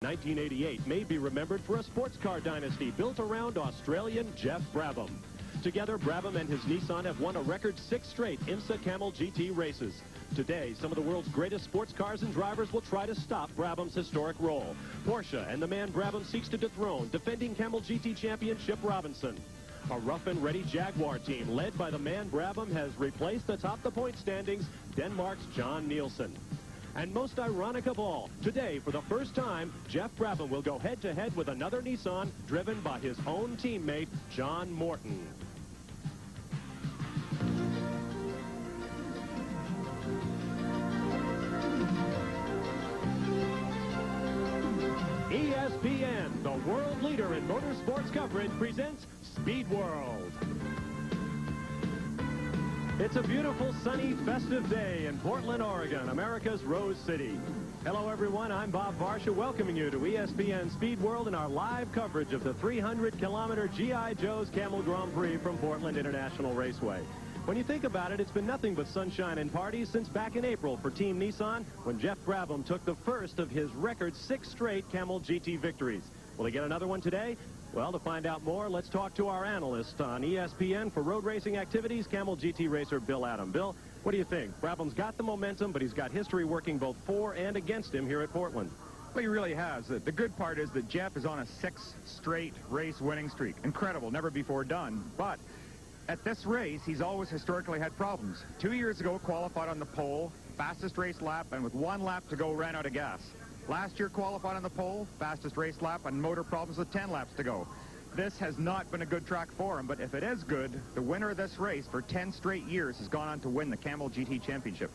1988 may be remembered for a sports car dynasty built around Australian Jeff Brabham. Together, Brabham and his Nissan have won a record 6 straight IMSA Camel GT races. Today, some of the world's greatest sports cars and drivers will try to stop Brabham's historic role. Porsche and the man Brabham seeks to dethrone, defending Camel GT championship Robinson. A rough and ready Jaguar team led by the man Brabham has replaced atop the point standings Denmark's John Nielsen. And most ironic of all, today, for the first time, Jeff Brabham will go head-to-head with another Nissan driven by his own teammate, John Morton. ESPN, the world leader in motorsports coverage, presents Speedworld. It's a beautiful, sunny, festive day in Portland, Oregon, America's Rose City. Hello, everyone. I'm Bob Varsha, welcoming you to ESPN Speedworld and our live coverage of the 300-kilometer G.I. Joe's Camel Grand Prix from Portland International Raceway. When you think about it, it's been nothing but sunshine and parties since back in April for Team Nissan when Jeff Brabham took the first of his record 6 straight Camel GT victories. Will he get another one today? Well, to find out more, let's talk to our analyst on ESPN for road racing activities, Camel GT racer Bill Adam. Bill, what do you think? Brabham's got the momentum, but he's got history working both for and against him here at Portland. Well, he really has. The good part is that Jeff is on a 6 straight race winning streak. Incredible, never before done. But at this race, he's always historically had problems. 2 years ago, qualified on the pole, fastest race lap, and with 1 lap to go, ran out of gas. Last year, qualified on the pole, fastest race lap, and motor problems with 10 laps to go. This has not been a good track for him, but if it is good, the winner of this race for 10 straight years has gone on to win the Camel GT Championship.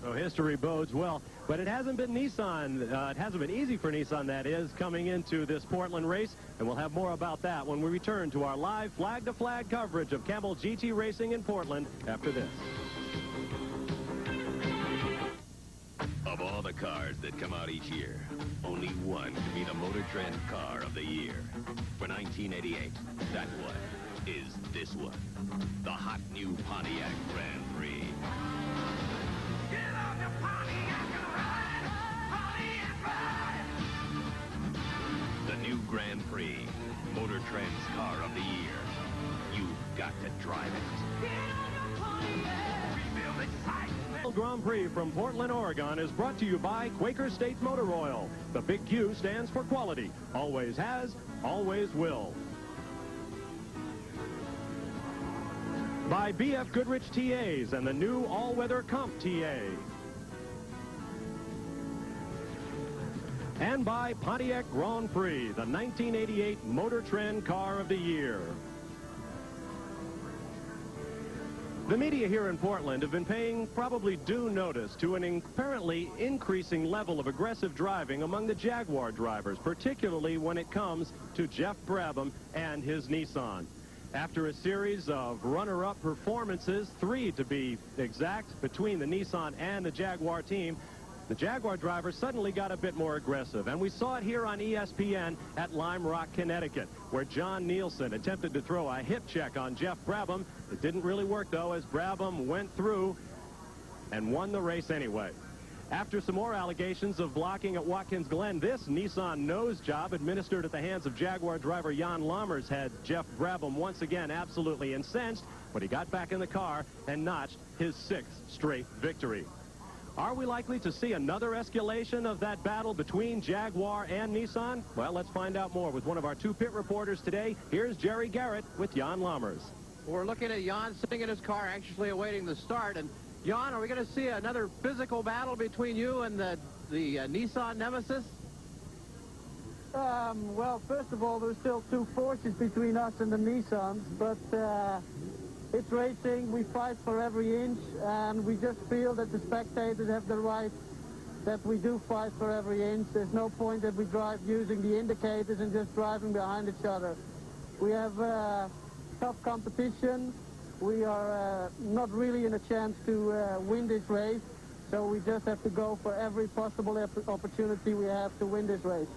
So history bodes well, but it hasn't been Nissan. It hasn't been easy for Nissan, that is, coming into this Portland race, and we'll have more about that when we return to our live flag-to-flag coverage of Camel GT racing in Portland after this. Of all the cars that come out each year, only one can be the Motor Trend Car of the Year. For 1988, that one is this one, the hot new Pontiac Gran Prix. Get on your Pontiac and ride, Pontiac ride! The new Gran Prix, Motor Trend's Car of the Year. You've got to drive it. Get on your Pontiac, rebuild excitement. Grand Prix from Portland, Oregon is brought to you by Quaker State Motor Oil. The big Q stands for quality. Always has, always will. By BF Goodrich TAs and the new all-weather Comp TA. And by Pontiac Grand Prix, the 1988 Motor Trend Car of the Year. The media here in Portland have been paying probably due notice to an apparently increasing level of aggressive driving among the Jaguar drivers, particularly when it comes to Jeff Brabham and his Nissan. After a series of runner-up performances, 3 to be exact, between the Nissan and the Jaguar team, the Jaguar driver suddenly got a bit more aggressive, and we saw it here on ESPN at Lime Rock, Connecticut, where John Nielsen attempted to throw a hip check on Jeff Brabham. It didn't really work, though, as Brabham went through and won the race anyway. After some more allegations of blocking at Watkins Glen, this Nissan nose job administered at the hands of Jaguar driver Jan Lammers had Jeff Brabham once again absolutely incensed, but he got back in the car and notched his 6th straight victory. Are we likely to see another escalation of that battle between Jaguar and Nissan? Well, let's find out more with one of our 2 pit reporters today. Here's Jerry Garrett with Jan Lammers. We're looking at Jan sitting in his car, anxiously awaiting the start. And Jan, are we going to see another physical battle between you and the Nissan nemesis? Well, first of all, there's still 2 forces between us and the Nissans, but it's racing. We fight for every inch, and we just feel that the spectators have the right that we do fight for every inch. There's no point that we drive using the indicators and just driving behind each other. We have tough competition. We are not really in a chance to win this race, so we just have to go for every possible opportunity we have to win this race.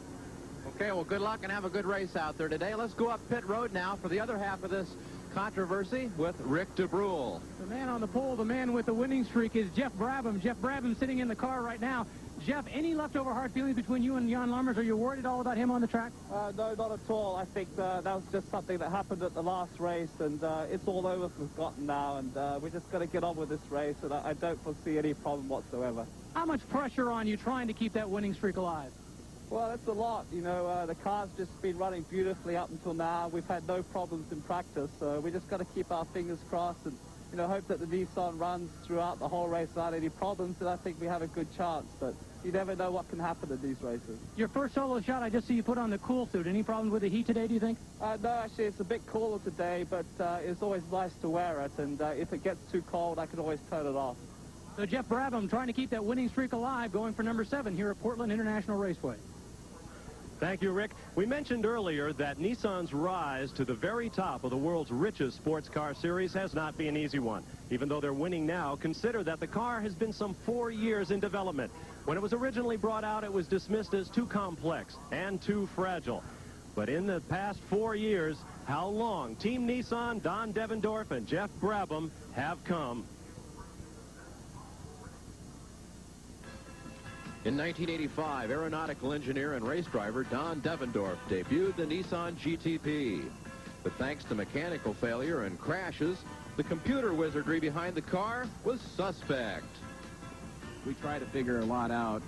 Okay, well, good luck and have a good race out there today. Let's go up pit road now for the other half of this controversy with Rick DeBruhl. The man on the pole, the man with the winning streak, is Jeff Brabham. Jeff Brabham sitting in the car right now. Jeff, any leftover hard feelings between you and Jan Lammers? Are you worried at all about him on the track? No, not at all. I think that was just something that happened at the last race, and it's all over, forgotten now, and we're just going to get on with this race, and I don't foresee any problem whatsoever. How much pressure on you trying to keep that winning streak alive? Well, it's a lot. You know, the car's just been running beautifully up until now. We've had no problems in practice, so we just got to keep our fingers crossed and, you know, hope that the Nissan runs throughout the whole race without any problems, and I think we have a good chance, but you never know what can happen in these races. Your first solo shot, I just see you put on the cool suit. Any problems with the heat today, do you think? No, actually, it's a bit cooler today, but it's always nice to wear it, and if it gets too cold, I can always turn it off. So Jeff Brabham trying to keep that winning streak alive, going for number 7 here at Portland International Raceway. Thank you, Rick. We mentioned earlier that Nissan's rise to the very top of the world's richest sports car series has not been an easy one. Even though they're winning now, consider that the car has been some 4 years in development. When it was originally brought out, it was dismissed as too complex and too fragile. But in the past 4 years, how long Team Nissan, Don Devendorf, and Jeff Brabham have come. In 1985, aeronautical engineer and race driver Don Devendorf debuted the Nissan GTP. But thanks to mechanical failure and crashes, the computer wizardry behind the car was suspect. We try to figure a lot out,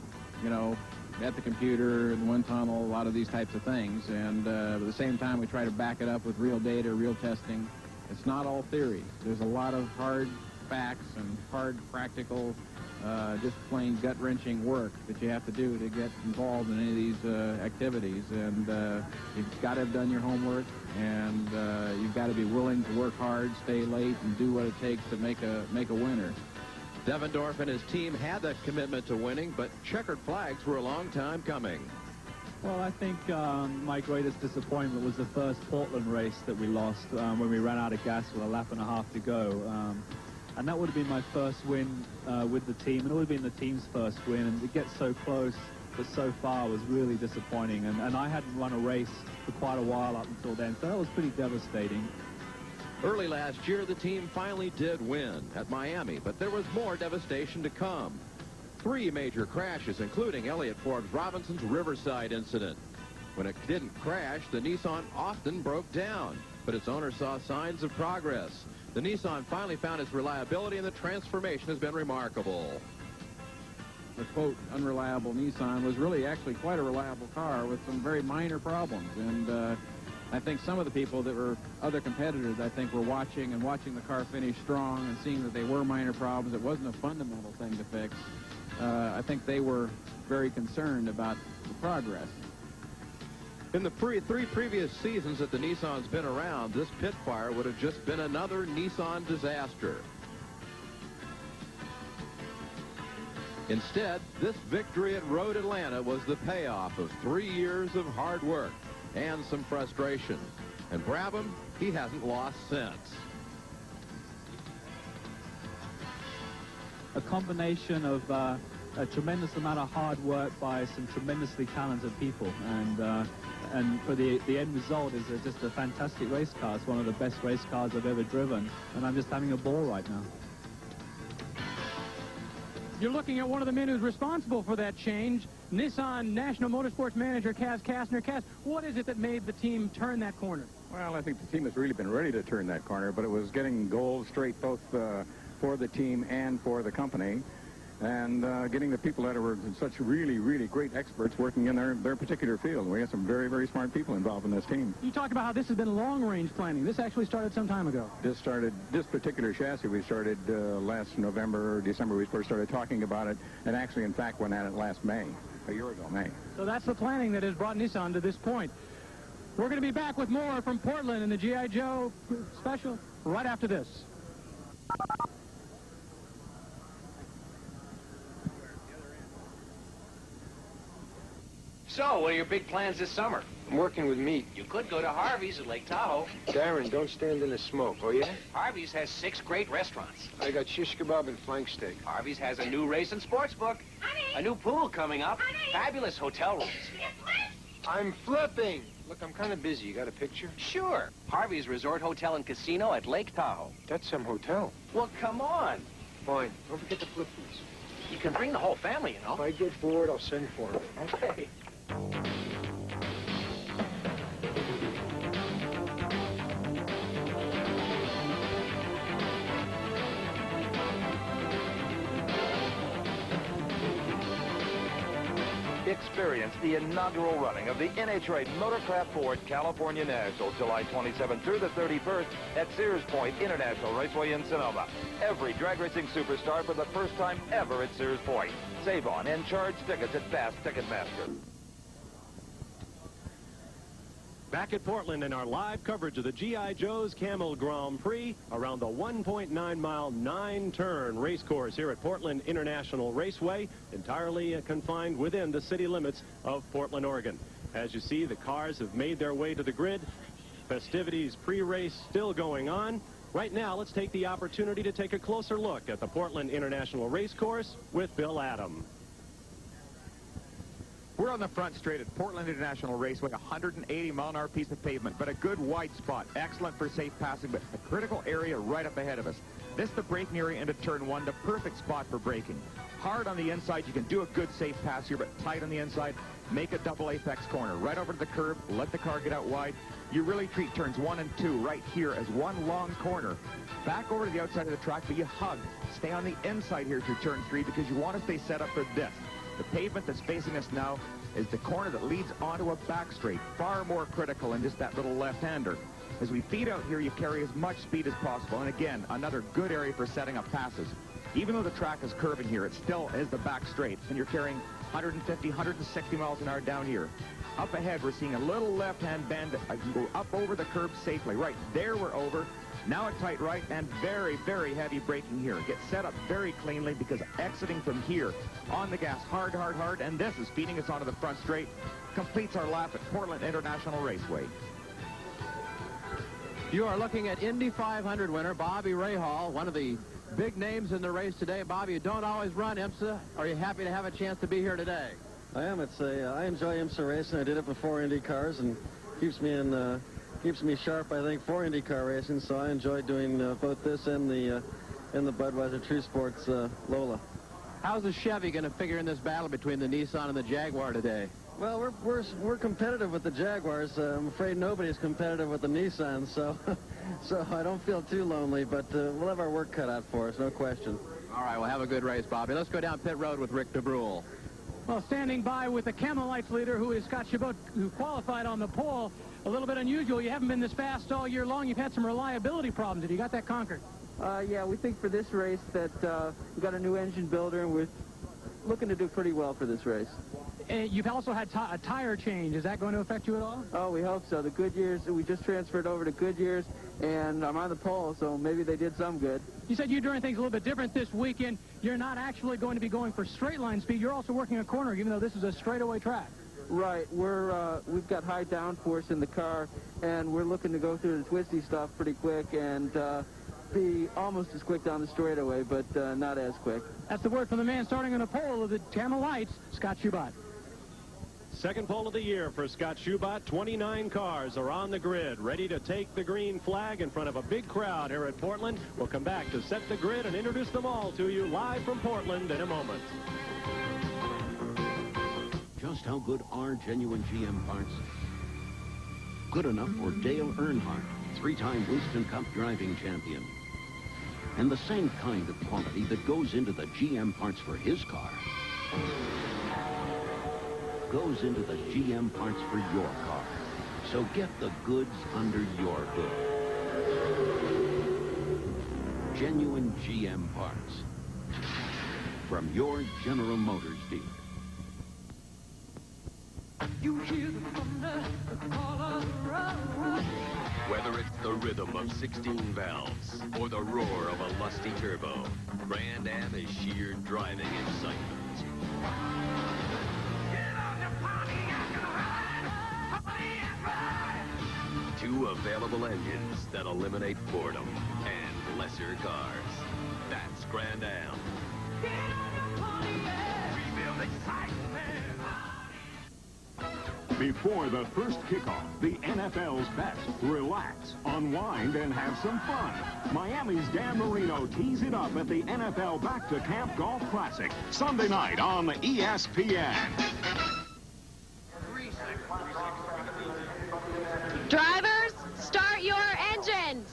you know, at the computer, in the wind tunnel, a lot of these types of things. And at the same time, we try to back it up with real data, real testing. It's not all theory. There's a lot of hard facts and hard practical just plain gut-wrenching work that you have to do to get involved in any of these activities. And you've got to have done your homework, and you've got to be willing to work hard, stay late, and do what it takes to make a winner. Devendorf and his team had that commitment to winning, but checkered flags were a long time coming. Well, I think my greatest disappointment was the first Portland race that we lost when we ran out of gas with a lap and a half to go. And that would have been my first win with the team, and it would have been the team's first win. And to get so close but so far was really disappointing. And I hadn't run a race for quite a while up until then, so that was pretty devastating. Early last year, the team finally did win at Miami, but there was more devastation to come. 3 major crashes, including Elliott Forbes Robinson's Riverside incident. When it didn't crash, the Nissan often broke down, but its owner saw signs of progress. The Nissan finally found its reliability, and the transformation has been remarkable. The quote, unreliable Nissan was really actually quite a reliable car with some very minor problems. And I think some of the people that were other competitors, I think, were watching the car finish strong and seeing that they were minor problems. It wasn't a fundamental thing to fix. I think they were very concerned about the progress. In the 3 previous seasons that the Nissan's been around, this pit fire would have just been another Nissan disaster. Instead, this victory at Road Atlanta was the payoff of 3 years of hard work and some frustration. And Brabham, he hasn't lost since. A combination of a tremendous amount of hard work by some tremendously talented people, and for the end result is just a fantastic race car. It's one of the best race cars I've ever driven, and I'm just having a ball right now. You're looking at one of the men who's responsible for that change, Nissan National Motorsports Manager Kaz Kastner. Kaz, what is it that made the team turn that corner? Well, I think the team has really been ready to turn that corner, but it was getting goals straight both for the team and for the company, and getting the people that were such really, really great experts working in their particular field. We have some very, very smart people involved in this team. You talked about how this has been long-range planning. This actually started some time ago. This particular chassis we started last November or December. We first started talking about it, and actually, in fact, went at it last May, a year ago, May. So that's the planning that has brought Nissan to this point. We're going to be back with more from Portland and the G.I. Joe special right after this. So, what are your big plans this summer? I'm working with meat. You could go to Harvey's at Lake Tahoe. Darren, don't stand in the smoke, oh yeah? Harvey's has 6 great restaurants. I got shish kebab and flank steak. Harvey's has a new race and sports book. Honey. A new pool coming up. Honey. Fabulous hotel rooms. I'm flipping. Look, I'm kind of busy. You got a picture? Sure. Harvey's Resort Hotel and Casino at Lake Tahoe. That's some hotel. Well, come on. Fine. Don't forget to flip these. You can bring the whole family, you know. If I get bored, I'll send for him. Okay. Experience the inaugural running of the NHRA Motorcraft Ford California National, July 27th through the 31st at Sears Point International Raceway in Sonoma. Every drag racing superstar for the first time ever at Sears Point. Save on and charge tickets at Fast Ticketmaster. Back at Portland in our live coverage of the G.I. Joe's Camel Grand Prix around the 1.9-mile, 9-turn race course here at Portland International Raceway, entirely confined within the city limits of Portland, Oregon. As you see, the cars have made their way to the grid. Festivities pre-race still going on. Right now, let's take the opportunity to take a closer look at the Portland International Race Course with Bill Adam. We're on the front straight at Portland International Raceway, 180-mile-an-hour piece of pavement, but a good wide spot. Excellent for safe passing, but a critical area right up ahead of us. This is the braking area into turn one, the perfect spot for braking. Hard on the inside, you can do a good safe pass here, but tight on the inside. Make a double apex corner. Right over to the curb, let the car get out wide. You really treat turns 1 and 2 right here as one long corner. Back over to the outside of the track, but you hug. Stay on the inside here through turn 3 because you want to stay set up for this. The pavement that's facing us now is the corner that leads onto a back straight, far more critical than just that little left-hander. As we feed out here, you carry as much speed as possible, and again, another good area for setting up passes. Even though the track is curving here, it still is the back straight, and you're carrying 150, 160 miles an hour down here. Up ahead, we're seeing a little left-hand bend. I can go up over the curb safely. Right there, we're over. Now a tight right and very, very heavy braking here. Get set up very cleanly because exiting from here on the gas hard, hard, hard, and this is feeding us onto the front straight. Completes our lap at Portland International Raceway. You are looking at Indy 500 winner Bobby Rahal, one of the big names in the race today. Bobby, you don't always run IMSA. Are you happy to have a chance to be here today? I am. I enjoy IMSA racing. I did it before Indy cars and keeps me sharp, I think, for IndyCar racing, so I enjoy doing both this and the Budweiser True Sports Lola. How's the Chevy going to figure in this battle between the Nissan and the Jaguar today? Well, we're competitive with the Jaguars. I'm afraid nobody's competitive with the Nissan, so so I don't feel too lonely, but we'll have our work cut out for us, no question. All right, well, have a good race, Bobby. Let's go down pit road with Rick DeBruhl. Well, standing by with the Camel Lights leader, who is Scott Chabot, who qualified on the pole. A little bit unusual. You haven't been this fast all year long. You've had some reliability problems. Have you got that conquered? Yeah, we think for this race that we got a new engine builder, and we're looking to do pretty well for this race. And you've also had a tire change. Is that going to affect you at all? Oh, we hope so. The Goodyears, we just transferred over to Goodyears, and I'm on the pole, so maybe they did some good. You said you're doing things a little bit different this weekend. You're not actually going to be going for straight line speed. You're also working a corner, even though this is a straightaway track. Right. We've got high downforce in the car, and we're looking to go through the twisty stuff pretty quick and be almost as quick down the straightaway, but not as quick. That's the word from the man starting on the pole of the Camel Lights, Scott Chabot. Second pole of the year for Scott Chabot. 29 cars are on the grid, ready to take the green flag in front of a big crowd here at Portland. We'll come back to set the grid and introduce them all to you live from Portland in a moment. Just how good are genuine GM parts? Good enough for Dale Earnhardt, 3-time Winston Cup driving champion. And the same kind of quality that goes into the GM parts for his car goes into the GM parts for your car. So get the goods under your hood. Genuine GM parts from your General Motors dealer. You hear the thunder, the call of the road. Whether it's the rhythm of 16 valves or the roar of a lusty turbo, Grand Am is sheer driving excitement. Get on the Pontiac and ride. Two available engines that eliminate boredom and lesser cars. That's Grand Am. Get on the Pontiac. Rebuild excitement. Before the first kickoff, the NFL's best. Relax, unwind, and have some fun. Miami's Dan Marino tees it up at the NFL Back to Camp Golf Classic, Sunday night on ESPN. Drivers, start your engines.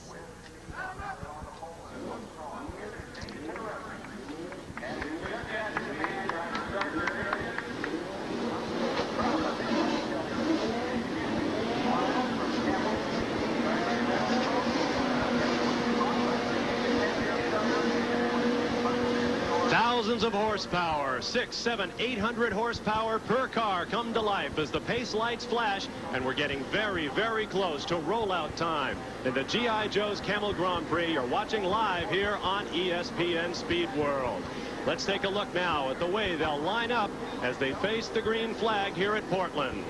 Thousands of horsepower, 600, 700, 800 horsepower per car come to life as the pace lights flash, and we're getting very, very close to rollout time in the G.I. Joe's Camel Grand Prix. You're watching live here on ESPN Speedworld. Let's take a look now at the way they'll line up as they face the green flag here at Portland.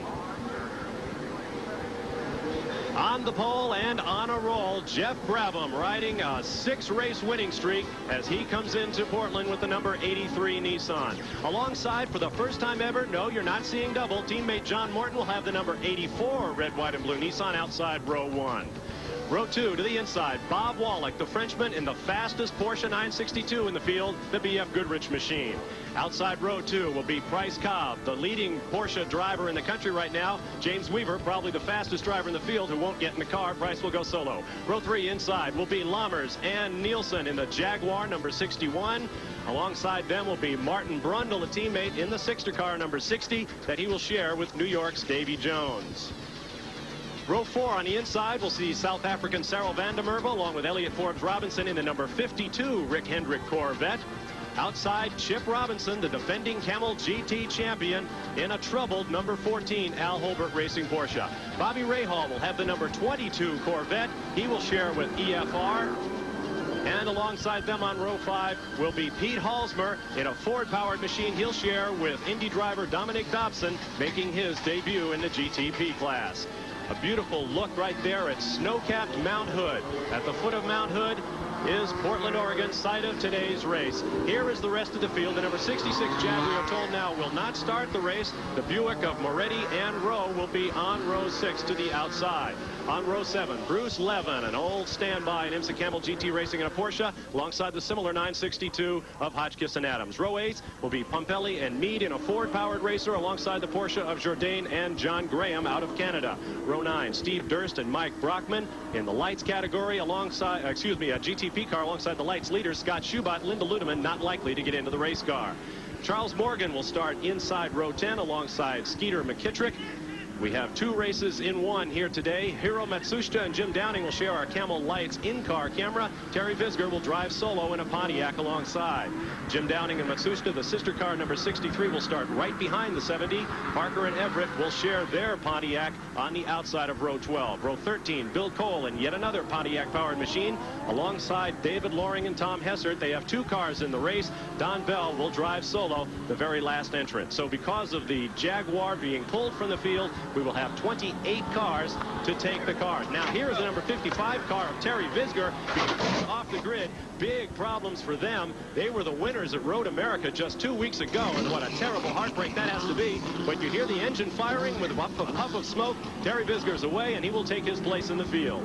On the pole and on a roll, Jeff Brabham riding a 6-race winning streak as he comes into Portland with the number 83 Nissan. Alongside, for the first time ever, no, you're not seeing double, teammate John Morton will have the number 84 red, white, and blue Nissan outside row 1. Row 2 to the inside, Bob Wollek, the Frenchman in the fastest Porsche 962 in the field, the BF Goodrich machine. Outside row 2 will be Price Cobb, the leading Porsche driver in the country right now. James Weaver, probably the fastest driver in the field, who won't get in the car. Price will go solo. Row 3 inside will be Lammers and Nielsen in the Jaguar number 61. Alongside them will be Martin Brundle, a teammate in the Sixter car number 60 that he will share with New York's Davy Jones. Row 4 on the inside, we'll see South African Cyril van der Merwe along with Elliott Forbes Robinson in the number 52 Rick Hendrick Corvette. Outside, Chip Robinson, the defending Camel GT champion, in a troubled number 14 Al Holbert Racing Porsche. Bobby Rahal will have the number 22 Corvette. He will share with EFR. And alongside them on row 5 will be Pete Halsmer in a Ford-powered machine. He'll share with Indy driver Dominic Dobson, making his debut in the GTP class. A beautiful look right there at snow-capped Mount Hood. At the foot of Mount Hood is Portland, Oregon, site of today's race. Here is the rest of the field. The number 66 Jag, we are told now, will not start the race. The Buick of Moretti and Rowe will be on row 6 to the outside. On row 7, Bruce Levin, an old standby in IMSA Camel GT racing in a Porsche, alongside the similar 962 of Hotchkiss and Adams. Row 8 will be Pompelli and Meade in a Ford-powered racer, alongside the Porsche of Jourdain and John Graham out of Canada. Row 9, Steve Durst and Mike Brockman in the lights category, alongside, a GTP car alongside the lights leader Scott Schubert. Linda Ludeman not likely to get into the race car. Charles Morgan will start inside row 10 alongside Skeeter McKittrick. We have 2 races in 1 here today. Hiro Matsushita and Jim Downing will share our Camel Lights in-car camera. Terry Visger will drive solo in a Pontiac alongside. Jim Downing and Matsushita, the sister car number 63, will start right behind the 70. Parker and Everett will share their Pontiac on the outside of row 12. Row 13, Bill Cole and yet another Pontiac-powered machine alongside David Loring and Tom Hessert. They have 2 cars in the race. Don Bell will drive solo, the very last entrant. So because of the Jaguar being pulled from the field, we will have 28 cars to take the cars. Now here's the number 55 car of Terry Visger off the grid. Big problems for them. They were the winners at Road America just 2 weeks ago, and what a terrible heartbreak that has to be. But you hear the engine firing with a puff of smoke. Terry Visger's away, and he will take his place in the field.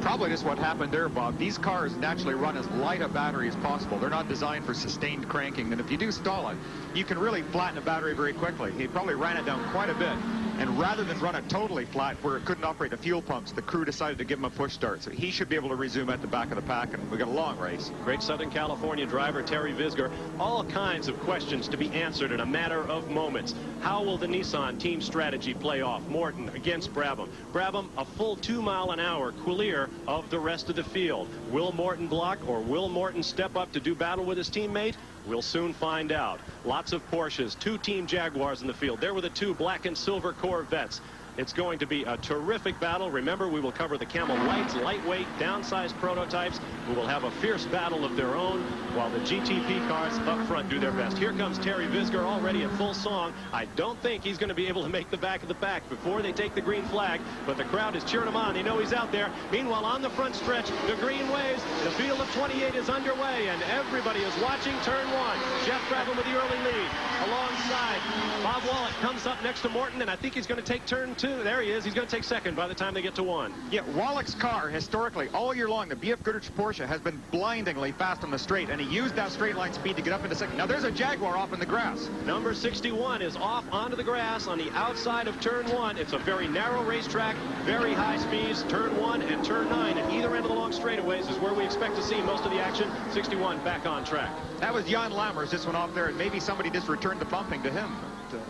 Probably just what happened there, Bob. These cars naturally run as light a battery as possible. They're not designed for sustained cranking, and if you do stall it, you can really flatten a battery very quickly. He probably ran it down quite a bit, and rather than run it totally flat where it couldn't operate the fuel pumps, the crew decided to give him a push start, so he should be able to resume at the back of the pack, and we got a long race. Great Southern California driver Terry Visger. All kinds of questions to be answered in a matter of moments. How will the Nissan team strategy play off? Morton against Brabham. Brabham a full 2 mile an hour clear of the rest of the field. Will Morton block, or will Morton step up to do battle with his teammate? We'll soon find out. Lots of Porsches, 2 Team Jaguars in the field. There were the 2 black and silver Corvettes. It's going to be a terrific battle. Remember, we will cover the Camel Lights, lightweight, downsized prototypes, who will have a fierce battle of their own, while the GTP cars up front do their best. Here comes Terry Visger already at full song. I don't think he's going to be able to make the back of the pack before they take the green flag, but the crowd is cheering him on. They know he's out there. Meanwhile, on the front stretch, the green waves. The field of 28 is underway, and everybody is watching turn 1. Jeff Brabham with the early lead. Alongside, Bob Wollek comes up next to Morton, and I think he's going to take turn 2. There he is. He's going to take second by the time they get to 1. Yeah, Wollek's car, historically, all year long, the BF Goodrich Porsche has been blindingly fast on the straight, and he used that straight line speed to get up into second. Now, there's a Jaguar off in the grass. Number 61 is off onto the grass on the outside of turn 1. It's a very narrow racetrack, very high speeds. Turn 1 and turn 9 at either end of the long straightaways is where we expect to see most of the action. 61 back on track. That was Jan Lammers just went off there, and maybe somebody just returned the bumping to him. But,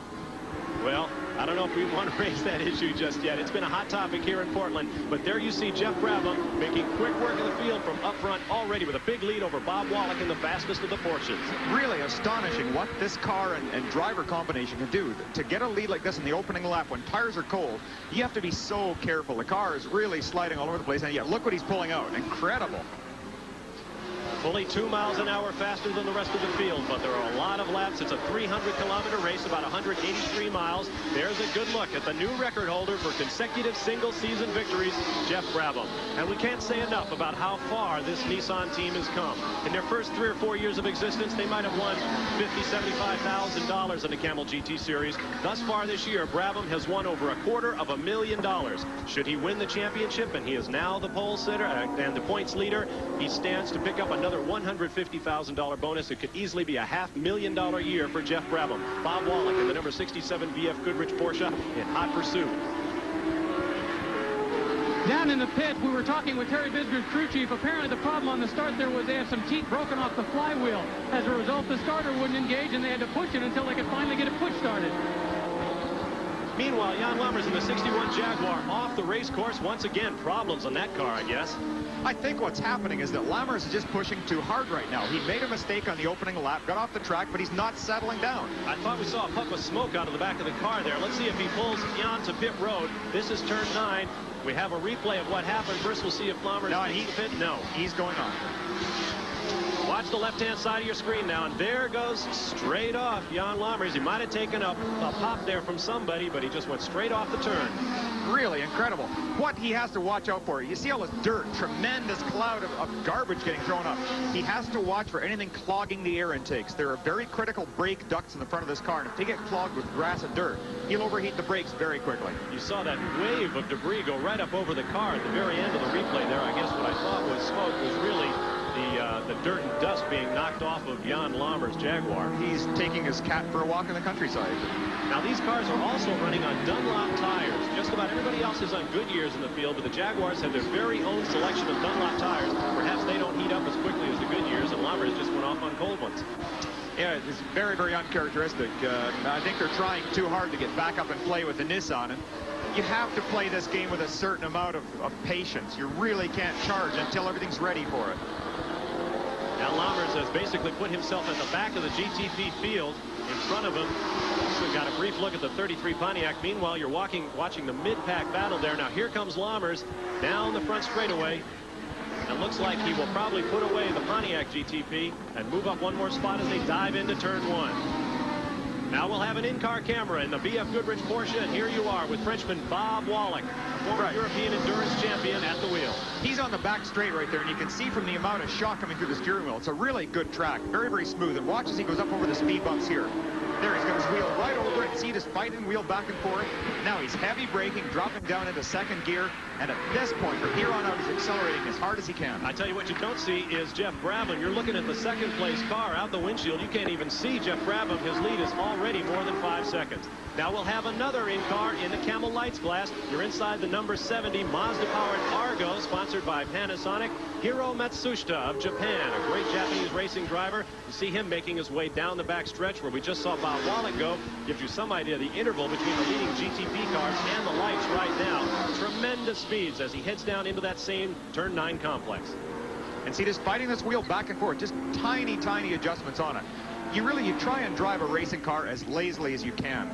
well, I don't know if we want to raise that issue just yet. It's been a hot topic here in Portland. But there you see Jeff Brabham making quick work of the field from up front already with a big lead over Bob Wollek in the fastest of the Porsches. Really astonishing what this car and driver combination can do. To get a lead like this in the opening lap when tires are cold, you have to be so careful. The car is really sliding all over the place. And yet, look what he's pulling out. Incredible. Fully 2 miles an hour faster than the rest of the field, but there are a lot of laps. It's a 300-kilometer race, about 183 miles. There's a good look at the new record holder for consecutive single-season victories, Jeff Brabham. And we can't say enough about how far this Nissan team has come. In their first 3 or 4 years of existence, they might have won $50,000, $75,000 in the Camel GT Series. Thus far this year, Brabham has won over $250,000. Should he win the championship, and he is now the pole sitter and the points leader, he stands to pick up another $150,000 bonus. It could easily be a $500,000 year for Jeff Brabham. Bob Wollek in the number 67 VF Goodrich Porsche in hot pursuit. Down in the pit, we were talking with Terry Bisger's crew chief. Apparently the problem on the start there was they had some teeth broken off the flywheel. As a result, the starter wouldn't engage, and they had to push it until they could finally get it push started. Meanwhile, Jan Lammers in the 61 Jaguar off the race course. Once again, problems on that car, I guess. I think what's happening is that Lammers is just pushing too hard right now. He made a mistake on the opening lap, got off the track, but he's not settling down. I thought we saw a puff of smoke out of the back of the car there. Let's see if he pulls Jan to pit road. This is turn 9. We have a replay of what happened. First, we'll see if Lammers leaves the pit. No, he's going on. Watch the left-hand side of your screen now, and there goes straight off Jan Lammers. He might have taken a pop there from somebody, but he just went straight off the turn. Really incredible. What he has to watch out for, you see all this dirt, tremendous cloud of garbage getting thrown up. He has to watch for anything clogging the air intakes. There are very critical brake ducts in the front of this car, and if they get clogged with grass and dirt, he'll overheat the brakes very quickly. You saw that wave of debris go right up over the car at the very end of the replay there. I guess what I thought was smoke was really the dirt and dust being knocked off of Jan Lammers' Jaguar. He's taking his cat for a walk in the countryside. Now, these cars are also running on Dunlop tires. Just about everybody else is on Goodyears in the field, but the Jaguars have their very own selection of Dunlop tires. Perhaps they don't heat up as quickly as the Goodyears, and Lammers just went off on cold ones. Yeah, it's very, very uncharacteristic. I think they're trying too hard to get back up and play with the Nissan. And you have to play this game with a certain amount of patience. You really can't charge until everything's ready for it. Now Lammers has basically put himself at the back of the GTP field. In front of him, we've got a brief look at the 33 Pontiac. Meanwhile, you're watching the mid-pack battle there. Now here comes Lammers down the front straightaway. It looks like he will probably put away the Pontiac GTP and move up one more spot as they dive into turn 1. Now we'll have an in-car camera in the BF Goodrich Porsche, and here you are with Frenchman Bob Wollek, former European endurance champion, at the wheel. He's on the back straight right there, and you can see from the amount of shock coming through the steering wheel, it's a really good track, very, very smooth. And watch as he goes up over the speed bumps here. There, he's got his wheel right over it. See this fighting wheel back and forth. Now he's heavy braking, dropping down into second gear. And at this point, from here on out, he's accelerating as hard as he can. I tell you what you don't see is Jeff Brabham. You're looking at the second place car out the windshield. You can't even see Jeff Brabham. His lead is already more than 5 seconds. Now we'll have another in-car in the Camel Lights glass. You're inside the number 70 Mazda-powered Argo, sponsored by Panasonic. Hiro Matsushita of Japan, a great Japanese racing driver. You see him making his way down the back stretch where we just saw Bob Wollek go. Gives you some idea of the interval between the leading GTP cars and the Lights right now. Tremendous speeds as he heads down into that same turn 9 complex. And see, just fighting this wheel back and forth, just tiny, tiny adjustments on it. You try and drive a racing car as lazily as you can.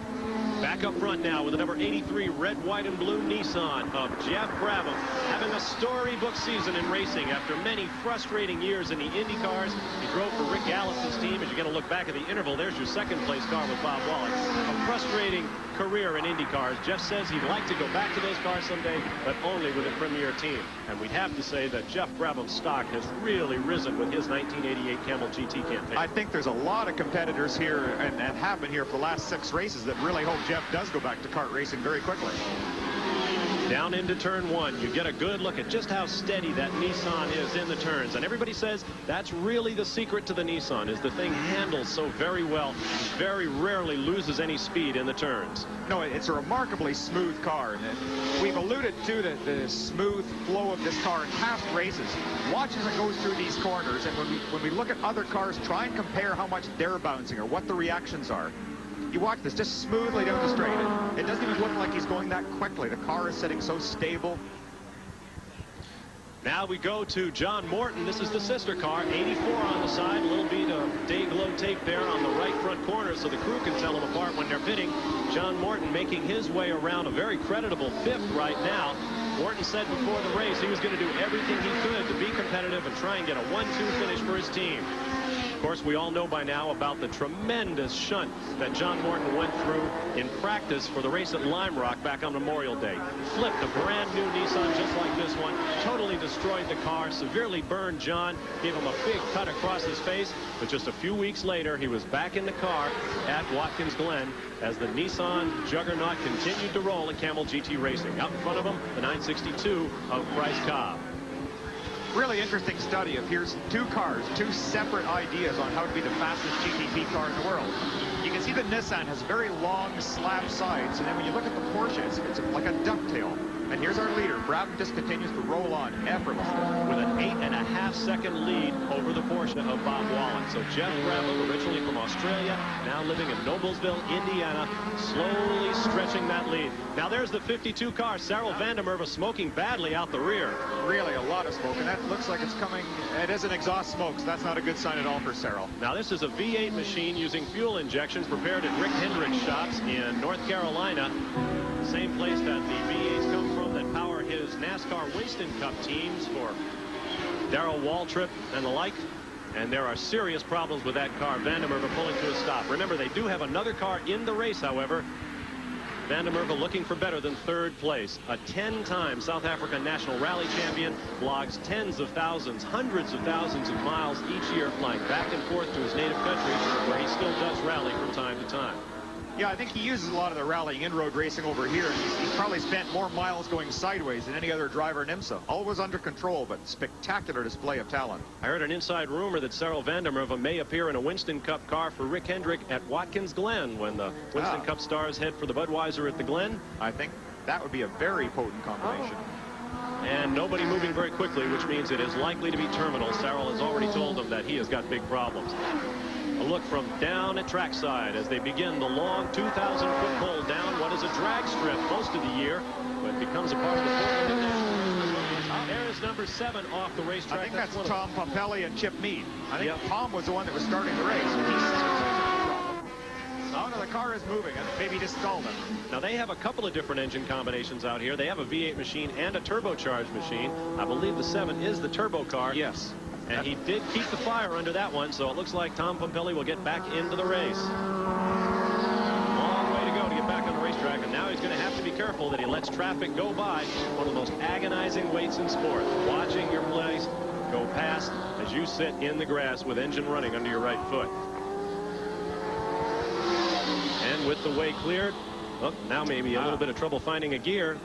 Back up front now with the number 83 red, white, and blue Nissan of Jeff Brabham, having a storybook season in racing after many frustrating years in the Indy cars. He drove for Rick Gallison's team. As you're going to look back at the interval, there's your second place car with Bob Wollek. A frustrating career in Indy cars. Jeff says he'd like to go back to those cars someday, but only with a premier team. And we'd have to say that Jeff Brabham's stock has really risen with his 1988 Camel GT campaign. I think there's a lot of competitors here and have been here for the last 6 races that really hope Jeff does go back to kart racing very quickly. Down into turn 1, you get a good look at just how steady that Nissan is in the turns. And everybody says that's really the secret to the Nissan, is the thing handles so very well, very rarely loses any speed in the turns. No, it's a remarkably smooth car. And we've alluded to the smooth flow of this car in past races. Watch as it goes through these corners, and when we look at other cars, try and compare how much they're bouncing or what the reactions are. You watch this just smoothly down the straight. It doesn't even look like he's going that quickly. The car is sitting so stable. Now we go to John Morton. This is the sister car, 84 on the side. A little bit of day glow tape there on the right front corner so the crew can tell them apart when they're pitting. John Morton making his way around a very creditable 5th right now. Morton said before the race he was going to do everything he could to be competitive and try and get a 1-2 finish for his team. Of course, we all know by now about the tremendous shunt that John Morton went through in practice for the race at Lime Rock back on Memorial Day. Flipped a brand new Nissan just like this one, totally destroyed the car, severely burned John, gave him a big cut across his face, but just a few weeks later, he was back in the car at Watkins Glen as the Nissan juggernaut continued to roll in Camel GT racing. Out in front of him, the 962 of Bryce Cobb. Really interesting study of here's 2 cars, 2 separate ideas on how to be the fastest GTP car in the world. You can see the Nissan has very long slab sides, and then when you look at the Porsche, it's like a ducktail. And here's our leader. Brabham just continues to roll on effortlessly. With an 8.5-second lead over the Porsche of Bob Wollek. So Jeff Brabham, originally from Australia, now living in Noblesville, Indiana, slowly stretching that lead. Now there's the 52 car. Cyril van der Merwe smoking badly out the rear. Really a lot of smoke, and that looks like it's coming. It is an exhaust smoke, so that's not a good sign at all for Cyril. Now this is a V8 machine using fuel injections prepared at Rick Hendrick's shops in North Carolina. Same place that the V8s come from that power his NASCAR Winston Cup teams for Darrell Waltrip and the like. And there are serious problems with that car. Van der Merwe pulling to a stop. Remember, they do have another car in the race, however. Van der Merwe looking for better than 3rd place. A 10-time South African National Rally champion, logs tens of thousands, hundreds of thousands of miles each year flying back and forth to his native country where he still does rally from time to time. Yeah, I think he uses a lot of the rallying in-road racing over here. He's probably spent more miles going sideways than any other driver in IMSA. Always under control, but spectacular display of talent. I heard an inside rumor that Cyril van der Merwe may appear in a Winston Cup car for Rick Hendrick at Watkins Glen when the Winston Cup stars head for the Budweiser at the Glen. I think that would be a very potent combination. And nobody moving very quickly, which means it is likely to be terminal. Cyril has already told them that he has got big problems. A look from down at trackside as they begin the long 2,000-foot pull down what is a drag strip most of the year, but becomes a part of the Portland International. There is number 7 off the racetrack. I think that's Tom Pompelli and Chip Mead. I think Tom was the one that was starting the race. Oh, no, the car is moving. Maybe just stalled him. Now, they have a couple of different engine combinations out here. They have a V8 machine and a turbocharged machine. I believe the 7 is the turbo car. Yes. And he did keep the fire under that one, so it looks like Tom Pompelli will get back into the race. Long way to go to get back on the racetrack, and now he's going to have to be careful that he lets traffic go by. One of the most agonizing weights in sport. Watching your place go past as you sit in the grass with engine running under your right foot. And with the way cleared, oh, now maybe a little bit of trouble finding a gear.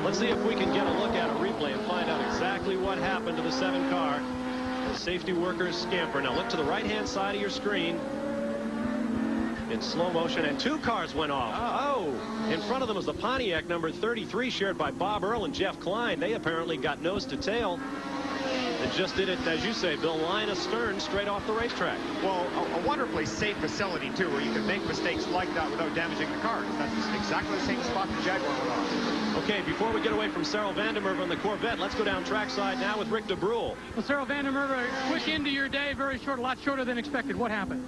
Let's see if we can get a look at a replay and find out exactly what happened to the 7 car. The safety workers scamper. Now look to the right-hand side of your screen in slow motion, and 2 cars went off. Oh, in front of them was the Pontiac number 33 shared by Bob Earl and Jeff Klein. They apparently got nose to tail and just did it, as you say, Bill, line astern straight off the racetrack. Well, a wonderfully safe facility, too, where you can make mistakes like that without damaging the cars. That's exactly the same spot the Jaguar went on. Okay, before we get away from Cyril van der Merwe on the Corvette, let's go down trackside now with Rick DeBruhl. Well, Cyril van der Merwe, quick into your day, very short, a lot shorter than expected. What happened?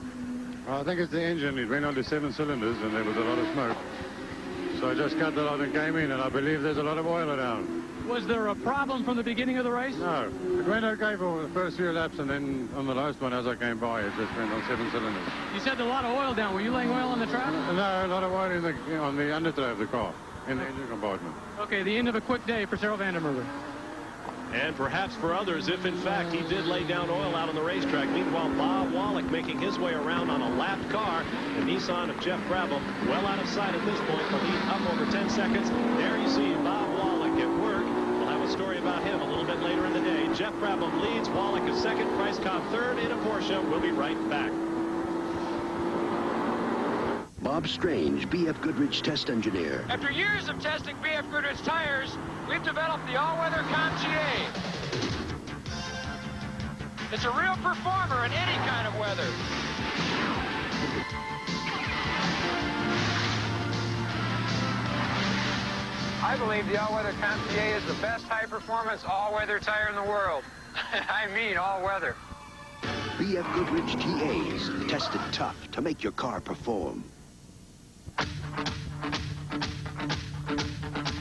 I think it's the engine. It ran onto 7 cylinders, and there was a lot of smoke. So I just cut the lot and came in, and I believe there's a lot of oil around. Was there a problem from the beginning of the race? No. It went okay for the first few laps, and then on the last one, as I came by, it just went on 7 cylinders. You said a lot of oil down. Were you laying oil on the track? No, a lot of oil on the underthrow of the car, in the engine compartment. Okay, the end of a quick day for Cyril Vandermerwe. And perhaps for others, if in fact he did lay down oil out on the racetrack. Meanwhile, Bob Wollek making his way around on a lapped car. The Nissan of Jeff Brabham well out of sight at this point. The lead up over 10 seconds. There you see Bob Wollek at work. We'll have a story about him a little bit later in the day. Jeff Brabham leads. Wollek is second. Price Cobb third in a Porsche. We'll be right back. Bob Strange, B.F. Goodrich test engineer. After years of testing B.F. Goodrich tires, we've developed the all-weather Camel. It's a real performer in any kind of weather. I believe the all-weather Camel is the best high-performance all-weather tire in the world. I mean all-weather. B.F. Goodrich TAs, tested tough to make your car perform.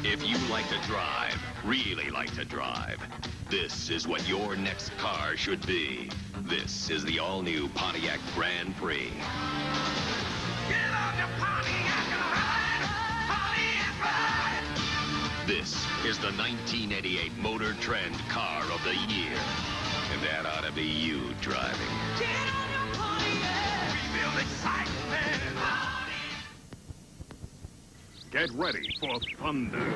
If you like to drive, really like to drive, this is what your next car should be. This is the all-new Pontiac Gran Prix. Get on the Pontiac and ride, Pontiac ride. This is the 1988 Motor Trend Car of the Year. And that ought to be you driving. Get on your Pontiac. We feel excitement. Get ready for thunder.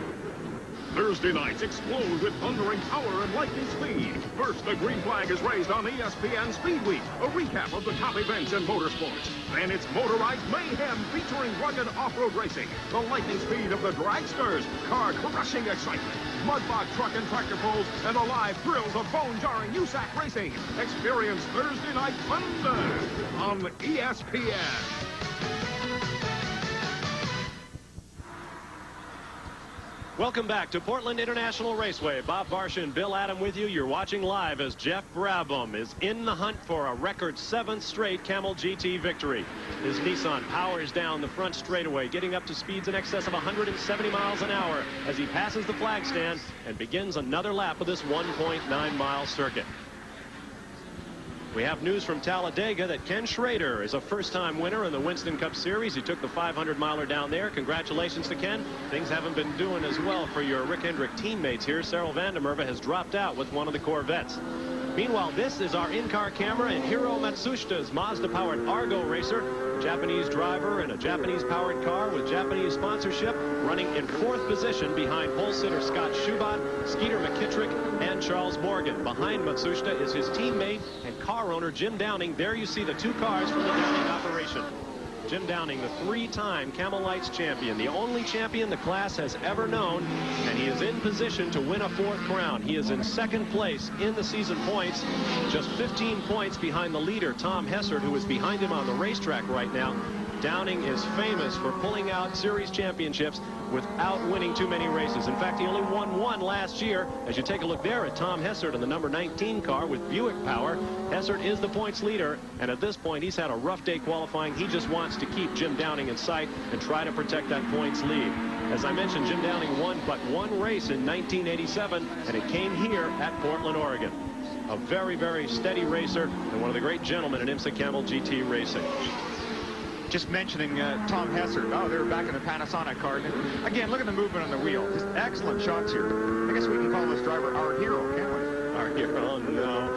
Thursday nights explode with thundering power and lightning speed. First, the green flag is raised on ESPN Speed Week, a recap of the top events in motorsports. Then it's motorized mayhem featuring rugged off-road racing, the lightning speed of the dragsters, car-crushing excitement, mudbog truck and tractor pulls, and the live thrills of bone-jarring USAC racing. Experience Thursday Night Thunder on ESPN. Welcome back to Portland International Raceway. Bob Varsha and Bill Adam with you. You're watching live as Jeff Brabham is in the hunt for a record 7th straight Camel GT victory. His Nissan powers down the front straightaway, getting up to speeds in excess of 170 miles an hour as he passes the flag stand and begins another lap of this 1.9-mile circuit. We have news from Talladega that Ken Schrader is a first-time winner in the Winston Cup Series. He took the 500-miler down there. Congratulations to Ken. Things haven't been doing as well for your Rick Hendrick teammates here. Cyril Vandermerwe has dropped out with one of the Corvettes. Meanwhile, this is our in-car camera in Hiro Matsushita's Mazda-powered Argo racer, a Japanese driver in a Japanese-powered car with Japanese sponsorship, running in 4th position behind pole sitter Scott Schubot, Skeeter McKittrick, and Charles Morgan. Behind Matsushita is his teammate and car owner Jim Downing. There you see the 2 cars from the Downing operation. Jim Downing, the 3-time Camel Lights champion, the only champion the class has ever known, and he is in position to win a 4th crown. He is in 2nd place in the season points, just 15 points behind the leader, Tom Hessert, who is behind him on the racetrack right now. Downing is famous for pulling out series championships without winning too many races. In fact, he only won 1 last year. As you take a look there at Tom Hessert in the number 19 car with Buick power, Hessert is the points leader, and at this point, he's had a rough day qualifying. He just wants to keep Jim Downing in sight and try to protect that points lead. As I mentioned, Jim Downing won but 1 race in 1987, and it came here at Portland, Oregon. A very, very steady racer and one of the great gentlemen in IMSA Camel GT racing. Just mentioning Tom Hessert. Oh, they're back in the Panasonic car. Again, look at the movement on the wheel. Just excellent shots here. I guess we can call this driver our hero, can't we? Our hero? No.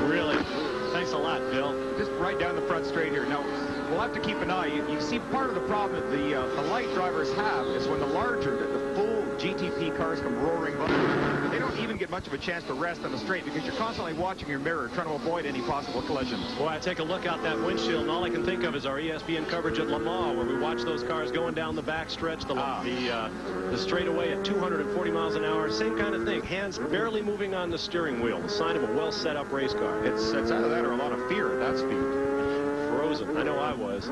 Really? Thanks a lot, Bill. Just right down the front straight here. Now, we'll have to keep an eye. You see, part of the problem that the light drivers have is when the larger, the full GTP cars come roaring by, they don't even get much of a chance to rest on the straight because you're constantly watching your mirror trying to avoid any possible collisions. Boy, I take a look out that windshield, and all I can think of is our ESPN coverage at Le Mans, where we watch those cars going down the back stretch, the straightaway at 240 miles an hour. Same kind of thing. Hands barely moving on the steering wheel, the sign of a well-set-up race car. It's either that or a lot of fear at that speed. Frozen. I know I was.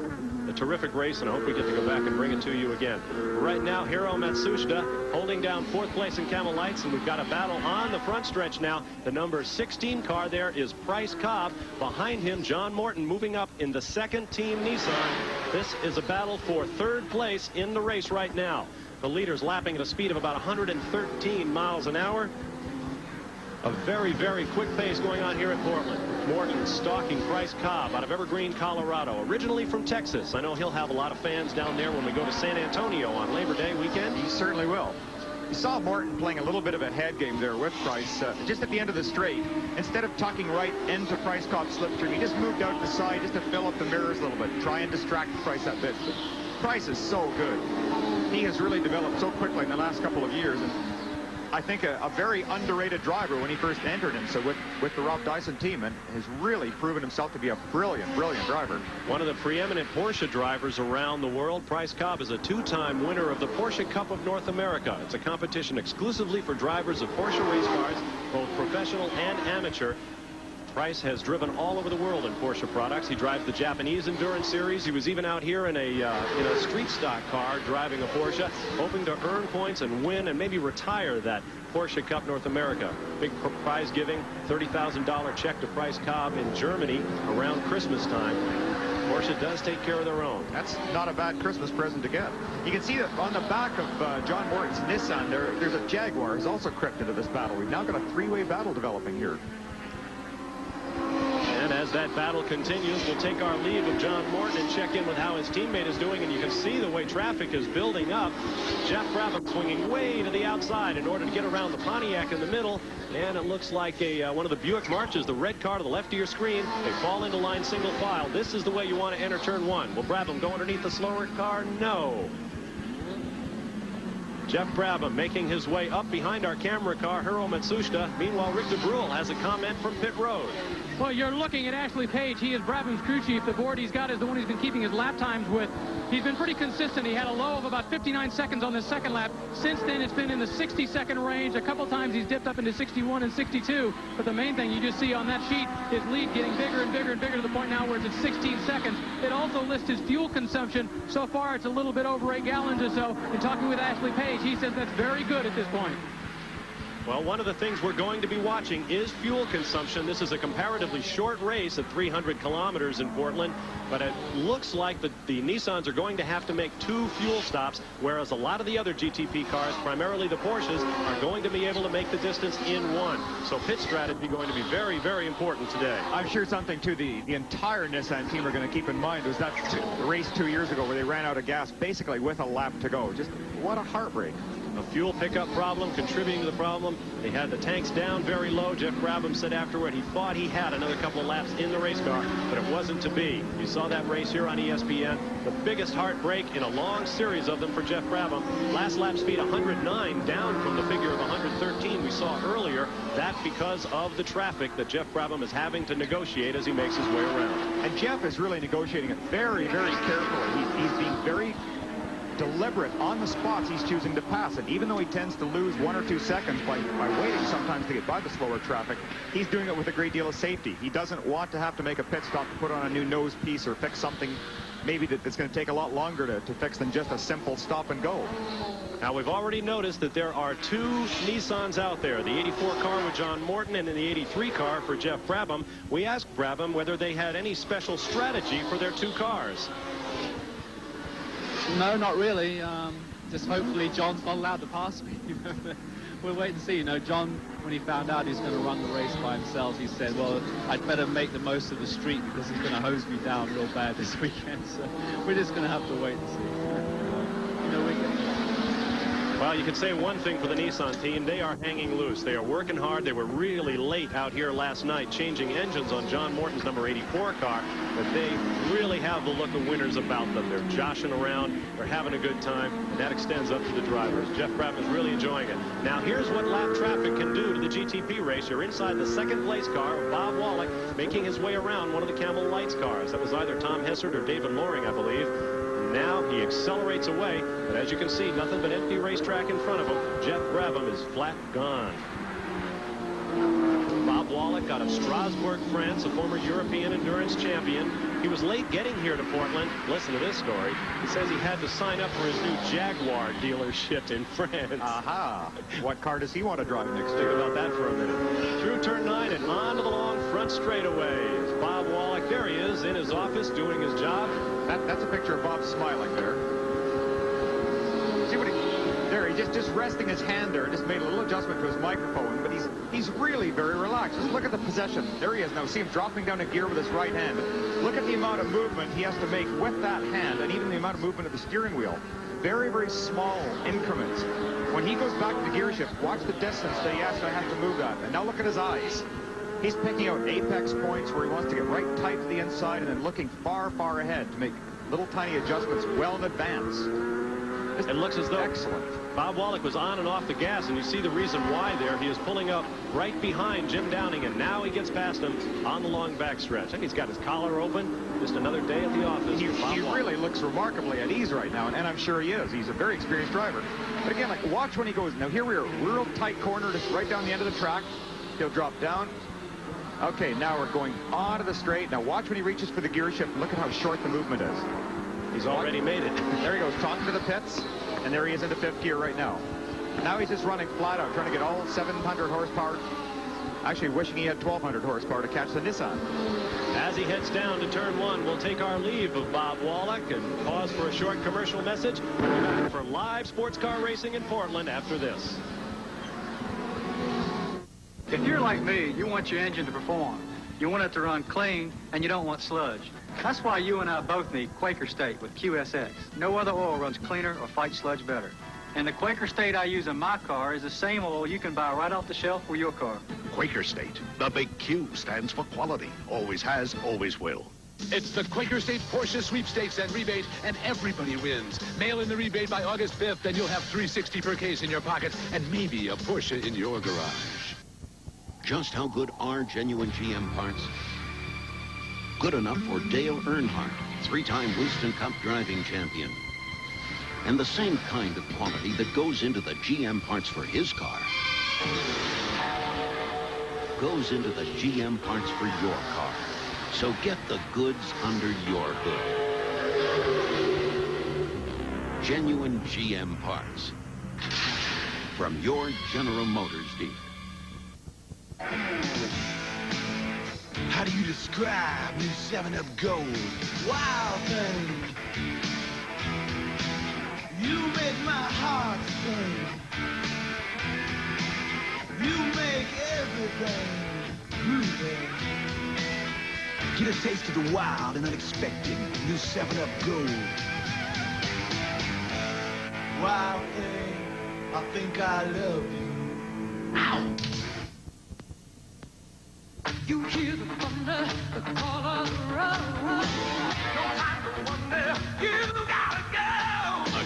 A terrific race, and I hope we get to go back and bring it to you again. Right now, Hiro Matsushita holding down 4th place in Camel Lights, and we've got a battle on the front stretch now. The number 16 car there is Price Cobb. Behind him, John Morton moving up in the 2nd team Nissan. This is a battle for 3rd place in the race right now. The leader's lapping at a speed of about 113 miles an hour. A very, very quick pace going on here at Portland. Morton stalking Bryce Cobb out of Evergreen, Colorado. Originally from Texas. I know he'll have a lot of fans down there when we go to San Antonio on Labor Day weekend. He certainly will. You saw Morton playing a little bit of a head game there with Price. Just at the end of the straight, instead of tucking right into Price Cobb's slipstream, he just moved out to the side just to fill up the mirrors a little bit, try and distract Price that bit. But Price is so good. He has really developed so quickly in the last couple of years. And I think a very underrated driver when he first entered IMSA with the Rob Dyson team, and has really proven himself to be a brilliant, brilliant driver. One of the preeminent Porsche drivers around the world. Bryce Cobb is a two-time winner of the Porsche Cup of North America. It's a competition exclusively for drivers of Porsche race cars, both professional and amateur. Bryce has driven all over the world in Porsche products. He drives the Japanese Endurance Series. He was even out here in a street stock car driving a Porsche, hoping to earn points and win and maybe retire that Porsche Cup North America. Big prize giving, $30,000 check to Bryce Cobb in Germany around Christmas time. Porsche does take care of their own. That's not a bad Christmas present to get. You can see that on the back of John Morton's Nissan, there's a Jaguar who's also crept into this battle. We've now got a three-way battle developing here. And as that battle continues, we'll take our leave of John Morton and check in with how his teammate is doing. And you can see the way traffic is building up. Jeff Brabham swinging way to the outside in order to get around the Pontiac in the middle. And it looks like one of the Buick marches, the red car to the left of your screen. They fall into line single file. This is the way you want to enter turn one. Will Brabham go underneath the slower car? No. Jeff Brabham making his way up behind our camera car, Hiro Matsushita. Meanwhile, Rick DeBruhl has a comment from pit road. Well, you're looking at Ashley Page. He is Brabham's crew chief. The board he's got is the one he's been keeping his lap times with. He's been pretty consistent. He had a low of about 59 seconds on the second lap. Since then, it's been in the 60-second range. A couple times he's dipped up into 61 and 62. But the main thing you just see on that sheet, his lead getting bigger and bigger and bigger to the point now where it's at 16 seconds. It also lists his fuel consumption. So far, it's a little bit over 8 gallons or so. In talking with Ashley Page, he says that's very good at this point. Well, one of the things we're going to be watching is fuel consumption. This is a comparatively short race at 300 kilometers in Portland, but it looks like the Nissans are going to have to make 2 fuel stops, whereas a lot of the other GTP cars, primarily the Porsches, are going to be able to make the distance in 1. So pit strategy going to be very, very important today. I'm sure something, too, the entire Nissan team are going to keep in mind was that race 2 years ago where they ran out of gas basically with a lap to go. Just what a heartbreak. A fuel pickup problem contributing to the problem. They had the tanks down very low. Jeff Brabham said afterward he thought he had another couple of laps in the race car, but it wasn't to be. You saw that race here on ESPN. The biggest heartbreak in a long series of them for Jeff Brabham. Last lap speed 109, down from the figure of 113 we saw earlier. That because of the traffic that Jeff Brabham is having to negotiate as he makes his way around. And Jeff is really negotiating it very, very carefully. He's being very deliberate on the spots he's choosing to pass, and even though he tends to lose 1 or 2 seconds by waiting sometimes to get by the slower traffic, he's doing it with a great deal of safety. He doesn't want to have to make a pit stop to put on a new nose piece or fix something maybe that's going to take a lot longer to fix than just a simple stop and go. Now, we've already noticed that there are 2 Nissans out there, the 84 car with John Morton and the 83 car for Jeff Brabham. We asked Brabham whether they had any special strategy for their 2 cars. No, not really. Just hopefully John's not allowed to pass me. We'll wait and see. You know, John, when he found out he's going to run the race by himself, he said, well, I'd better make the most of the street because he's going to hose me down real bad this weekend. So we're just going to have to wait and see. You know, well, you can say one thing for the Nissan team. They are hanging loose. They are working hard. They were really late out here last night changing engines on John Morton's number 84 car, but they really have the look of winners about them. They're joshing around. They're having a good time, and that extends up to the drivers. Jeff Brabham is really enjoying it. Now, here's what lap traffic can do to the GTP race. You're inside the second place car of Bob Wollek, making his way around one of the Camel Lights cars. That was either Tom Hessert or David Loring, I believe. Now he accelerates away, but as you can see, nothing but empty racetrack in front of him. Jeff Brabham is flat gone. Bob Wollek out of Strasbourg, France, a former European endurance champion. He was late getting here to Portland. Listen to this story. He says he had to sign up for his new Jaguar dealership in France. Aha. What car does he want to drive next Think year? about that for a minute. Through turn 9 and on to the long front straightaways. Bob Wollek, there he is in his office doing his job. That's a picture of Bob smiling there. See what There, he's just resting his hand there. Just made a little adjustment to his microphone, but he's really very relaxed. Just look at the possession. There he is now. See him dropping down a gear with his right hand. Look at the amount of movement he has to make with that hand, and even the amount of movement of the steering wheel. Very, very small increments. When he goes back to the gear shift, watch the distance that he has to move that. And now look at his eyes. He's picking out apex points where he wants to get right tight to the inside and then looking far, far ahead to make little tiny adjustments well in advance. It looks as though excellent. Bob Wollek was on and off the gas, and you see the reason why there. He is pulling up right behind Jim Downing, and now he gets past him on the long backstretch. And he's got his collar open. Just another day at the office. He really looks remarkably at ease right now, and I'm sure he is. He's a very experienced driver. But again, like, watch when he goes. Now here we are, real tight corner, just right down the end of the track. He'll drop down. Okay, now we're going onto the straight. Now watch when he reaches for the gear shift. Look at how short the movement is. He's already made it. There he goes, talking to the pits, and there he is into fifth gear right now. Now he's just running flat out, trying to get all 700 horsepower. Actually wishing he had 1,200 horsepower to catch the Nissan. As he heads down to turn one, we'll take our leave of Bob Wollek and pause for a short commercial message. We'll be back for live sports car racing in Portland after this. If you're like me, you want your engine to perform. You want it to run clean, and you don't want sludge. That's why you and I both need Quaker State with QSX. No other oil runs cleaner or fights sludge better. And the Quaker State I use in my car is the same oil you can buy right off the shelf for your car. Quaker State. The big Q stands for quality. Always has, always will. It's the Quaker State Porsche sweepstakes and rebate, and everybody wins. Mail in the rebate by August 5th, and you'll have $360 per case in your pocket and maybe a Porsche in your garage. Just how good are genuine GM parts? Good enough for Dale Earnhardt, 3-time Winston Cup driving champion. And the same kind of quality that goes into the GM parts for his car goes into the GM parts for your car. So get the goods under your hood. Genuine GM parts from your General Motors dealer. How do you describe new 7-Up Gold? Wild thing. You make my heart sing. You make everything groovy. Get a taste of the wild and unexpected new 7-Up Gold. Wild thing, I think I love you. Ow! You hear the thunder, the call of the road. No time to wonder, you gotta go.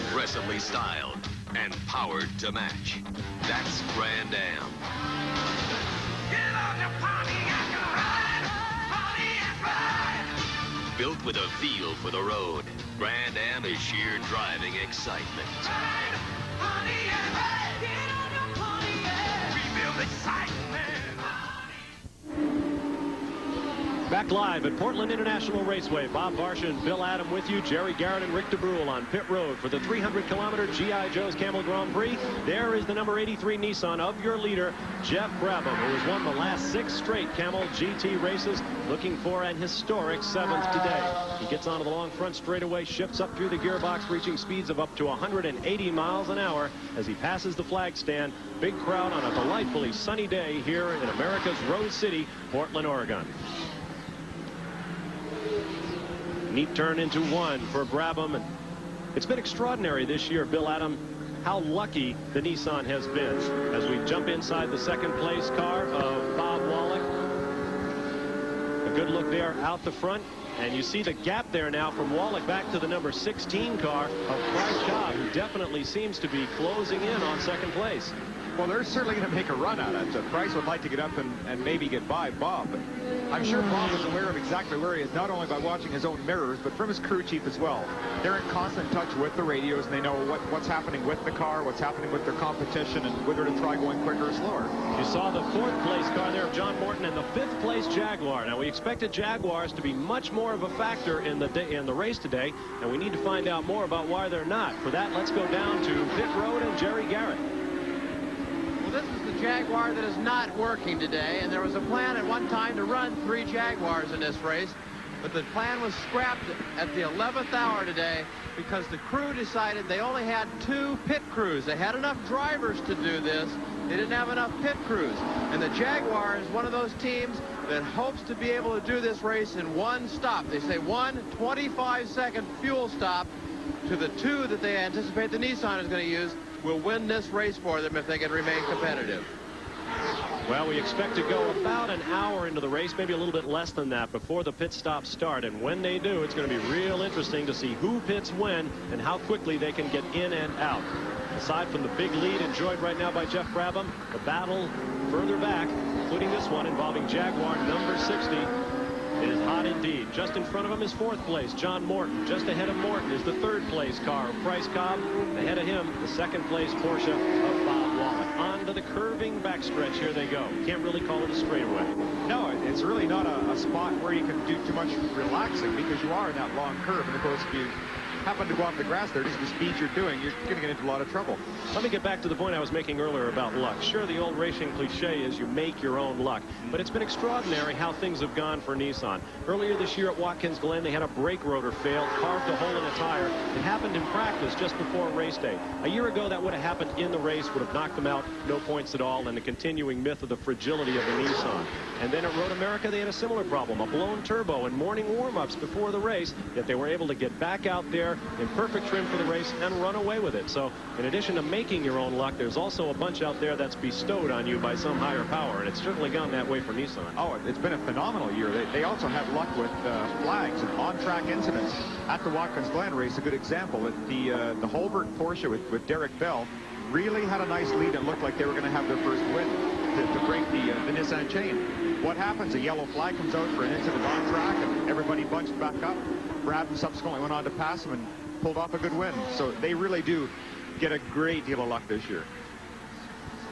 Aggressively styled and powered to match. That's Grand Am. Get on your Pontiac and ride, Pontiac ride. Built with a feel for the road, Grand Am is sheer driving excitement. Ride, Pontiac ride. Get on your Pontiac. Rebuild excitement. Back live at Portland International Raceway. Bob Varsha and Bill Adam with you. Jerry Garrett and Rick DeBruhl on pit road for the 300-kilometer G.I. Joe's Camel Grand Prix. There is the number 83 Nissan of your leader, Jeff Brabham, who has won the last 6 straight Camel GT races, looking for an historic 7th today. He gets onto the long front straightaway, shifts up through the gearbox, reaching speeds of up to 180 miles an hour as he passes the flag stand. Big crowd on a delightfully sunny day here in America's Rose City, Portland, Oregon. Neat turn into one for Brabham, and it's been extraordinary this year, Bill Adam, how lucky the Nissan has been. As we jump inside the second place car of Bob Wollek, a good look there out the front, and you see the gap there now from Wollek back to the number 16 car of Cobb, who definitely seems to be closing in on second place. Well, they're certainly going to make a run at it. Price would like to get up and maybe get by Bob. But I'm sure Bob is aware of exactly where he is, not only by watching his own mirrors, but from his crew chief as well. They're in constant touch with the radios, and they know what's happening with the car, what's happening with their competition, and whether to try going quicker or slower. You saw the 4th place car there of John Morton and the 5th place Jaguar. Now, we expected Jaguars to be much more of a factor in the race today, and we need to find out more about why they're not. For that, let's go down to pit road and Jerry Garrett. This is the Jaguar that is not working today, and there was a plan at one time to run 3 Jaguars in this race. but the plan was scrapped at the 11th hour today because the crew decided they only had 2 pit crews. They had enough drivers to do this. They didn't have enough pit crews. And the Jaguar is one of those teams that hopes to be able to do this race in one stop. They say one 25-second fuel stop to the 2 that they anticipate the Nissan is going to use will win this race for them if they can remain competitive. Well, we expect to go about an hour into the race, maybe a little bit less than that, before the pit stops start. And when they do, it's going to be real interesting to see who pits when and how quickly they can get in and out. Aside from the big lead enjoyed right now by Jeff Brabham, the battle further back, including this one involving Jaguar number 60, is hot indeed. Just in front of him is 4th place, John Morton. Just ahead of Morton is the 3rd place car of Bryce Cobb. Ahead of him, the 2nd place Porsche of Bob Wollek. On to the curving backstretch. Here they go. Can't really call it a straightaway. No, it's really not a spot where you can do too much relaxing because you are in that long curve. And of course, if you happen to go off the grass there, just the speed you're doing, you're going to get into a lot of trouble. Let me get back to the point I was making earlier about luck. Sure, the old racing cliche is you make your own luck, but it's been extraordinary how things have gone for Nissan. Earlier this year at Watkins Glen, they had a brake rotor fail, carved a hole in a tire. It happened in practice just before race day. A year ago, that would have happened in the race, would have knocked them out, no points at all, and the continuing myth of the fragility of the Nissan. And then at Road America, they had a similar problem, a blown turbo and morning warm-ups before the race, yet they were able to get back out there in perfect trim for the race and run away with it. So in addition to making your own luck, there's also a bunch out there that's bestowed on you by some higher power, and it's certainly gone that way for Nissan. Oh, it's been a phenomenal year. They also had luck with flags and on-track incidents. At the Watkins Glen race, a good example, the Holbert Porsche with Derek Bell really had a nice lead and looked like they were going to have their first win to break the Nissan chain. What happens? A yellow flag comes out for an incident on track, and everybody bunched back up. Brabham subsequently went on to pass him and pulled off a good win. So they really do get a great deal of luck this year.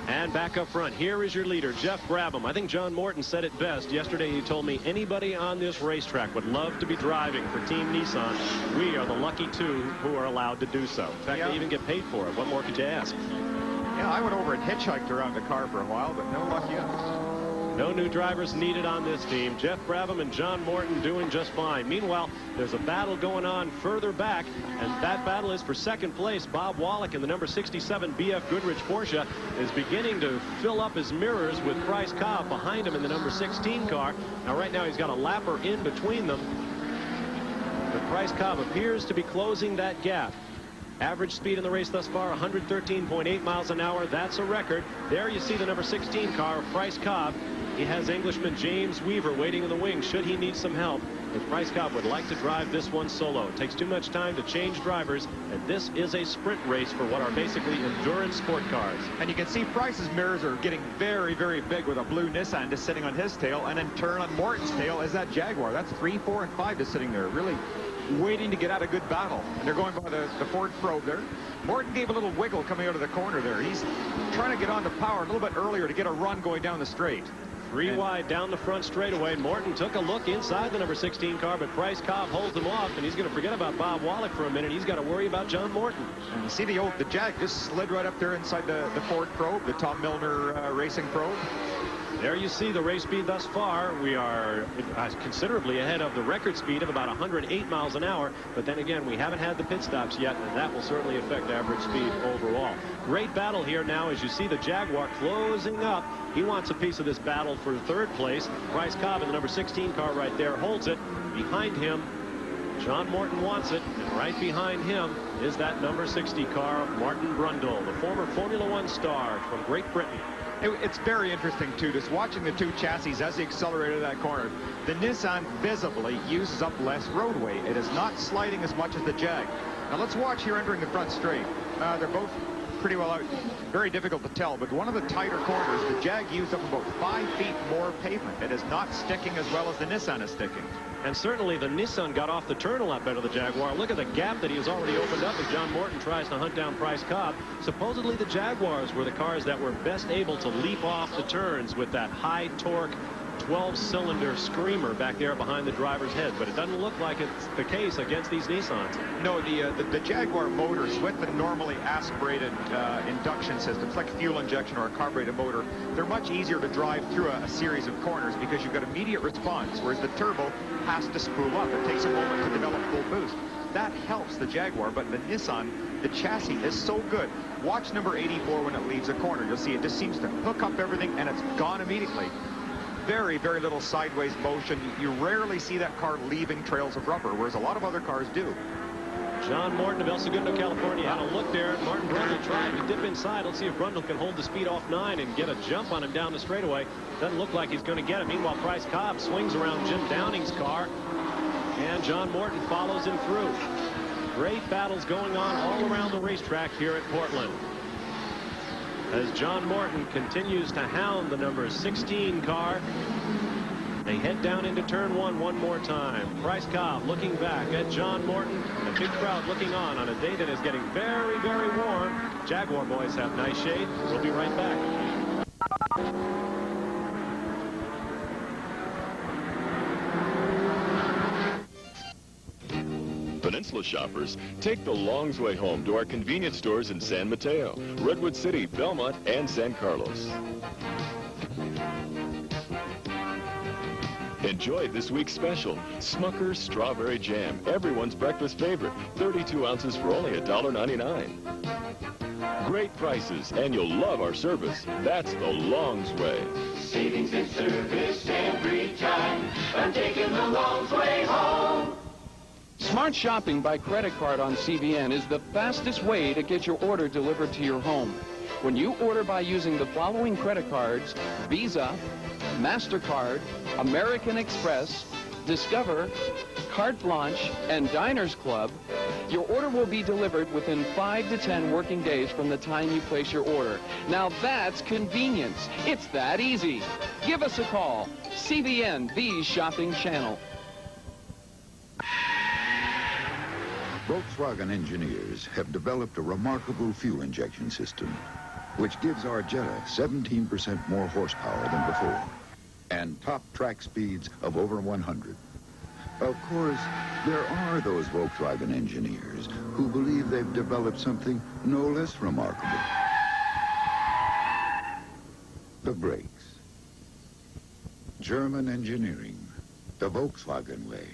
And back up front, here is your leader, Jeff Brabham. I think John Morton said it best. Yesterday he told me anybody on this racetrack would love to be driving for Team Nissan. We are the lucky 2 who are allowed to do so. In fact, they even get paid for it. What more could you ask? Yeah, I went over and hitchhiked around the car for a while, but no luck yet. No new drivers needed on this team. Jeff Brabham and John Morton doing just fine. Meanwhile, there's a battle going on further back, and that battle is for 2nd place. Bob Wollek in the number 67 BF Goodrich Porsche is beginning to fill up his mirrors with Bryce Cobb behind him in the number 16 car. Now, right now, he's got a lapper in between them. But Bryce Cobb appears to be closing that gap. Average speed in the race thus far, 113.8 miles an hour. That's a record. There you see the number 16 car of Bryce Cobb. He has Englishman James Weaver waiting in the wings should he need some help. But Bryce Cobb would like to drive this one solo. It takes too much time to change drivers, and this is a sprint race for what are basically endurance sport cars. And you can see Bryce's mirrors are getting very, very big with a blue Nissan just sitting on his tail, and in turn on Morton's tail is that Jaguar. That's 3, 4, and 5 just sitting there, really waiting to get out a good battle. And they're going by the Ford probe there. Morton gave a little wiggle coming out of the corner there. He's trying to get on to power a little bit earlier to get a run going down the straight. 3 wide down the front straightaway. Morton took a look inside the number 16 car, but Bryce Cobb holds him off, and he's going to forget about Bob Wollek for a minute. He's got to worry about John Morton. And you see the Jag just slid right up there inside the Ford probe, the Tom Milner racing probe. There you see the race speed thus far. We are considerably ahead of the record speed of about 108 miles an hour. But then again, we haven't had the pit stops yet, and that will certainly affect average speed overall. Great battle here now as you see the Jaguar closing up. He wants a piece of this battle for 3rd place. Bryce Cobb in the number 16 car right there holds it. Behind him, John Morton wants it, and right behind him is that number 60 car of Martin Brundle, the former Formula One star from Great Britain. It's very interesting, too, just watching the 2 chassis as they accelerated that corner. The Nissan visibly uses up less roadway. It is not sliding as much as the Jag. Now, let's watch here entering the front straight. They're both pretty well out. Very difficult to tell, but one of the tighter corners, the Jag used up about 5 feet more pavement. It is not sticking as well as the Nissan is sticking. And certainly the Nissan got off the turn a lot better, the Jaguar. Look at the gap that he has already opened up as John Morton tries to hunt down Bryce Cobb. Supposedly the Jaguars were the cars that were best able to leap off the turns with that high torque 12-cylinder screamer back there behind the driver's head, but it doesn't look like it's the case against these Nissans. No, the Jaguar motors with the normally aspirated induction systems, like fuel injection or a carbureted motor, they're much easier to drive through a series of corners because you've got immediate response, whereas the turbo has to spool up. It takes a moment to develop full boost. That helps the Jaguar, but the Nissan, the chassis is so good. Watch number 84 when it leaves a corner. You'll see it just seems to hook up everything and it's gone immediately. Very, very little sideways motion. You rarely see that car leaving trails of rubber, whereas a lot of other cars do. John Morton of El Segundo, California had a look there. Martin Brundle tried to dip inside. Let's see if Brundle can hold the speed off 9 and get a jump on him down the straightaway. Doesn't look like he's going to get it. Meanwhile, Bryce Cobb swings around Jim Downing's car, and John Morton follows him through. Great battles going on all around the racetrack here at Portland, as John Morton continues to hound the number 16 car. They head down into turn one more time. Bryce Cobb looking back at John Morton. A big crowd looking on a day that is getting very, very warm. Jaguar boys have nice shade. We'll be right back. Peninsula shoppers, take the long way home to our convenience stores in San Mateo, Redwood City, Belmont, and San Carlos. Enjoy this week's special, Smucker's Strawberry Jam, everyone's breakfast favorite, 32 ounces for only $1.99. Great prices, and you'll love our service. That's the Long's Way. Savings and service every time. I'm taking the long way home. Smart shopping by credit card on CVN is the fastest way to get your order delivered to your home. When you order by using the following credit cards: Visa, MasterCard, American Express, Discover, Carte Blanche, and Diners Club, your order will be delivered within 5 to 10 working days from the time you place your order. Now that's convenience. It's that easy. Give us a call. CVN, the shopping channel. Volkswagen engineers have developed a remarkable fuel injection system, which gives our Jetta 17% more horsepower than before, and top track speeds of over 100. Of course, there are those Volkswagen engineers who believe they've developed something no less remarkable. The brakes. German engineering, the Volkswagen way.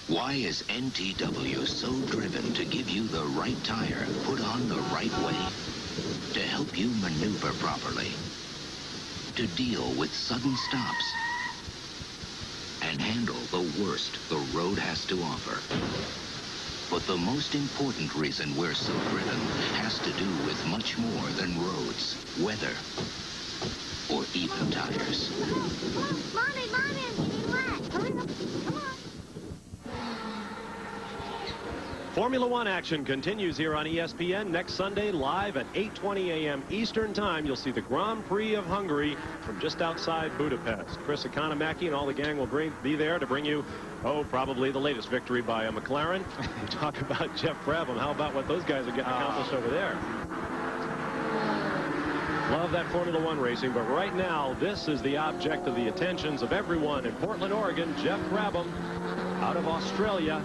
Why is NTW so driven to give you the right tire put on the right way? To help you maneuver properly. To deal with sudden stops. And handle the worst the road has to offer. But the most important reason we're so driven has to do with much more than roads, weather, or even tires. Mommy, I'm getting wet. Hurry up. Come on. Formula One action continues here on ESPN next Sunday, live at 8:20 a.m. Eastern Time. You'll see the Grand Prix of Hungary from just outside Budapest. Chris Economaki and all the gang will be there to bring you, probably the latest victory by a McLaren. We talk about Jeff Brabham. How about what those guys are getting accomplished over there? Love that Formula One racing, but right now, this is the object of the attentions of everyone in Portland, Oregon. Jeff Brabham, out of Australia,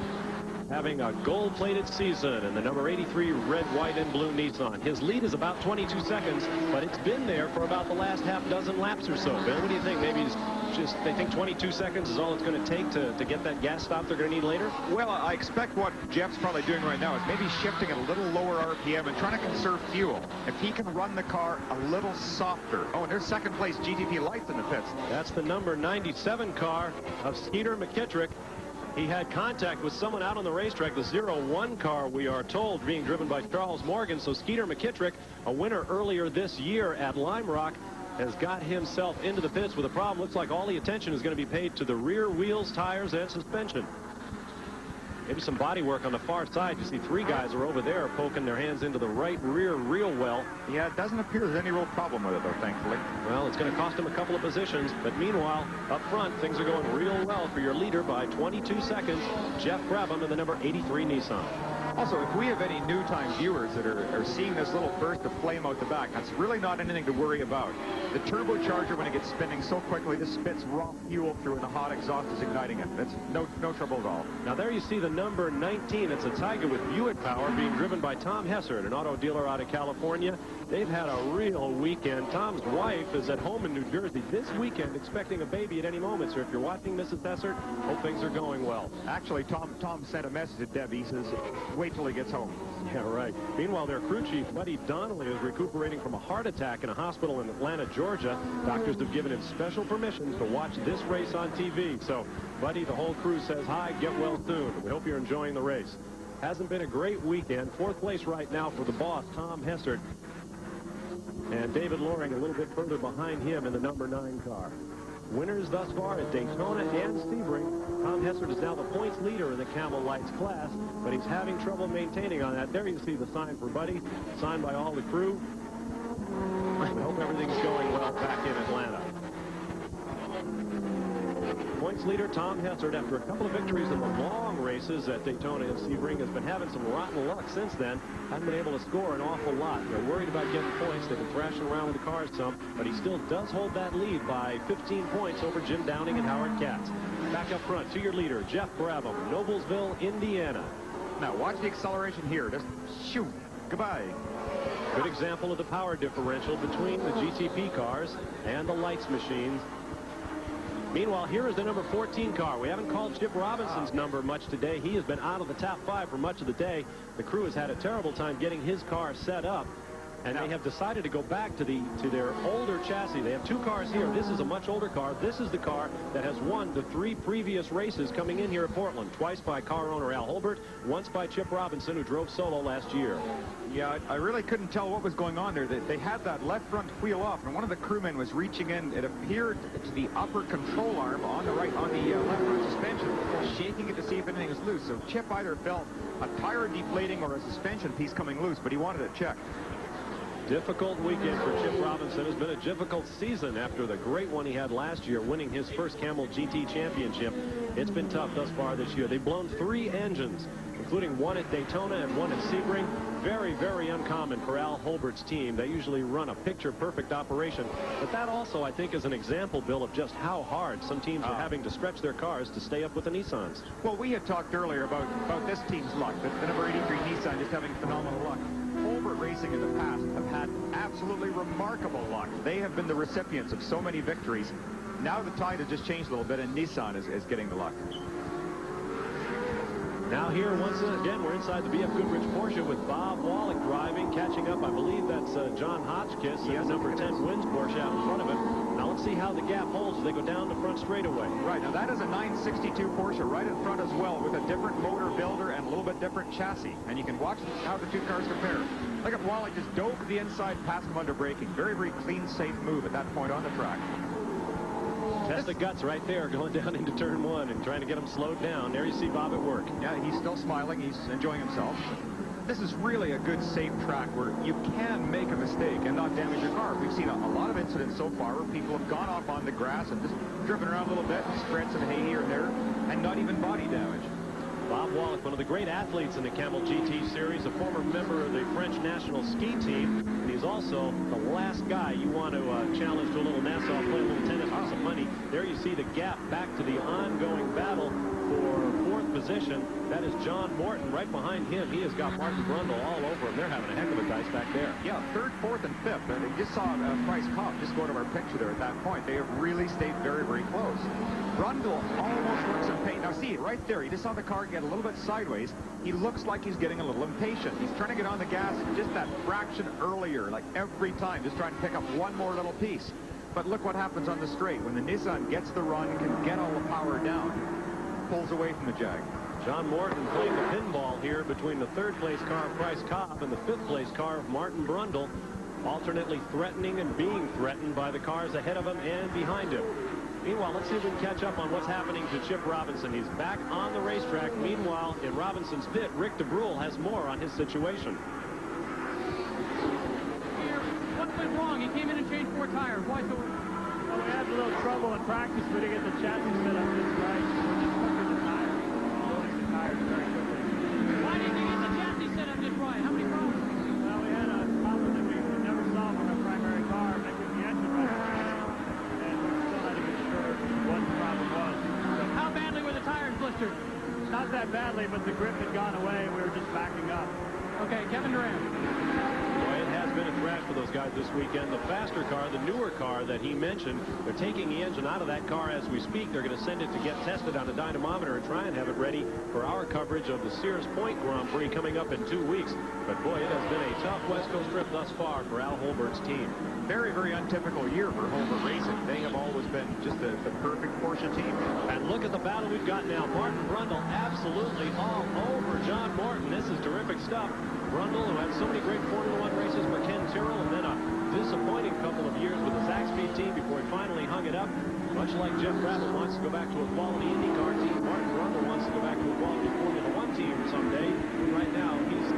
having a gold-plated season in the number 83 red, white, and blue Nissan. His lead is about 22 seconds, but it's been there for about the last half dozen laps or so. Bill, what do you think? Maybe it's just they think 22 seconds is all it's going to take to get that gas stop they're going to need later? Well, I expect what Jeff's probably doing right now is maybe shifting at a little lower RPM and trying to conserve fuel. If he can run the car a little softer. Oh, and there's second place GTP Lights in the pits. That's the number 97 car of Skeeter McKittrick. He had contact with someone out on the racetrack, the 01 car, we are told, being driven by Charles Morgan. So Skeeter McKittrick, a winner earlier this year at Lime Rock, has got himself into the pits with a problem. Looks like all the attention is going to be paid to the rear wheels, tires, and suspension. Maybe some body work on the far side. You see three guys are over there poking their hands into the right rear wheel well. Yeah, it doesn't appear there's any real problem with it, though, thankfully. Well, it's going to cost him a couple of positions. But meanwhile, up front, things are going real well for your leader by 22 seconds. Jeff Brabham in the number 83 Nissan. Also, if we have any new-time viewers that are seeing this little burst of flame out the back, that's really not anything to worry about. The turbocharger, when it gets spinning so quickly, just spits raw fuel through, and the hot exhaust is igniting it. It's no trouble at all. Now there you see the number 19. It's a Tiga with Buick power being driven by Tom Hessert, an auto dealer out of California. They've had a real weekend. Tom's wife is at home in New Jersey this weekend, expecting a baby at any moment. So if you're watching Mrs. Hessert, hope things are going well. Actually, Tom sent a message to Deb. He says, wait till he gets home. Yeah, right. Meanwhile, their crew chief, Buddy Donnelly, is recuperating from a heart attack in a hospital in Atlanta, Georgia. Doctors have given him special permissions to watch this race on TV. So, Buddy, the whole crew says hi, get well soon. We hope you're enjoying the race. Hasn't been a great weekend. Fourth place right now for the boss, Tom Hessert. And David Loring a little bit further behind him in the number 9 car. Winners thus far at Daytona and Sebring. Tom Hessert is now the points leader in the Camel Lights class, but he's having trouble maintaining on that. There you see the sign for Buddy, signed by all the crew. We hope everything's going well back in Atlanta. Points leader Tom Hessert, after a couple of victories in the long races at Daytona and Sebring, has been having some rotten luck since then. Hasn't been able to score an awful lot. They're worried about getting points. They've been thrashing around with the cars some, but he still does hold that lead by 15 points over Jim Downing and Howard Katz. Back up front to your leader, Jeff Brabham, Noblesville, Indiana. Now watch the acceleration here. Just shoot. Goodbye. Good example of the power differential between the GTP cars and the Lights machines. Meanwhile, here is the number 14 car. We haven't called Chip Robinson's number much today. He has been out of the top 5 for much of the day. The crew has had a terrible time getting his car set up, and they have decided to go back to their older chassis. They have 2 cars here. This is a much older car. This is the car that has won the 3 previous races coming in here at Portland. Twice by car owner Al Holbert, once by Chip Robinson, who drove solo last year. Yeah, I really couldn't tell what was going on there. They had that left front wheel off, and one of the crewmen was reaching in. It appeared to the upper control arm on the left front suspension, shaking it to see if anything was loose. So Chip either felt a tire deflating or a suspension piece coming loose, but he wanted it checked. Difficult weekend for Chip Robinson. It's been a difficult season after the great one he had last year, winning his first Camel GT championship. It's been tough thus far this year. They've blown 3 engines, including one at Daytona and one at Sebring. Very, very uncommon for Al Holbert's team. They usually run a picture-perfect operation. But that also, I think, is an example, Bill, of just how hard some teams are having to stretch their cars to stay up with the Nissans. Well, we had talked earlier about this team's luck, the number 83 Nissan just having phenomenal luck. Holbert Racing in the past have had absolutely remarkable luck. They have been the recipients of so many victories. Now the tide has just changed a little bit, and Nissan is getting the luck. Now here, once again, we're inside the B.F. Goodrich Porsche with Bob Wollek driving, catching up. I believe that's John Hotchkiss, number 10 wins Porsche out in front of him. Now let's see how the gap holds as they go down the front straightaway. Right, now that is a 962 Porsche right in front as well, with a different motor builder and a little bit different chassis. And you can watch how the 2 cars compare. Look at Wollek just dove to the inside, past him under braking. Very, very clean, safe move at that point on the track. Test the guts right there, going down into turn 1 and trying to get him slowed down. There you see Bob at work. Yeah, he's still smiling. He's enjoying himself. This is really a good, safe track where you can make a mistake and not damage your car. We've seen a lot of incidents so far where people have gone off on the grass and just driven around a little bit, spread some hay here and there, and not even body damage. Bob Wollek, one of the great athletes in the Camel GT series, a former member of the French national ski team, and he's also the last guy you want to challenge to a little Nassau, play a little tennis for some money. There you see the gap back to the ongoing battle for 4th position. That is John Morton. Right behind him, he has got Martin Brundle all over him. They're having a heck of a dice back there. Yeah, 3rd, 4th, and 5th. And you just saw Cobb just go to our picture there at that point. They have really stayed very, very close. Brundle almost looks impatient. Now see, right there, you just saw the car get a little bit sideways. He looks like he's getting a little impatient. He's trying to get on the gas just that fraction earlier, like every time, just trying to pick up one more little piece. But look what happens on the straight. When the Nissan gets the run, can get all the power down, pulls away from the Jag. John Morton playing the pinball here between the 3rd place car of Bryce Cobb and the 5th place car of Martin Brundle, alternately threatening and being threatened by the cars ahead of him and behind him. Meanwhile, let's see if we can catch up on what's happening to Chip Robinson. He's back on the racetrack. Meanwhile, in Robinson's pit, Rick DeBruhl has more on his situation. What went wrong? He came in and changed 4 tires. Why so? Well, we had a little trouble in practice. We didn't get the chassis set up just right. We're just pushing the tires. Loading the tires very quickly. Why didn't you get the chassis set up just right? How many problems? Well, we had a problem that we could never solve on our primary car, making the engine run. badly, but the grip had gone away, and we were just backing up. Okay, Kevin Durant. Boy, it has been a thrash for those guys this weekend. The faster car, the newer car that he mentioned, they're taking the engine out of that car as we speak. They're going to send it to get tested on a dynamometer and try and have it ready for our coverage of the Sears Point Grand Prix coming up in 2 weeks. But boy, it has been a tough West Coast trip thus far for Al Holbert's team. Very, very untypical year for Holbert Racing. They have always been just the perfect Porsche team. And look at the battle we've got now. Martin Brundle absolutely all over John Morton. This is terrific stuff. Brundle, who had so many great Formula One races for Ken Tyrrell, and then a disappointing couple of years with the Zach Speed team before he finally hung it up. Much like Jeff Brabham wants to go back to a quality IndyCar team, Martin Brundle wants to go back to a quality Formula One team someday. And right now, he's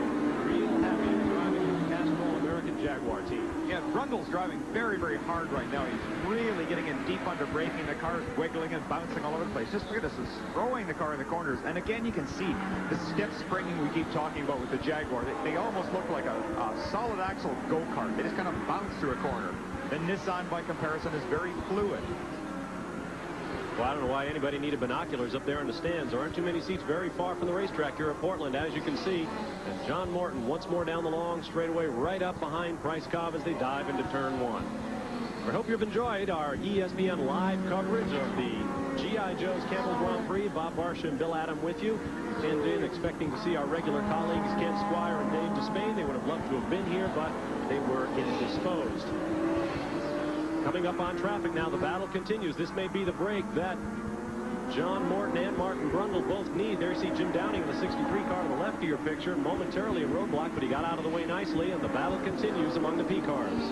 real happy driving the Castrol American Jaguar team. Yeah, Brundle's driving very, very hard right now. He's really getting in deep under braking. The car's wiggling and bouncing all over the place. Just look at this. It's throwing the car in the corners. And again, you can see the stiff springing we keep talking about with the Jaguar. They almost look like a solid axle go-kart. They just kind of bounce through a corner. The Nissan, by comparison, is very fluid. Well, I don't know why anybody needed binoculars up there in the stands. There aren't too many seats very far from the racetrack here at Portland, as you can see. And John Morton once more down the long straightaway, right up behind Bryce Cobb as they dive into turn one. We hope you've enjoyed our ESPN live coverage of the G.I. Joe's Camel Grand Prix. Bob Varsha and Bill Adam with you. Pinned in, expecting to see our regular colleagues, Ken Squire and Dave Despain. They would have loved to have been here, but they were indisposed. Coming up on traffic now, the battle continues. This may be the break that John Morton and Martin Brundle both need. There you see Jim Downing in the 63 car to the left of your picture. Momentarily a roadblock, but he got out of the way nicely, and the battle continues among the P cars.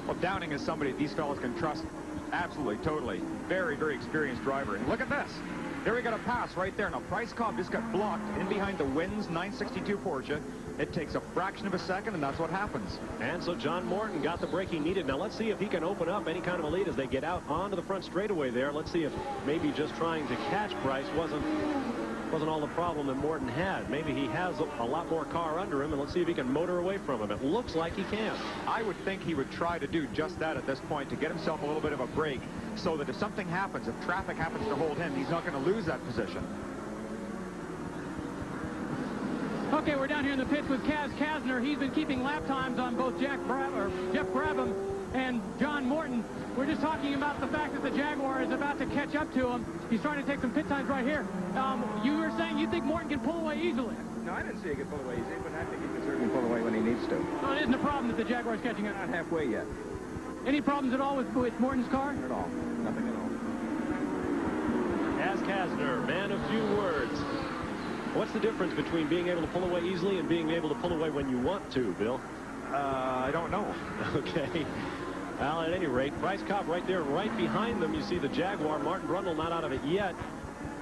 Well, Downing is somebody these fellas can trust absolutely, totally. Very, very experienced driver. And look at this. There we got a pass right there. Now, Bryce Cobb just got blocked in behind the Wins 962 Porsche. It takes a fraction of a second, and that's what happens. And so John Morton got the break he needed. Now, let's see if he can open up any kind of a lead as they get out onto the front straightaway there. Let's see if maybe just trying to catch Bryce wasn't all the problem that Morton had. Maybe he has a lot more car under him, and let's see if he can motor away from him. It looks like he can. I would think he would try to do just that at this point, to get himself a little bit of a break, so that if something happens, if traffic happens to hold him, he's not going to lose that position. Okay, we're down here in the pits with Kaz Kasner. He's been keeping lap times on both Jeff Brabham and John Morton. We're just talking about the fact that the Jaguar is about to catch up to him. He's trying to take some pit times right here. You were saying you think Morton can pull away easily. No, I didn't see he could pull away easily, but I think he can certainly pull away when he needs to. Well, it isn't a problem that the Jaguar's catching up. Not halfway yet. Any problems at all with Morton's car? Not at all. Nothing at all. Kaz Kasner, man of few words. What's the difference between being able to pull away easily and being able to pull away when you want to, Bill? I don't know. Okay. Well, at any rate, Bryce Cobb right there, right behind them. You see the Jaguar. Martin Brundle not out of it yet.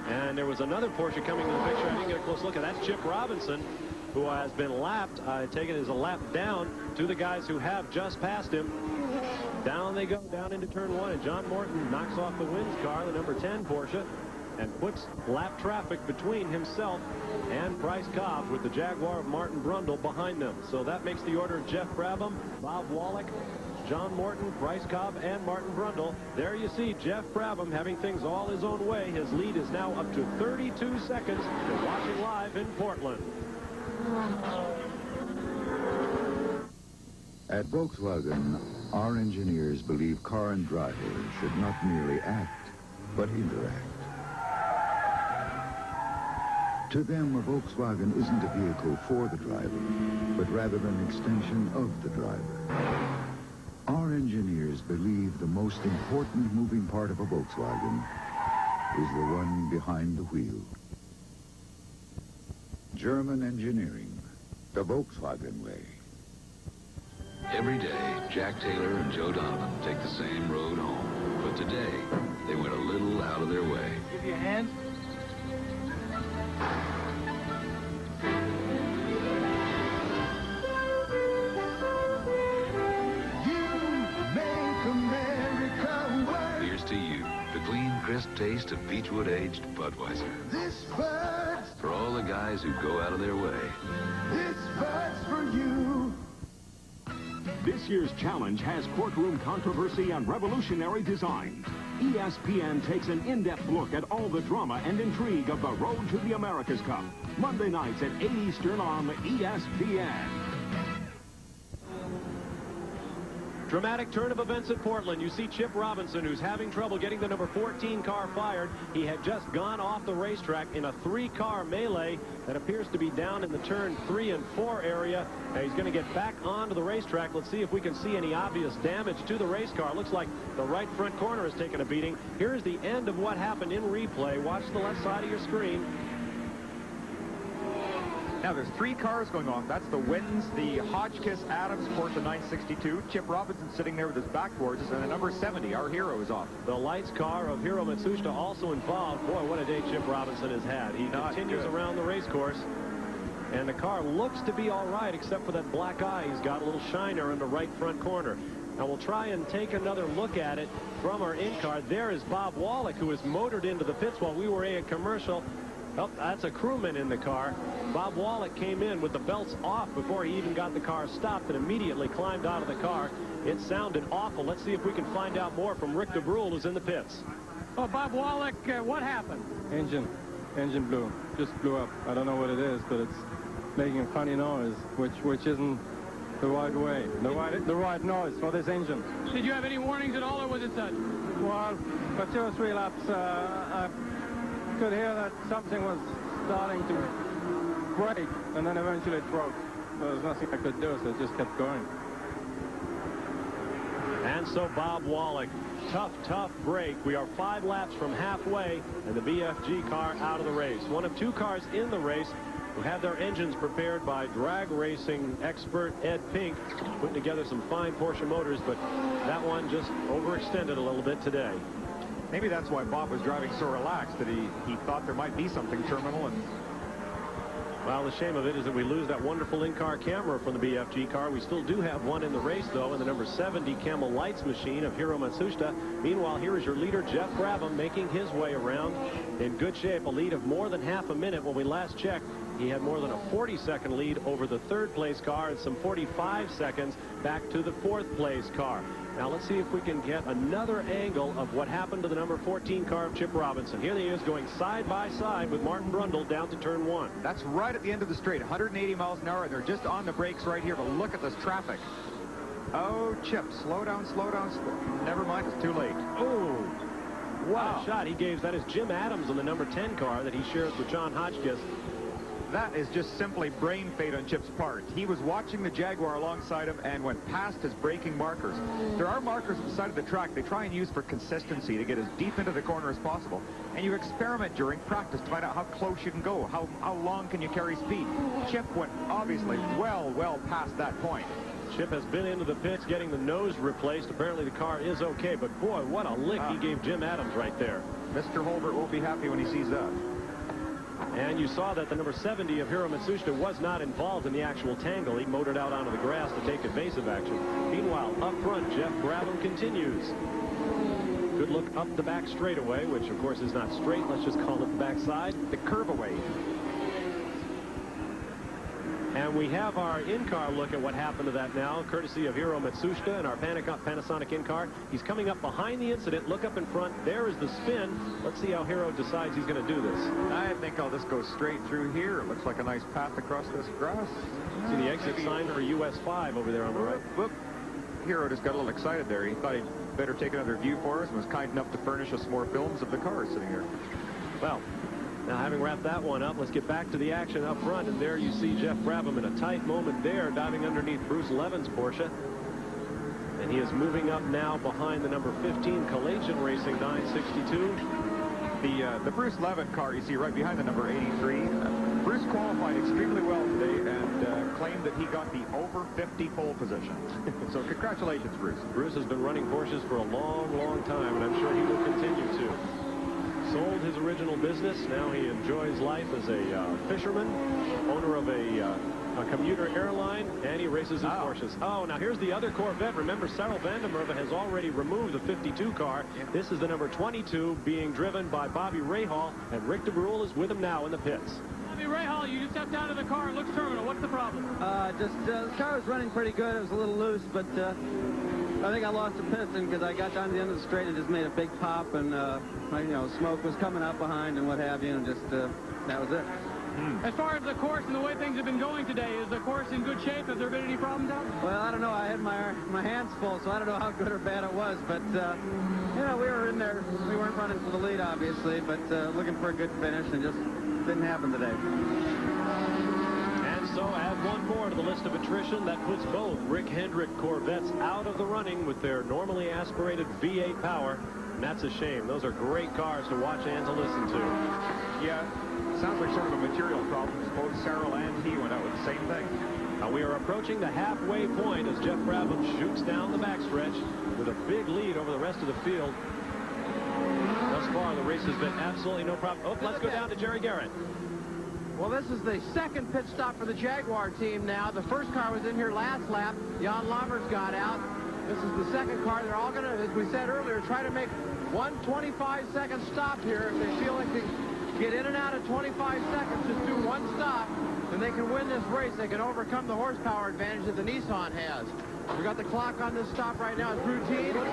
And there was another Porsche coming to the picture. I didn't get a close look at. That's Chip Robinson, who has been lapped. I take it as a lap down to the guys who have just passed him. Down they go, down into turn one. And John Morton knocks off the Wins car, the number 10 Porsche, and puts lap traffic between himself and Bryce Cobb, with the Jaguar of Martin Brundle behind them. So that makes the order Jeff Brabham, Bob Wollek, John Morton, Bryce Cobb, and Martin Brundle. There you see Jeff Brabham having things all his own way. His lead is now up to 32 seconds. You're watching live in Portland. At Volkswagen, our engineers believe car and driver should not merely act, but interact. To them, a Volkswagen isn't a vehicle for the driver, but rather an extension of the driver. Our engineers believe the most important moving part of a Volkswagen is the one behind the wheel. German engineering, the Volkswagen way. Every day, Jack Taylor and Joe Donovan take the same road home. But today, they went a little out of their way. Give you a hand. Here's to you, the clean, crisp taste of Beechwood-aged Budweiser. This Bud's For all the guys who go out of their way. This Bud's for you. This year's challenge has courtroom controversy and revolutionary design. ESPN takes an in-depth look at all the drama and intrigue of the Road to the America's Cup. Monday nights at 8 Eastern on ESPN. Dramatic turn of events at Portland. You see Chip Robinson, who's having trouble getting the number 14 car fired. He had just gone off the racetrack in a 3-car melee that appears to be down in the turn 3 and 4 area. Now he's going to get back onto the racetrack. Let's see if we can see any obvious damage to the race car. Looks like the right front corner has taken a beating. Here's the end of what happened in replay. Watch the left side of your screen. Now, there's 3 cars going off. That's the Wittens, the Hotchkiss-Adams Porsche 962. Chip Robinson sitting there with his back towards us, and the number 70, our hero, is off. The lights car of Hiro Matsushita also involved. Boy, what a day Chip Robinson has had. He continues around the race course, and the car looks to be all right, except for that black eye. He's got a little shiner in the right front corner. Now, we'll try and take another look at it from our in-car. There is Bob Wollek, who was motored into the pits while we were a commercial. Oh, that's a crewman in the car. Bob Wollek came in with the belts off before he even got the car stopped and immediately climbed out of the car. It sounded awful. Let's see if we can find out more from Rick DeBruhl, who's in the pits. Oh, Bob Wollek, what happened? Engine blew. Just blew up. I don't know what it is, but it's making a funny noise, which isn't the right way. The right noise for this engine. Did you have any warnings at all, or was it such? Well, for 2 or 3 laps, I could hear that something was starting to break, and then eventually it broke. There was nothing I could do, so it just kept going. And so Bob Wollek, tough break. We are 5 laps from halfway, and the BFG car out of the race. One of 2 cars in the race who had their engines prepared by drag racing expert Ed Pink, putting together some fine Porsche motors, but that one just overextended a little bit today. Maybe that's why Bob was driving so relaxed, that he thought there might be something terminal. And well, the shame of it is that we lose that wonderful in-car camera from the BFG car. We still do have one in the race, though, in the number 70 Camel Lights machine of Hiro Matsushita. Meanwhile, here is your leader, Jeff Brabham, making his way around in good shape. A lead of more than half a minute. When we last checked, he had more than a 40-second lead over the 3rd-place car and some 45 seconds back to the 4th-place car. Now, let's see if we can get another angle of what happened to the number 14 car of Chip Robinson. Here he is going side by side with Martin Brundle down to turn 1. That's right at the end of the straight, 180 miles an hour, and they're just on the brakes right here, but look at this traffic. Oh, Chip, slow down. Never mind, it's too late. Oh, what a shot he gave. That is Jim Adams on the number 10 car that he shares with John Hotchkiss. That is just simply brain fade on Chip's part. He was watching the Jaguar alongside him and went past his braking markers. There are markers at the side of the track they try and use for consistency to get as deep into the corner as possible. And you experiment during practice to find out how close you can go, how long can you carry speed. Chip went obviously well past that point. Chip has been into the pits getting the nose replaced. Apparently the car is okay, but boy, what a lick he gave Jim Adams right there. Mr. Holbert won't be happy when he sees that. And you saw that the number 70 of Hiro Matsushita was not involved in the actual tangle. He motored out onto the grass to take evasive action. Meanwhile, up front, Jeff Brabham continues. Good look up the back straightaway, which of course is not straight. Let's just call it the backside. The curve away. And we have our in-car look at what happened to that now, courtesy of Hiro Matsushita and our Panasonic in-car. He's coming up behind the incident. Look up in front. There is the spin. Let's see how Hiro decides he's going to do this. I think I'll just go straight through here. It looks like a nice path across this grass. See the exit sign for US 5 over there on the right. Whoop. Hiro just got a little excited there. He thought he'd better take another view for us and was kind enough to furnish us more films of the cars sitting here. Well, now, having wrapped that one up, let's get back to the action up front. And there you see Jeff Brabham in a tight moment there, diving underneath Bruce Levin's Porsche. And he is moving up now behind the number 15 Collegian Racing 962. The Bruce Levin car you see right behind the number 83. Bruce qualified extremely well today and claimed that he got the over 50 pole position. So congratulations, Bruce. Bruce has been running Porsches for a long time, and I'm sure he will continue to. Sold his original business. Now he enjoys life as a fisherman, owner of a commuter airline, and he races his Porsches. Oh, now here's the other Corvette. Remember, Cyril Vandermerve has already removed the 52 car. Yeah. This is the number 22 being driven by Bobby Rahal, and Rick DeBruhl is with him now in the pits. Bobby Rahal, you just stepped out of the car. It looks terminal. What's the problem? The car was running pretty good. It was a little loose, but I think I lost the piston because I got down to the end of the straight and just made a big pop, and smoke was coming up behind and what have you, and just that was it. As far as the course and the way things have been going today, is the course in good shape? Have there been any problems out? Well, I don't know. I had my hands full, so I don't know how good or bad it was. But, we were in there. We weren't running for the lead, obviously, but looking for a good finish, and just didn't happen today. And so add one more to the list of attrition. That puts both Rick Hendrick Corvettes out of the running with their normally aspirated V8 power. And that's a shame. Those are great cars to watch and to listen to. Yeah. Sounds like sort of a material problem. Both Searle and he went out with the same thing. Now we are approaching the halfway point as Jeff Brabham shoots down the backstretch with a big lead over the rest of the field. Thus far, the race has been absolutely no problem. Oh, let's go down to Jerry Garrett. Well, this is the second pit stop for the Jaguar team now. The first car was in here last lap. Jan Lammers got out. This is the second car. They're all going to, as we said earlier, try to make one 25-second stop here. If they feel like they get in and out of 25 seconds, just do one stop, then they can win this race. They can overcome the horsepower advantage that the Nissan has. We got the clock on this stop right now. It's routine. They're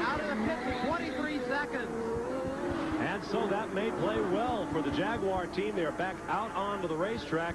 out of the pit for 23 seconds. And so that may play well for the Jaguar team. They are back out onto the racetrack.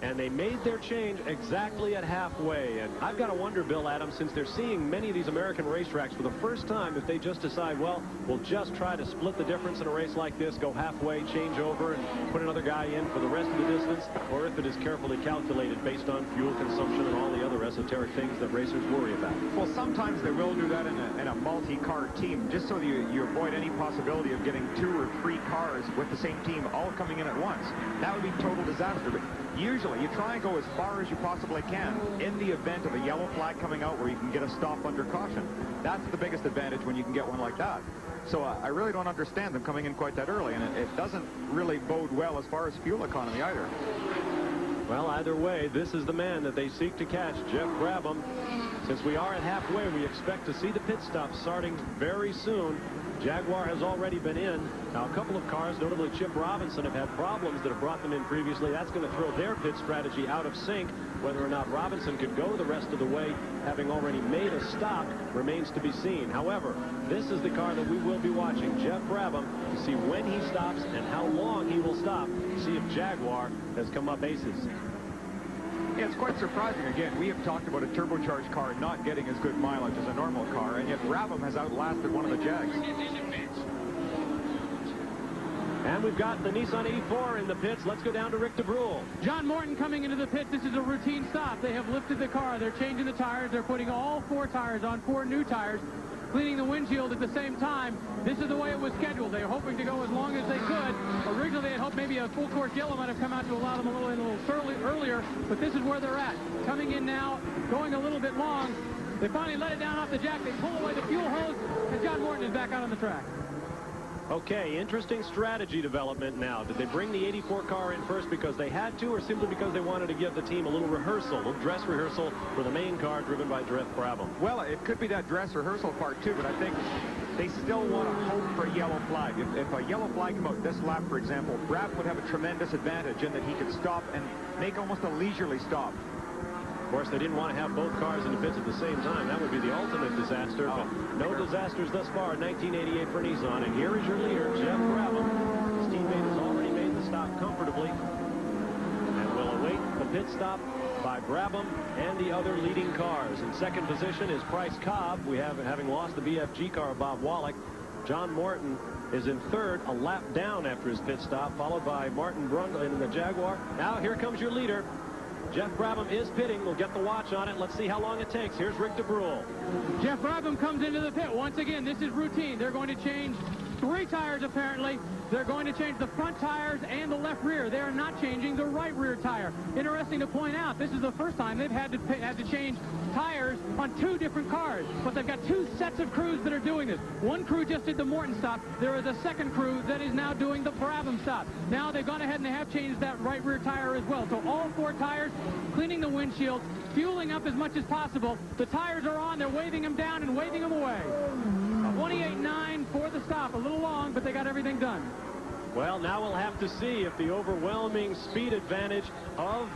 And they made their change exactly at halfway. And I've got to wonder, Bill Adams, since they're seeing many of these American racetracks for the first time, if they just decide, well, we'll just try to split the difference in a race like this, go halfway, change over, and put another guy in for the rest of the distance, or if it is carefully calculated based on fuel consumption and all the other esoteric things that racers worry about. Well, sometimes they will do that in a multi-car team, just so you avoid any possibility of getting 2 or 3 cars with the same team all coming in at once. That would be total disaster. But usually, you try and go as far as you possibly can in the event of a yellow flag coming out where you can get a stop under caution. That's the biggest advantage when you can get one like that. So I really don't understand them coming in quite that early, and it doesn't really bode well as far as fuel economy either. Well, either way, this is the man that they seek to catch, Jeff Brabham. Since we are at halfway, we expect to see the pit stop starting very soon. Jaguar has already been in. Now, a couple of cars, notably Chip Robinson, have had problems that have brought them in previously. That's going to throw their pit strategy out of sync. Whether or not Robinson could go the rest of the way, having already made a stop, remains to be seen. However, this is the car that we will be watching, Jeff Brabham, to see when he stops and how long he will stop, to see if Jaguar has come up aces. Yeah, it's quite surprising. Again, we have talked about a turbocharged car not getting as good mileage as a normal car, and yet Brabham has outlasted one of the Jags. And we've got the Nissan 84 in the pits. Let's go down to Rick DeBruhl. John Morton coming into the pit. This is a routine stop. They have lifted the car. They're changing the tires. They're putting all 4 tires on 4 new tires, cleaning the windshield at the same time. This is the way it was scheduled. They were hoping to go as long as they could. Originally, they had hoped maybe a full course yellow might have come out to allow them a little earlier, but this is where they're at. Coming in now, going a little bit long. They finally let it down off the jack. They pull away the fuel hose, and John Morton is back out on the track. Okay, interesting strategy development now. Did they bring the 84 car in first because they had to, or simply because they wanted to give the team a little rehearsal, a little dress rehearsal for the main car driven by Jeff Brabham? Well, it could be that dress rehearsal part too, but I think they still want to hope for a yellow flag. If a yellow flag came out this lap, for example, Brabham would have a tremendous advantage in that he could stop and make almost a leisurely stop. Of course, they didn't want to have both cars in the pits at the same time. That would be the ultimate disaster. But no disasters thus far in 1988 for Nissan. And here is your leader, Jeff Brabham. His teammate has already made the stop comfortably. And will await the pit stop by Brabham and the other leading cars. In second position is Price Cobb. We have, having lost the BFG car of Bob Wollek. John Morton is in third, a lap down after his pit stop, followed by Martin Brundle in the Jaguar. Now here comes your leader. Jeff Brabham is pitting. We'll get the watch on it. Let's see how long it takes. Here's Rick DeBruhl. Jeff Brabham comes into the pit. Once again, this is routine. They're going to change 3 tires, apparently. They're going to change the front tires and the left rear. They are not changing the right rear tire. Interesting to point out, this is the first time they've had to change tires on 2 different cars. But they've got 2 sets of crews that are doing this. One crew just did the Morton stop. There is a second crew that is now doing the Brabham stop. Now they've gone ahead and they have changed that right rear tire as well. So all 4 tires, cleaning the windshield, fueling up as much as possible. The tires are on. They're waving them down and waving them away. 28.9 for the stop. A little long, but they got everything done. Well, now we'll have to see if the overwhelming speed advantage of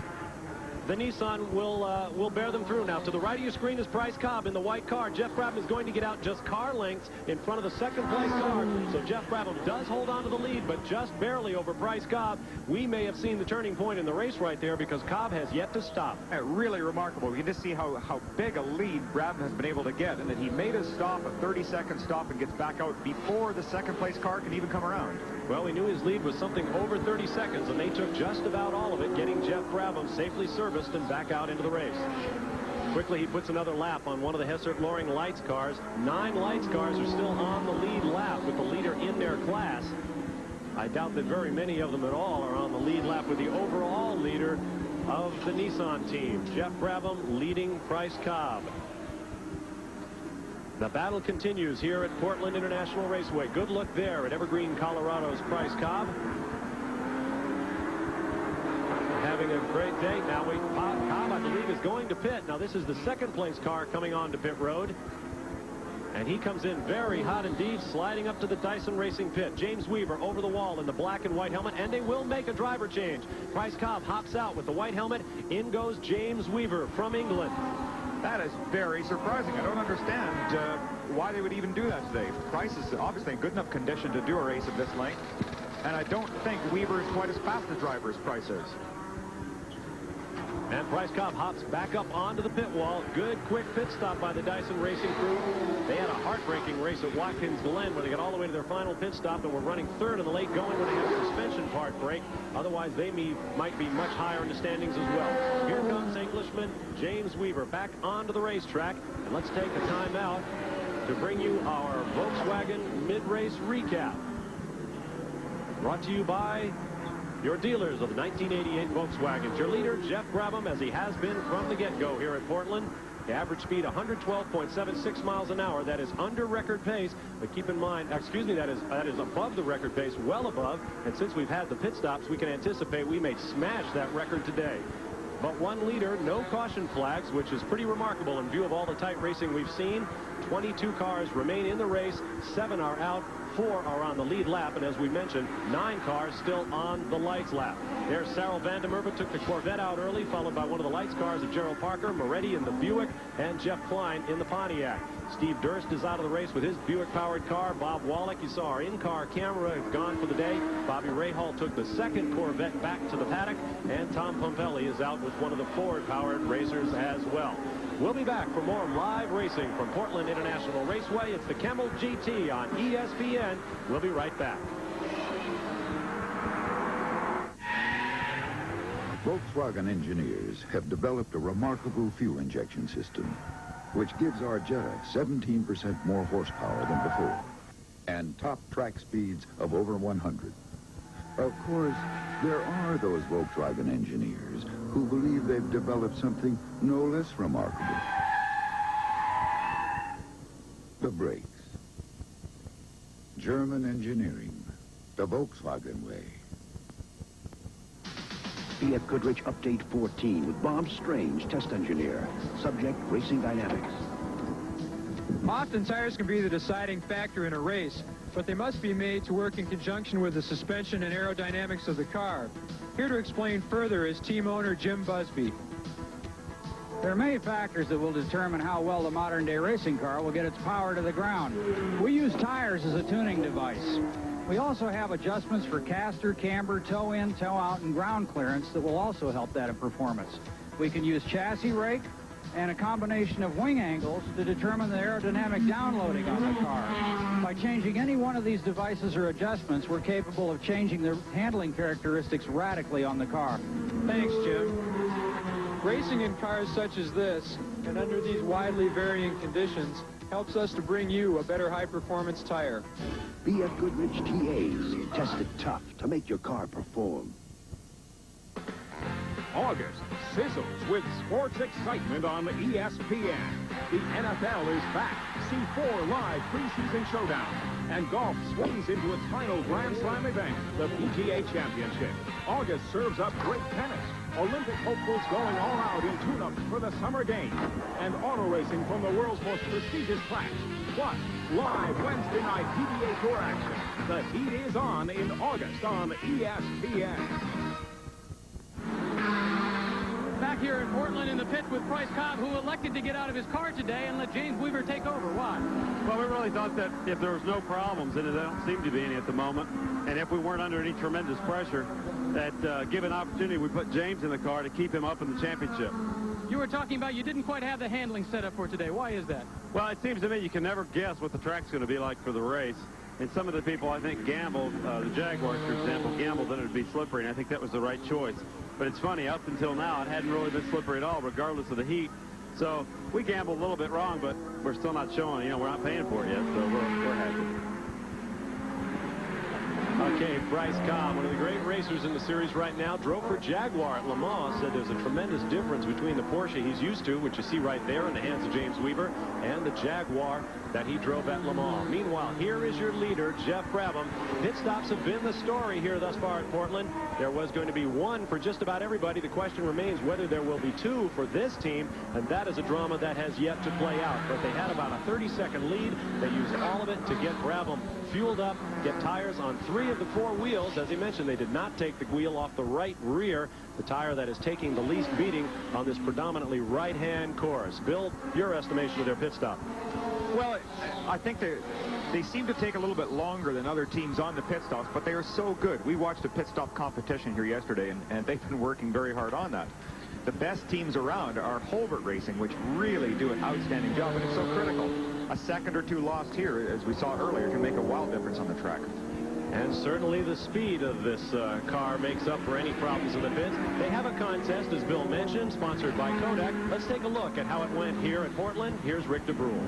the Nissan will bear them through. Now, to the right of your screen is Bryce Cobb in the white car. Jeff Brabham is going to get out just car lengths in front of the second-place car. So Jeff Brabham does hold on to the lead, but just barely over Bryce Cobb. We may have seen the turning point in the race right there because Cobb has yet to stop. Really remarkable. You can just see how big a lead Brabham has been able to get, and that he made his stop, a 30-second stop, and gets back out before the second-place car can even come around. Well, we knew his lead was something over 30 seconds, and they took just about all of it, getting Jeff Brabham safely serviced and back out into the race. Quickly, he puts another lap on one of the Hessert-Loring Lights cars. 9 Lights cars are still on the lead lap with the leader in their class. I doubt that very many of them at all are on the lead lap with the overall leader of the Nissan team. Jeff Brabham leading Bryce Cobb. The battle continues here at Portland International Raceway. Good look there at Evergreen, Colorado's Bryce Cobb. Having a great day. Now, Cobb, I believe, is going to pit. Now, this is the second-place car coming on to pit road. And he comes in very hot indeed, sliding up to the Dyson Racing pit. James Weaver over the wall in the black and white helmet, and they will make a driver change. Bryce Cobb hops out with the white helmet. In goes James Weaver from England. That is very surprising. I don't understand why they would even do that today. Price is obviously in good enough condition to do a race of this length, and I don't think Weaver is quite as fast a driver as Price is. And Bryce Cobb hops back up onto the pit wall. Good, quick pit stop by the Dyson Racing crew. They had a heartbreaking race at Watkins Glen where they got all the way to their final pit stop and were running third in the late going when they had a suspension part break. Otherwise, they might be much higher in the standings as well. Here comes Englishman James Weaver back onto the racetrack. And let's take a timeout to bring you our Volkswagen mid-race recap. Brought to you by your dealers of the 1988 Volkswagen. Your leader, Jeff Brabham, as he has been from the get-go here at Portland. The average speed, 112.76 miles an hour. That is under record pace, but keep in mind, excuse me, that is above the record pace, well above. And since we've had the pit stops, we can anticipate we may smash that record today. But one leader, no caution flags, which is pretty remarkable in view of all the tight racing we've seen. 22 cars remain in the race. 7 are out. 4 are on the lead lap, and as we mentioned, 9 cars still on the lights lap. There's Sarah Vandermerve, took the Corvette out early, followed by one of the lights cars of Gerald Parker, Moretti in the Buick, and Jeff Klein in the Pontiac. Steve Durst is out of the race with his Buick-powered car. Bob Wollek, you saw our in-car camera, gone for the day. Bobby Rahal took the second Corvette back to the paddock, and Tom Pompelli is out with one of the Ford-powered racers as well. We'll be back for more live racing from Portland International Raceway. It's the Camel GT on ESPN. We'll be right back. Volkswagen engineers have developed a remarkable fuel injection system, which gives our Jetta 17% more horsepower than before, and top track speeds of over 100. Of course, there are those Volkswagen engineers who believe they've developed something no less remarkable. The brakes. German engineering, the Volkswagen way. Be at Goodrich Update 14 with Bob Strange, test engineer. Subject, racing dynamics. Often tires can be the deciding factor in a race, but they must be made to work in conjunction with the suspension and aerodynamics of the car. Here to explain further is team owner Jim Busby. There are many factors that will determine how well the modern-day racing car will get its power to the ground. We use tires as a tuning device. We also have adjustments for caster, camber, toe-in, toe-out, and ground clearance that will also help that in performance. We can use chassis rake and a combination of wing angles to determine the aerodynamic downloading on the car. By changing any one of these devices or adjustments, we're capable of changing the handling characteristics radically on the car. Thanks, Jim. Racing in cars such as this, and under these widely varying conditions, helps us to bring you a better high-performance tire. Be at Goodrich TAs. Test it tough to make your car perform. August sizzles with sports excitement on ESPN. The NFL is back. See 4 live preseason showdowns. And golf swings into its final Grand Slam event, the PGA Championship. August serves up great tennis. Olympic hopefuls going all out in tune-ups for the summer games. And auto racing from the world's most prestigious tracks. Plus, live Wednesday night PGA Tour action. The heat is on in August on ESPN. Back here in Portland in the pit with Bryce Cobb, who elected to get out of his car today and let James Weaver take over. Why? Well, we really thought that if there was no problems, and there don't seem to be any at the moment, and if we weren't under any tremendous pressure, that given opportunity, we put James in the car to keep him up in the championship. You were talking about you didn't quite have the handling set up for today. Why is that? Well, it seems to me you can never guess what the track's going to be like for the race. And some of the people, I think, gambled, the Jaguars, for example, gambled that it would be slippery, and I think that was the right choice. But it's funny, up until now, it hadn't really been slippery at all, regardless of the heat. So we gambled a little bit wrong, but we're still not showing, we're not paying for it yet, so we're happy. Okay, Bryce Cobb, one of the great racers in the series right now, drove for Jaguar at Le Mans, said there's a tremendous difference between the Porsche he's used to, which you see right there in the hands of James Weaver, and the Jaguar that he drove at Le Mans. Meanwhile, here is your leader, Jeff Brabham. Pit stops have been the story here thus far at Portland. There was going to be one for just about everybody. The question remains whether there will be two for this team, and that is a drama that has yet to play out. But they had about a 30-second lead. They used all of it to get Brabham fueled up, get tires on 3 of the 4 wheels. As he mentioned, they did not take the wheel off the right rear, the tire that is taking the least beating on this predominantly right-hand course. Bill, your estimation of their pit stop? Well, I think they seem to take a little bit longer than other teams on the pit stops, but they are so good. We watched a pit stop competition here yesterday, and they've been working very hard on that. The best teams around are Holbert Racing, which really do an outstanding job, and it's so critical. A second or two lost here, as we saw earlier, can make a wild difference on the track. And certainly the speed of this car makes up for any problems in the pits. They have a contest, as Bill mentioned, sponsored by Kodak. Let's take a look at how it went here at Portland. Here's Rick DeBruhl.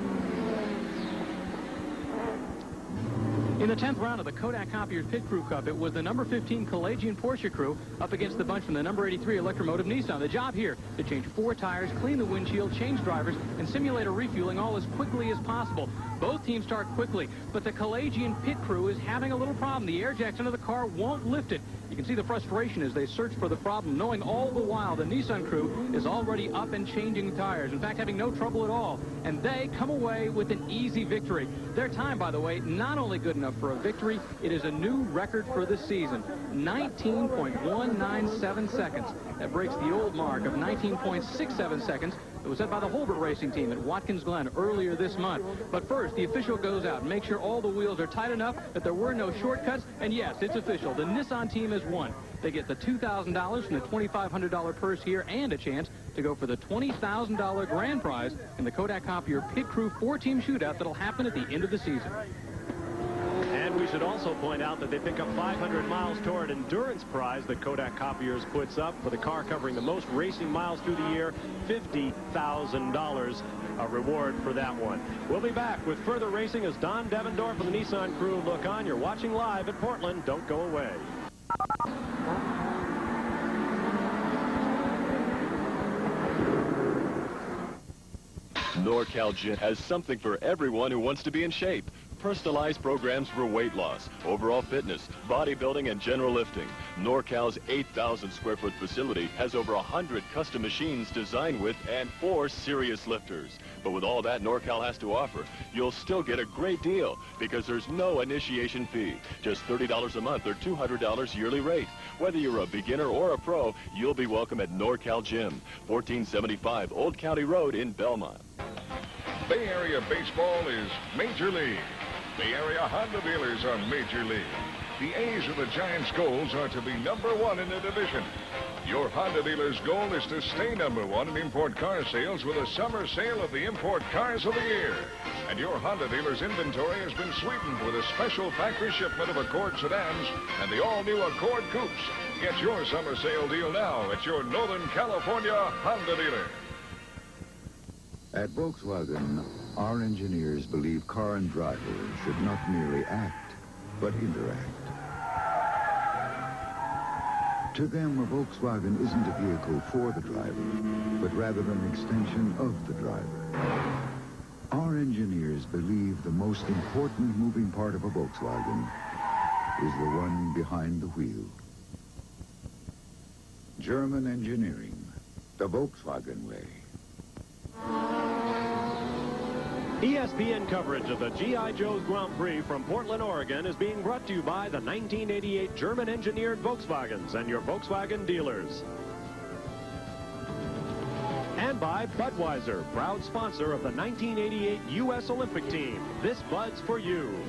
In the 10th round of the Kodak Copiers Pit Crew Cup, it was the number 15 Calagian Porsche crew up against the bunch from the number 83 Electromotive Nissan. The job here, to change 4 tires, clean the windshield, change drivers, and simulate a refueling all as quickly as possible. Both teams start quickly, but the Calagian pit crew is having a little problem. The air jacks under the car won't lift it. You can see the frustration as they search for the problem, knowing all the while the Nissan crew is already up and changing tires. In fact, having no trouble at all. And they come away with an easy victory. Their time, by the way, not only good enough for a victory, it is a new record for the season. 19.197 seconds. That breaks the old mark of 19.67 seconds. It was set by the Holbert Racing team at Watkins Glen earlier this month. But first, the official goes out and makes sure all the wheels are tight enough that there were no shortcuts. And yes, it's official. The Nissan team has won. They get the $2,000 from the $2,500 purse here and a chance to go for the $20,000 grand prize in the Kodak Copier Pit Crew 4-team shootout that'll happen at the end of the season. And we should also point out that they pick up 500 miles toward endurance prize that Kodak Copiers puts up for the car covering the most racing miles through the year, $50,000 a reward for that one. We'll be back with further racing as Don Devendorf and the Nissan crew look on. You're watching live at Portland. Don't go away. NorCal Gym has something for everyone who wants to be in shape. Personalized programs for weight loss, overall fitness, bodybuilding, and general lifting. NorCal's 8,000 square foot facility has over 100 custom machines designed with and for serious lifters. But with all that NorCal has to offer, you'll still get a great deal because there's no initiation fee. Just $30 a month or $200 yearly rate. Whether you're a beginner or a pro, you'll be welcome at NorCal Gym, 1475 Old County Road in Belmont. Bay Area baseball is Major League. Bay Area Honda dealers are Major League. The A's of the Giants' goals are to be #1 in the division. Your Honda dealer's goal is to stay #1 in import car sales with a summer sale of the import cars of the year. And your Honda dealer's inventory has been sweetened with a special factory shipment of Accord sedans and the all-new Accord coupes. Get your summer sale deal now at your Northern California Honda dealer. At Volkswagen, our engineers believe car and driver should not merely act, but interact. To them, a Volkswagen isn't a vehicle for the driver, but rather an extension of the driver. Our engineers believe the most important moving part of a Volkswagen is the one behind the wheel. German engineering, the Volkswagen way. ESPN coverage of the G.I. Joe's Grand Prix from Portland, Oregon is being brought to you by the 1988 German-engineered Volkswagens and your Volkswagen dealers. And by Budweiser, proud sponsor of the 1988 U.S. Olympic team. This Bud's for you.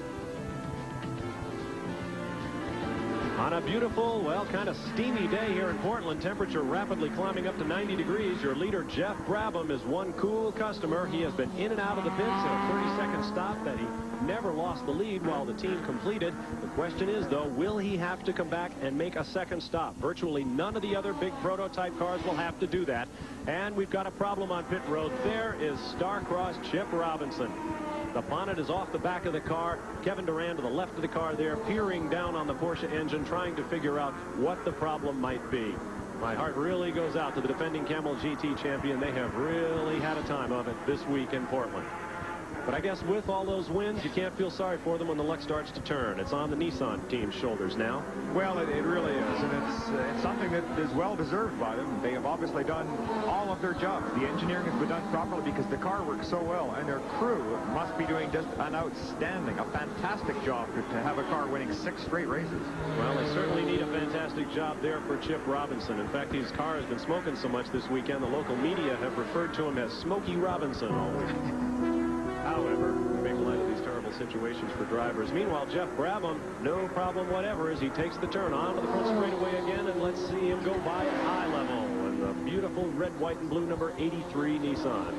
On a beautiful, well, kind of steamy day here in Portland, temperature rapidly climbing up to 90 degrees. Your leader, Jeff Brabham, is one cool customer. He has been in and out of the pits in a 30-second stop that he never lost the lead while the team completed. The question is, though, will he have to come back and make a second stop? Virtually none of the other big prototype cars will have to do that. And we've got a problem on pit road. There is star-crossed Chip Robinson. The bonnet is off the back of the car. Kevin Durand to the left of the car there, peering down on the Porsche engine, trying to figure out what the problem might be. My heart really goes out to the defending Camel GT champion. They have really had a time of it this week in Portland. But I guess with all those wins, you can't feel sorry for them when the luck starts to turn. It's on the Nissan team's shoulders now. Well, it really is, and it's something that is well-deserved by them. They have obviously done all of their job. The engineering has been done properly because the car works so well, and their crew must be doing just an outstanding, a fantastic job to have a car winning 6 straight races. Well, they certainly need a fantastic job there for Chip Robinson. In fact, his car has been smoking so much this weekend, the local media have referred to him as Smokey Robinson all week. However, we make light of these terrible situations for drivers. Meanwhile, Jeff Brabham, no problem whatever, as he takes the turn onto the front straightaway again, and let's see him go by at high level in the beautiful red, white, and blue number 83 Nissan.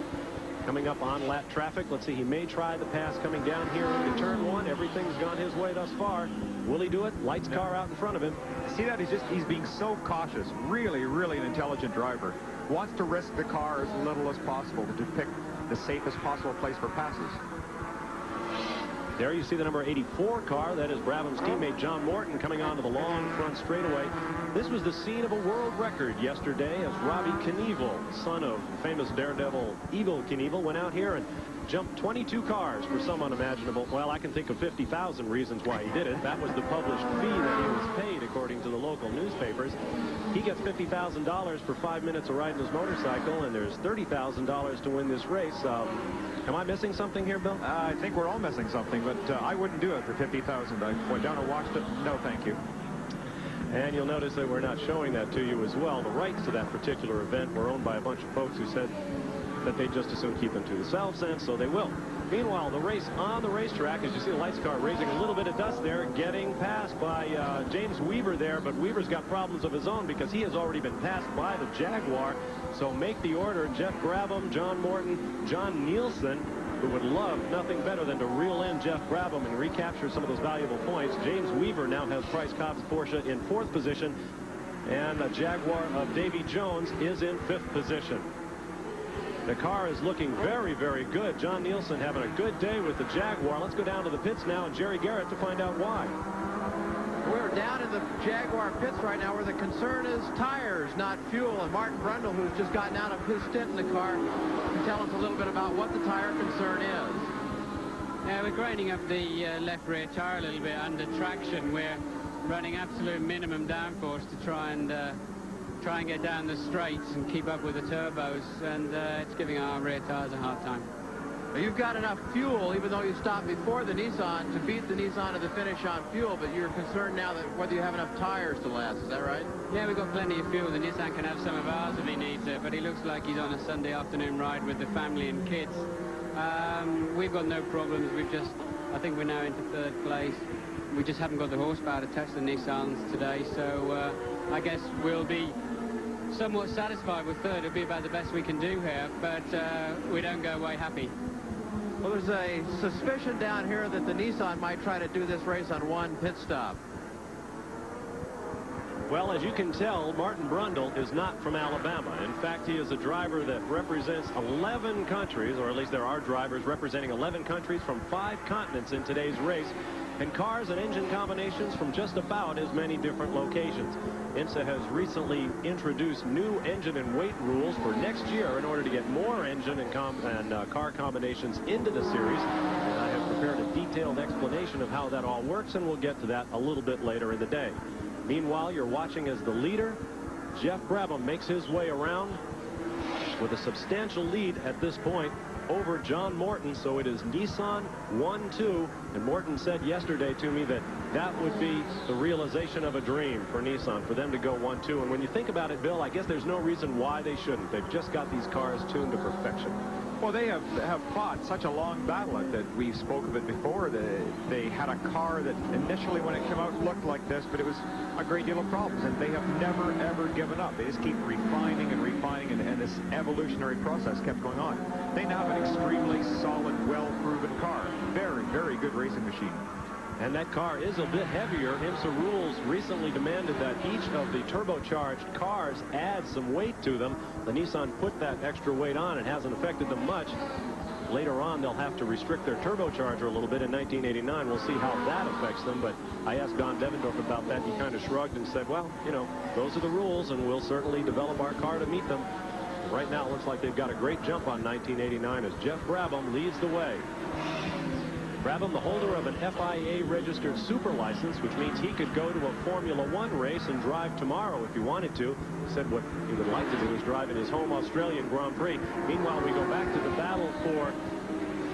Coming up on lap traffic, let's see, he may try the pass coming down here into turn 1. Everything's gone his way thus far. Will he do it? Lights car out in front of him. See that? He's being so cautious. Really, really an intelligent driver. Wants to risk the car as little as possible to pick the safest possible place for passes. There you see the number 84 car. That is Brabham's teammate John Morton coming onto the long front straightaway. This was the scene of a world record yesterday as Robbie Knievel, son of famous daredevil Evel Knievel, went out here and jumped 22 cars for some unimaginable, well, I can think of 50,000 reasons why he did it. That was the published fee that he was paid according to the local newspapers. He gets $50,000 for 5 minutes of riding his motorcycle, and there's $30,000 to win this race. Am I missing something here, Bill? I think we're all missing something, but I wouldn't do it for $50,000. I went down and watched it. No, thank you. And you'll notice that we're not showing that to you as well. The rights to that particular event were owned by a bunch of folks who said that they just as soon keep them to themselves, and so they will. Meanwhile, the race on the racetrack, as you see the lights car raising a little bit of dust there, getting passed by James Weaver there, but Weaver's got problems of his own because he has already been passed by the Jaguar. So make the order, Jeff Brabham, John Morton, John Nielsen, who would love nothing better than to reel in Jeff Brabham and recapture some of those valuable points. James Weaver now has Price Cobb's Porsche in 4th position, and the Jaguar of Davy Jones is in 5th position. The car is looking very, very good. John Nielsen having a good day with the Jaguar. Let's go down to the pits now and Jerry Garrett to find out why. We're down in the Jaguar pits right now where the concern is tires, not fuel. And Martin Brundle, who's just gotten out of his stint in the car, can tell us a little bit about what the tire concern is. Yeah, we're grinding up the left rear tire a little bit under traction. We're running absolute minimum downforce to try and get down the straights and keep up with the turbos, and it's giving our rear tires a hard time. You've got enough fuel, even though you stopped before the Nissan, to beat the Nissan to the finish on fuel, but you're concerned now that whether you have enough tires to last. Is that right? Yeah, we've got plenty of fuel. The Nissan can have some of ours if he needs it, but he looks like he's on a Sunday afternoon ride with the family and kids. We've got no problems. I think we're now into 3rd place. We just haven't got the horsepower to test the Nissans today, so I guess we'll be somewhat satisfied with 3rd. It'll be about the best we can do here, but we don't go away happy. Well, there's a suspicion down here that the Nissan might try to do this race on one pit stop. Well, as you can tell, Martin Brundle is not from Alabama. In fact, he is a driver that represents 11 countries, or at least there are drivers representing 11 countries from 5 continents in today's race, and cars and engine combinations from just about as many different locations. IMSA has recently introduced new engine and weight rules for next year in order to get more engine and car combinations into the series. And I have prepared a detailed explanation of how that all works, and we'll get to that a little bit later in the day. Meanwhile, you're watching as the leader, Jeff Brabham, makes his way around with a substantial lead at this point over John Morton. So it is Nissan 1-2, and Morton said yesterday to me that that would be the realization of a dream for Nissan, for them to go 1-2. And when you think about it, Bill, I guess there's no reason why they shouldn't. They've just got these cars tuned to perfection. Well, they have fought such a long battle that we spoke of it before. They had a car that initially, when it came out, looked like this, but it was a great deal of problems, and they have never, ever given up. They just keep refining and refining, and this evolutionary process kept going on. They now have an extremely solid, well-proven car. Very, very good racing machine. And that car is a bit heavier. IMSA rules recently demanded that each of the turbocharged cars add some weight to them. The Nissan put that extra weight on. It hasn't affected them much. Later on, they'll have to restrict their turbocharger a little bit in 1989. We'll see how that affects them. But I asked Don Devendorf about that. He kind of shrugged and said, well, you know, those are the rules, and we'll certainly develop our car to meet them. Right now, it looks like they've got a great jump on 1989 as Jeff Brabham leads the way. Brabham, the holder of an FIA-registered super license, which means he could go to a Formula One race and drive tomorrow if he wanted to. He said what he would like to do is drive in his home Australian Grand Prix. Meanwhile, we go back to the battle for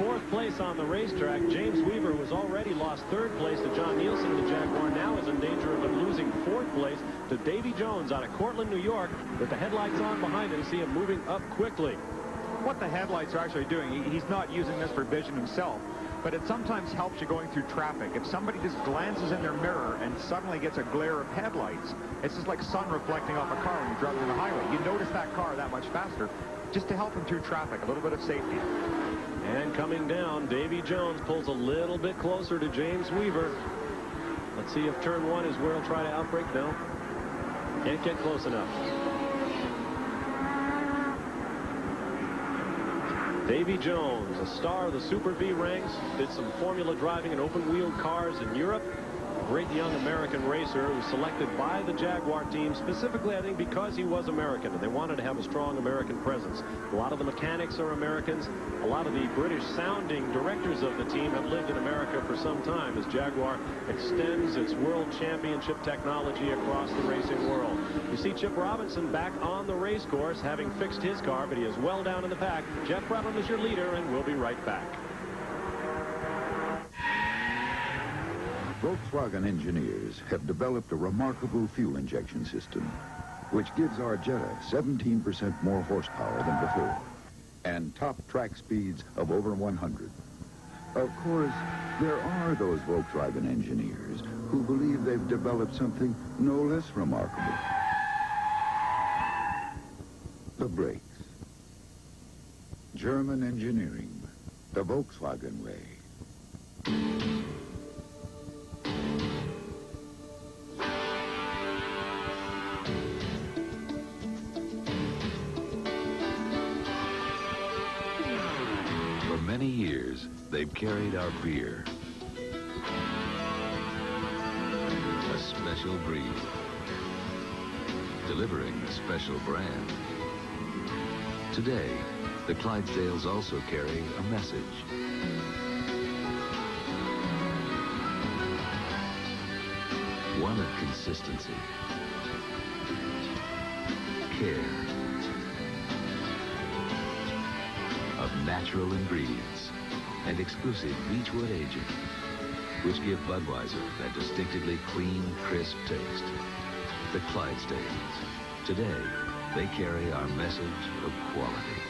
fourth place on the racetrack. James Weaver, who has already lost third place to John Nielsen, the Jaguar, now is in danger of losing fourth place to Davy Jones out of Cortland, New York, with the headlights on behind him. See him moving up quickly. What the headlights are actually doing, he's not using this for vision himself, but it sometimes helps you going through traffic. If somebody just glances in their mirror and suddenly gets a glare of headlights, it's just like sun reflecting off a car when you're driving on the highway. You notice that car that much faster, just to help them through traffic, a little bit of safety. And coming down, Davy Jones pulls a little bit closer to James Weaver. Let's see if turn one is where he'll try to outbrake. No, can't get close enough. Davy Jones, a star of the Super V ranks, did some formula driving and open-wheeled cars in Europe. A great young American racer who was selected by the Jaguar team, specifically, I think, because he was American, and they wanted to have a strong American presence. A lot of the mechanics are Americans. A lot of the British-sounding directors of the team have lived in America for some time as Jaguar extends its world championship technology across the racing world. You see Chip Robinson back on the race course, having fixed his car, but he is well down in the pack. Jeff Brabham is your leader, and we'll be right back. Volkswagen engineers have developed a remarkable fuel injection system, which gives our Jetta 17% more horsepower than before, and top track speeds of over 100. Of course, there are those Volkswagen engineers who believe they've developed something no less remarkable. The brakes. German engineering, the Volkswagen way. For many years, they've carried our beer. A special breed. Delivering a special brand. Today, the Clydesdales also carry a message. One of consistency, care, of natural ingredients, and exclusive beechwood aging, which give Budweiser that distinctively clean, crisp taste. The Clydesdales. Today, they carry our message of quality.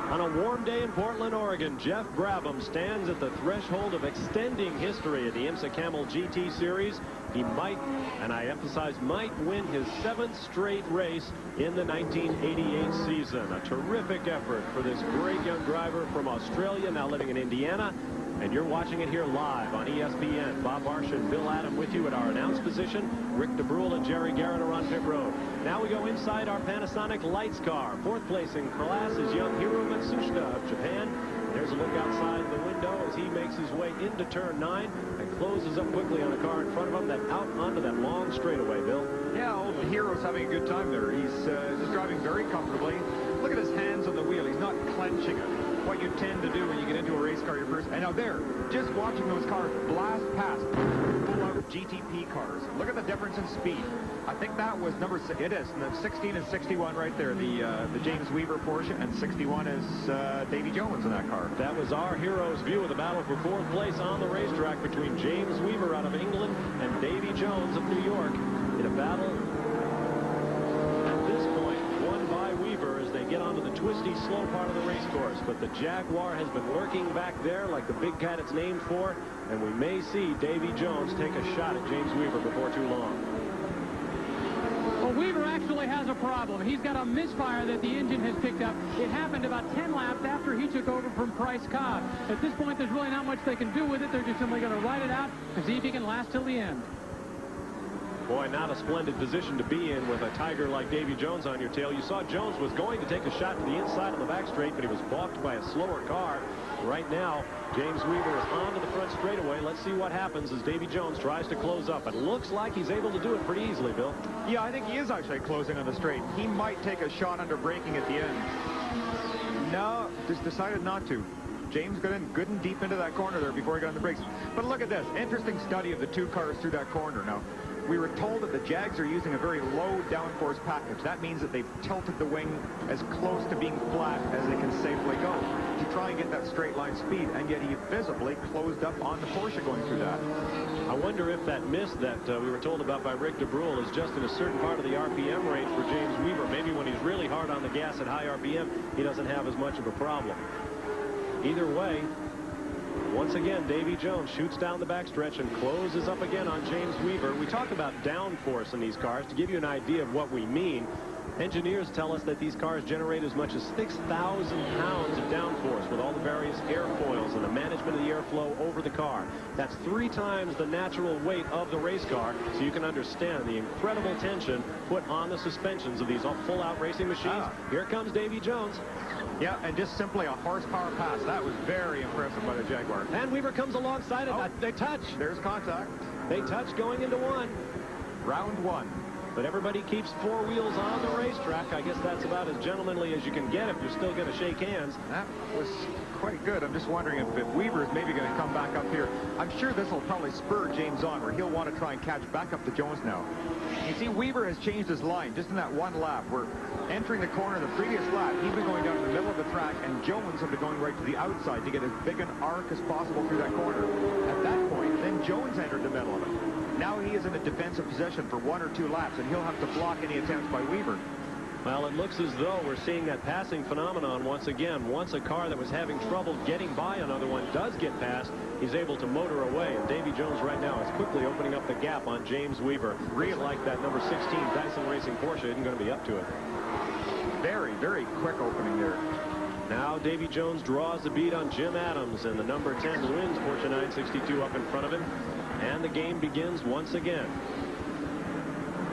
On a warm day in Portland, Oregon, Jeff Brabham stands at the threshold of extending history at the IMSA Camel GT Series. He might, and I emphasize might, win his 7th straight race in the 1988 season. A terrific effort for this great young driver from Australia, now living in Indiana. And you're watching it here live on ESPN. Bob Varsha and Bill Adam with you at our announce position. Rick DeBruhl and Jerry Garrett are on pit road. Now we go inside our Panasonic Lights car. 4th place in class is young Hiro Matsushita of Japan. There's a look outside the window as he makes his way into turn 9 and closes up quickly on a car in front of him, that out onto that long straightaway, Bill. Yeah, old Hiro's having a good time there. He's just driving very comfortably. Look at his hands on the wheel. He's not clenching it. What you tend to do when you get into a race car, your first. And now there, just watching those cars blast past, full out GTP cars. Look at the difference in speed. I think that was number 6. It is. And the 16 and 61 right there. The James Weaver Porsche, and 61 is Davy Jones in that car. That was our hero's view of the battle for 4th place on the racetrack between James Weaver out of England and Davy Jones of New York in a battle at this point won by Weaver as they get onto the twisty, slow part of the race course. But the Jaguar has been lurking back there like the big cat it's named for, and we may see Davy Jones take a shot at James Weaver before too long. Well, Weaver actually has a problem. He's got a misfire that the engine has picked up. It happened about 10 laps after he took over from Cobb. At this point, there's really not much they can do with it. They're just simply going to ride it out and see if he can last till the end. Boy, not a splendid position to be in with a tiger like Davy Jones on your tail. You saw Jones was going to take a shot to the inside of the back straight, but he was balked by a slower car. Right now, James Weaver is onto the front straightaway. Let's see what happens as Davy Jones tries to close up. It looks like he's able to do it pretty easily, Bill. Yeah, I think he is actually closing on the straight. He might take a shot under braking at the end. No, just decided not to. James got in good and deep into that corner there before he got on the brakes. But look at this. Interesting study of the two cars through that corner. Now, we were told that the Jags are using a very low downforce package. That means that they've tilted the wing as close to being flat as they can safely go to try and get that straight line speed, and yet he visibly closed up on the Porsche going through that. I wonder if that miss that we were told about by Rick DeBruhl is just in a certain part of the RPM range for James Weaver. Maybe when he's really hard on the gas at high RPM, he doesn't have as much of a problem. Either way, once again, Davy Jones shoots down the backstretch and closes up again on James Weaver. We talk about downforce in these cars. To give you an idea of what we mean, engineers tell us that these cars generate as much as 6,000 pounds of downforce with all the various airfoils and the management of the airflow over the car. That's 3 times the natural weight of the race car, so you can understand the incredible tension put on the suspensions of these full-out racing machines. Here comes Davy Jones. Yeah, and just simply a horsepower pass. That was very impressive by the Jaguar. And Weaver comes alongside it. Oh, they touch. There's contact. They touch going into 1. Round 1. But everybody keeps 4 wheels on the racetrack. I guess that's about as gentlemanly as you can get if you're still going to shake hands. That was quite good. I'm just wondering if Weaver is maybe going to come back up here. I'm sure this will probably spur James on, where he'll want to try and catch back up to Jones now. You see, Weaver has changed his line just in that one lap. We're entering the corner the previous lap. He's been going down to the middle of the track, and Jones have been going right to the outside to get as big an arc as possible through that corner. At that point, then Jones entered the middle of it. Now he is in a defensive position for 1 or 2 laps, and he'll have to block any attempts by Weaver. Well, it looks as though we're seeing that passing phenomenon once again. Once a car that was having trouble getting by another one does get past, he's able to motor away. And Davy Jones right now is quickly opening up the gap on James Weaver. Really like that number 16 Dyson Racing Porsche isn't going to be up to it. Very, very quick opening there. Now Davy Jones draws the beat on Jim Adams, and the number 10 wins Porsche 962 up in front of him. And the game begins once again.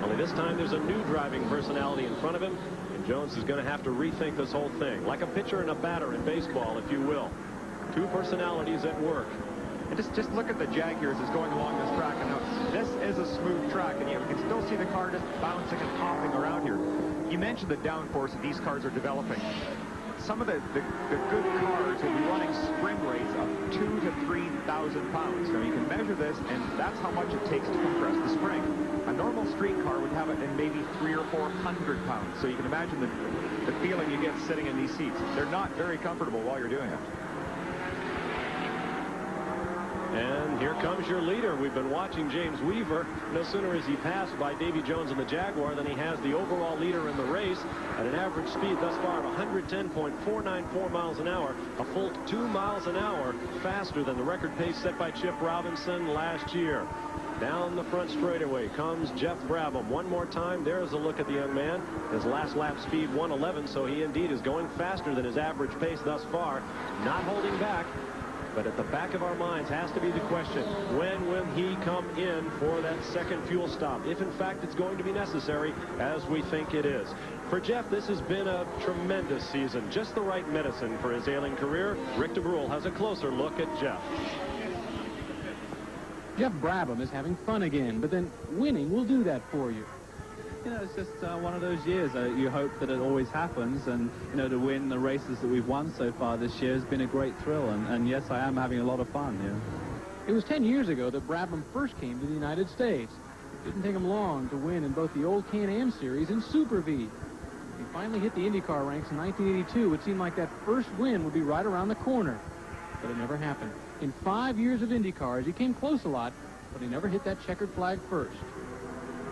Only this time there's a new driving personality in front of him, and Jones is going to have to rethink this whole thing. Like a pitcher and a batter in baseball, if you will. 2 personalities at work. And just look at the Jaguars as going along this track. And now, this is a smooth track, and yet we can still see the car just bouncing and hopping around here. You mentioned the downforce that these cars are developing. Some of the good cars will be running spring rates of 2,000 to 3,000 pounds. Now, you can measure this, and that's how much it takes to compress the spring. A normal street car would have it in maybe 300 or 400 pounds. So you can imagine the feeling you get sitting in these seats. They're not very comfortable while you're doing it. And here comes your leader. We've been watching James Weaver. No sooner is he passed by Davy Jones in the Jaguar than he has the overall leader in the race at an average speed thus far of 110.494 miles an hour, a full 2 miles an hour faster than the record pace set by Chip Robinson last year. Down the front straightaway comes Jeff Brabham. One more time, there's a look at the young man. His last lap speed 111, so he indeed is going faster than his average pace thus far, not holding back. But at the back of our minds has to be the question, when will he come in for that second fuel stop, if in fact it's going to be necessary, as we think it is. For Jeff, this has been a tremendous season, just the right medicine for his ailing career. Rick DeBruhl has a closer look at Jeff. Jeff Brabham is having fun again, but then winning will do that for you. You know, it's just one of those years. You hope that it always happens, and, you know, to win the races that we've won so far this year has been a great thrill, and yes, I am having a lot of fun, yeah. It was 10 years ago that Brabham first came to the United States. It didn't take him long to win in both the old Can-Am series and Super V. He finally hit the IndyCar ranks in 1982. It seemed like that first win would be right around the corner, but it never happened. In 5 years of IndyCars, he came close a lot, but he never hit that checkered flag first.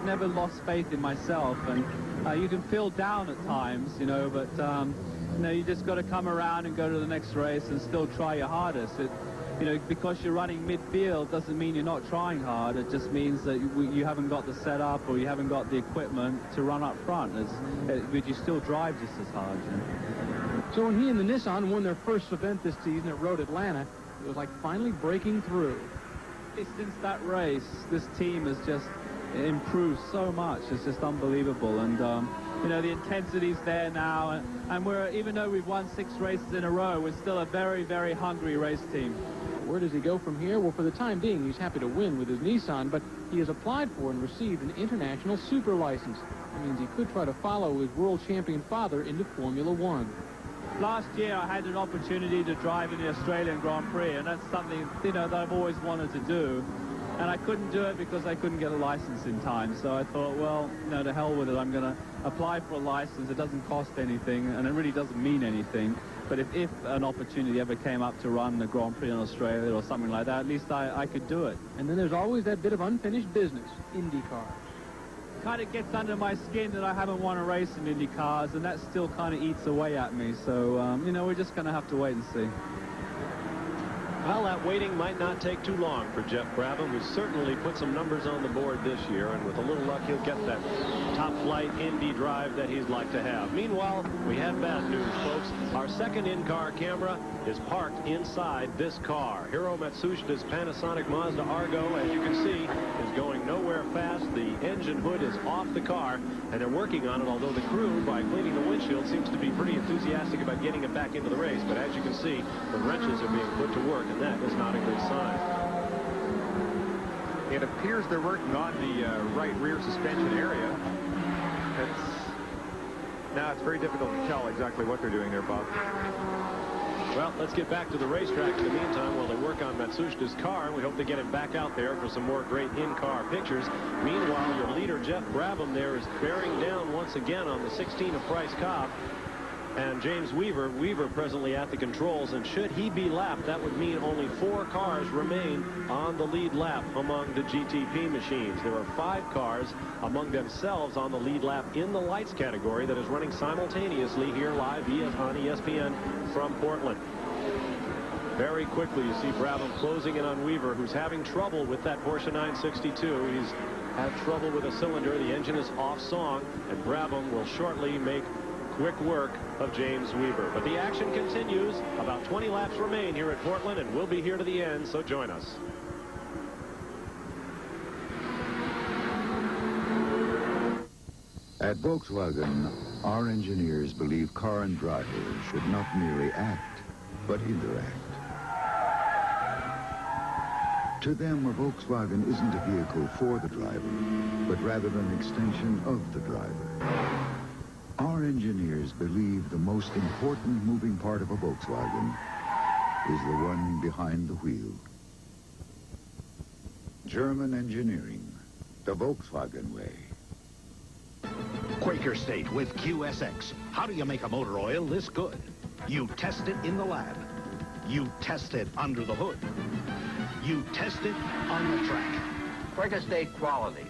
Never lost faith in myself, and you can feel down at times, you know, but you know, you just got to come around and go to the next race and still try your hardest. You know, because you're running midfield doesn't mean you're not trying hard. It just means that you haven't got the setup or you haven't got the equipment to run up front. But you still drive just as hard. You know? So when he and the Nissan won their first event this season at Road Atlanta, it was like finally breaking through. Since that race, this team has just improved so much. It's just unbelievable. And you know, the intensity's there now, and even though we've won 6 races in a row, we're still a very, very hungry race team. Where does he go from here? Well, for the time being, he's happy to win with his Nissan, but he has applied for and received an international super license. That means he could try to follow his world champion father into Formula One. Last year, I had an opportunity to drive in the Australian Grand Prix, and that's something, you know, that I've always wanted to do. And I couldn't do it because I couldn't get a license in time. So I thought, well, no, to hell with it. I'm going to apply for a license. It doesn't cost anything, and it really doesn't mean anything. But if an opportunity ever came up to run the Grand Prix in Australia or something like that, at least I could do it. And then there's always that bit of unfinished business, IndyCar. Kind of gets under my skin that I haven't won a race in IndyCars, and that still kind of eats away at me. So, you know, we're just going to have to wait and see. Well, that waiting might not take too long for Jeff Brabham, who certainly put some numbers on the board this year, and with a little luck, he'll get that top-flight Indy drive that he'd like to have. Meanwhile, we have bad news, folks. Our second in-car camera is parked inside this car. Hiro Matsushita's Panasonic Mazda Argo, as you can see, is going nowhere fast. The engine hood is off the car, and they're working on it, although the crew, by cleaning the windshield, seems to be pretty enthusiastic about getting it back into the race. But as you can see, the wrenches are being put to work, and that is not a good sign. It appears they're working on the right rear suspension area. Now it's very difficult to tell exactly what they're doing there, Bob. Well, let's get back to the racetrack in the meantime while they work on Matsushita's car, and we hope they get him back out there for some more great in-car pictures. Meanwhile, your leader, Jeff Brabham, there is bearing down once again on the 16 of Price Cobb. And James Weaver presently at the controls, and should he be lapped, that would mean only 4 cars remain on the lead lap among the GTP machines. There are 5 cars among themselves on the lead lap in the lights category that is running simultaneously here live on ESPN from Portland. Very quickly, you see Brabham closing in on Weaver, who's having trouble with that Porsche 962. He's had trouble with a cylinder. The engine is off song, and Brabham will shortly make quick work of James Weaver. But the action continues. About 20 laps remain here at Portland, and we'll be here to the end, so join us. At Volkswagen, our engineers believe car and driver should not merely act, but interact. To them, a Volkswagen isn't a vehicle for the driver, but rather an extension of the driver. Our engineers believe the most important moving part of a Volkswagen is the one behind the wheel. German engineering, the Volkswagen way. Quaker State with QSX. How do you make a motor oil this good? You test it in the lab. You test it under the hood. You test it on the track. Quaker State quality.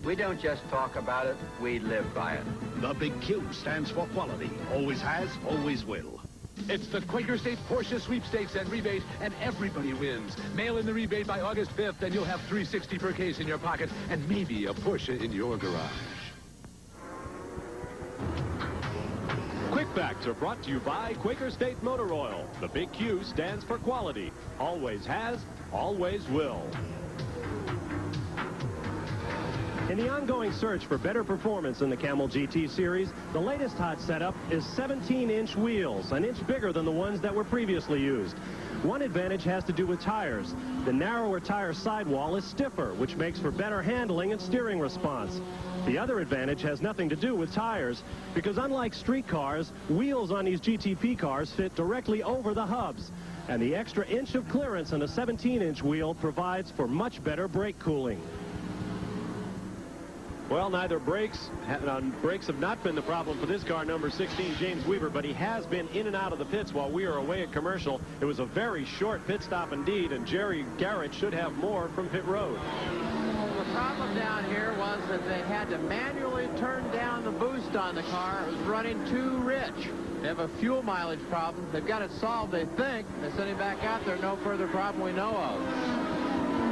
We don't just talk about it, we live by it. The big Q stands for quality. Always has, always will. It's the Quaker State Porsche sweepstakes and rebate, and everybody wins. Mail in the rebate by August 5th, and you'll have $360 per case in your pocket, and maybe a Porsche in your garage. Quick Facts are brought to you by Quaker State Motor Oil. The big Q stands for quality. Always has, always will. In the ongoing search for better performance in the Camel GT series, the latest hot setup is 17-inch wheels, an inch bigger than the ones that were previously used. One advantage has to do with tires. The narrower tire sidewall is stiffer, which makes for better handling and steering response. The other advantage has nothing to do with tires, because unlike street cars, wheels on these GTP cars fit directly over the hubs. And the extra inch of clearance on a 17-inch wheel provides for much better brake cooling. Well, neither brakes have not been the problem for this car, number 16, James Weaver, but he has been in and out of the pits while we are away at commercial. It was a very short pit stop indeed, and Garrett should have more from pit road. The problem down here was that they had to manually turn down the boost on the car. It was running too rich. They have a fuel mileage problem. They've got it solved, they think. They sent him back out there. No further problem we know of.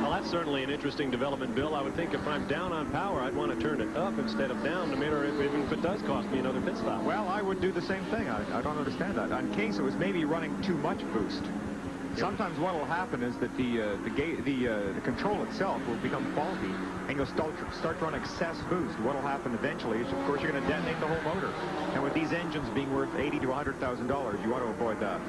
Well, that's certainly an interesting development, Bill. I would think if I'm down on power, I'd want to turn it up instead of down, no matter even if it does cost me another pit stop. Well, I would do the same thing. I don't understand that. In case it was maybe running too much boost. Sometimes what will happen is that the control itself will become faulty, and you'll start to run excess boost. What will happen eventually is, of course, you're going to detonate the whole motor. And with these engines being worth $80,000 to $100,000, you want to avoid that.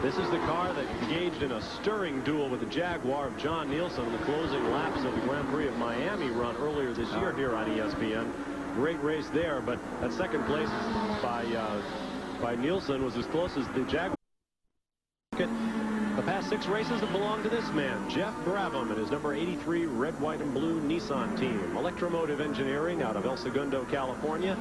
This is the car that engaged in a stirring duel with the Jaguar of John Nielsen in the closing laps of the Gran Prix of Miami run earlier this year here on ESPN. Great race there, but that second place by Nielsen was as close as the Jaguar. The past 6 races have belonged to this man, Jeff Brabham, and his number 83 red, white, and blue Nissan team. Electromotive Engineering out of El Segundo, California.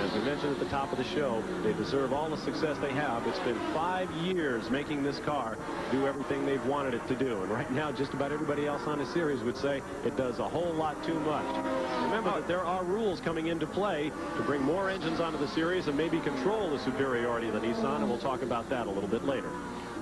As we mentioned at the top of the show, they deserve all the success they have. It's been 5 years making this car do everything they've wanted it to do. And right now, just about everybody else on the series would say it does a whole lot too much. Remember that there are rules coming into play to bring more engines onto the series and maybe control the superiority of the Nissan, and we'll talk about that a little bit later.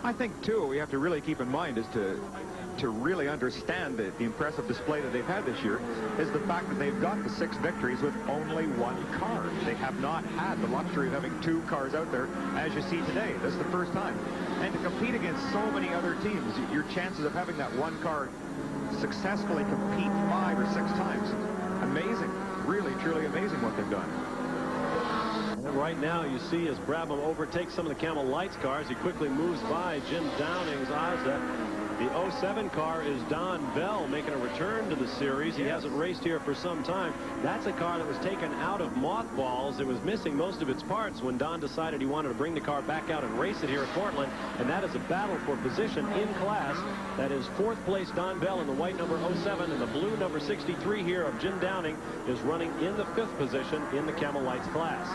I think, too, we have to really keep in mind is to really understand the impressive display that they've had this year is the fact that they've got the 6 victories with only 1 car. They have not had the luxury of having 2 cars out there, as you see today. This is the first time. And to compete against so many other teams, your chances of having that 1 car successfully compete 5 or 6 times, amazing. Really, truly amazing what they've done. And right now you see as Brabham overtakes some of the Camel Lights cars, he quickly moves by Jim Downing's Mazda. The 07 car is Don Bell making a return to the series. He hasn't raced here for some time. That's a car that was taken out of mothballs. It was missing most of its parts when Don decided he wanted to bring the car back out and race it here at Portland. And that is a battle for position in class. That is 4th place Don Bell in the white number 07, and the blue number 63 here of Jim Downing is running in the 5th position in the Camel Lights class.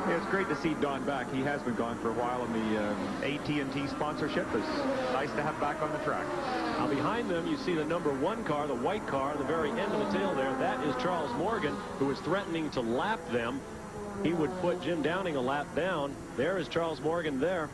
Yeah, it's great to see Don back. He has been gone for a while, and the AT&T sponsorship is nice to have back on the track. Now behind them you see the number 1 car, the white car, at the very end of the tail there. That is Charles Morgan, who is threatening to lap them. He would put Jim Downing a lap down. There is Charles Morgan there.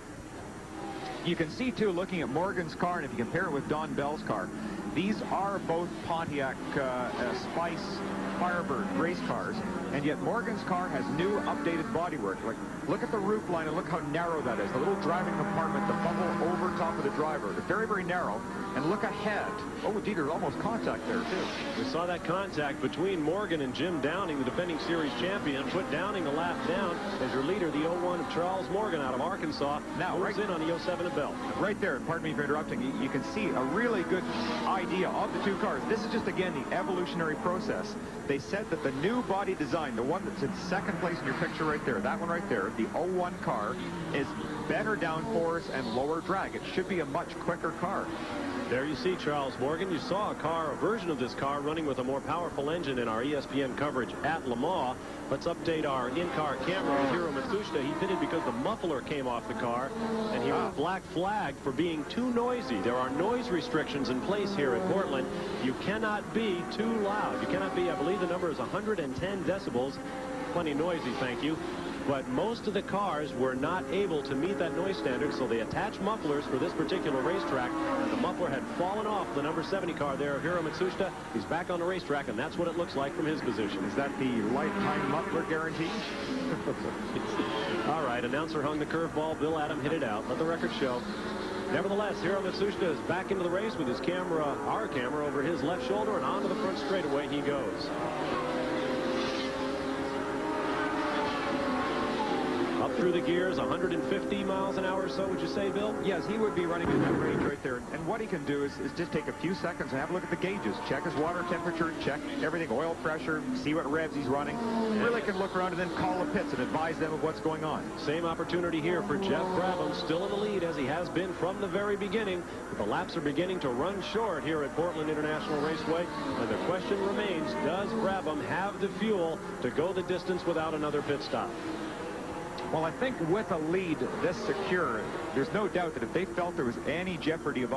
You can see, too, looking at Morgan's car, and if you compare it with Don Bell's car, these are both Pontiac Spice Firebird race cars, and yet Morgan's car has new updated bodywork. Like, look at the roof line and look how narrow that is. The little driving compartment, the bubble over top of the driver. They're very, very narrow. And look ahead. Oh, indeed, there's almost contact there, too. We saw that contact between Morgan and Jim Downing, the defending series champion. Put Downing a lap down as your leader, the 01 of Charles Morgan out of Arkansas. Now, moves in on the 07 of Bell. Right there, pardon me for interrupting, you can see a really good idea of the 2 cars. This is just, again, the evolutionary process. They said that the new body design, the one that's in 2nd place in your picture right there, that one right there, the 01 car, is better downforce and lower drag. It should be a much quicker car. There you see Charles Morgan. You saw a version of this car running with a more powerful engine in our ESPN coverage at Le Mans. Let's update our in-car camera with Hiro Matsushita. He pitted because the muffler came off the car, and he was black flagged for being too noisy. There are noise restrictions in place here in Portland. You cannot be too loud. You cannot be, I believe the number is 110 decibels. Plenty noisy, thank you. But most of the cars were not able to meet that noise standard, so they attached mufflers for this particular racetrack, and the muffler had fallen off the number 70 car there, Hiro Matsushita. He's back on the racetrack, and that's what it looks like from his position. Is that the lifetime muffler guarantee? All right, announcer hung the curveball. Bill Adam hit it out. Let the record show. Nevertheless, Hiro Matsushita is back into the race with his camera, our camera, over his left shoulder, and onto the front straightaway he goes. Up through the gears, 150 miles an hour or so, would you say, Bill? Yes, he would be running at that range right there. And what he can do is just take a few seconds and have a look at the gauges. Check his water temperature, check everything, oil pressure, see what revs he's running. Really can look around and then call the pits and advise them of what's going on. Same opportunity here for Jeff Brabham, still in the lead as he has been from the very beginning. But the laps are beginning to run short here at Portland International Raceway. And the question remains, does Brabham have the fuel to go the distance without another pit stop? Well, I think with a lead this secure, there's no doubt that if they felt there was any jeopardy of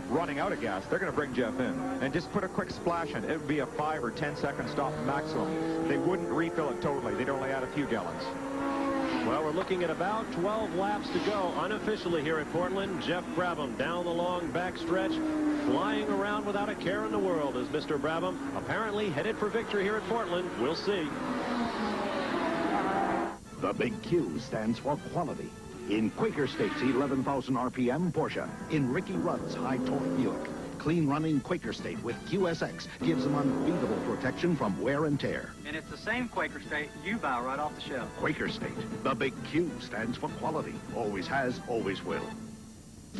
running out of gas, they're going to bring Jeff in and just put a quick splash in. It would be a 5 or 10 second stop maximum. They wouldn't refill it totally. They'd only add a few gallons. Well, we're looking at about 12 laps to go unofficially here at Portland. Jeff Brabham down the long backstretch, flying around without a care in the world as Mr. Brabham apparently headed for victory here at Portland. We'll see. The big Q stands for quality. In Quaker State's 11,000 RPM Porsche, in Ricky Rudd's high-torque Buick, clean-running Quaker State with QSX gives them unbeatable protection from wear and tear. And it's the same Quaker State you buy right off the shelf. Quaker State, the big Q stands for quality. Always has, always will.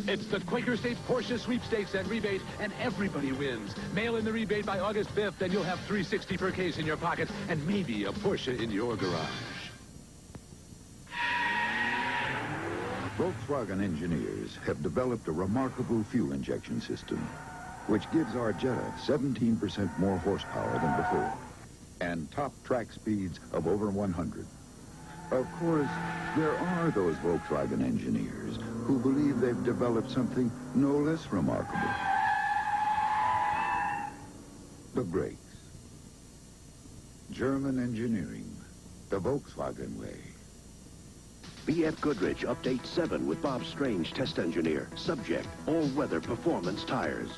It's the Quaker State Porsche sweepstakes and rebate, and everybody wins. Mail in the rebate by August 5th, and you'll have $360 per case in your pocket, and maybe a Porsche in your garage. Volkswagen engineers have developed a remarkable fuel injection system, which gives our Jetta 17% more horsepower than before, and top track speeds of over 100. Of course, there are those Volkswagen engineers who believe they've developed something no less remarkable. The brakes. German engineering, the Volkswagen way. BF Goodrich Update 7 with Bob Strange, test engineer. Subject, all-weather performance tires.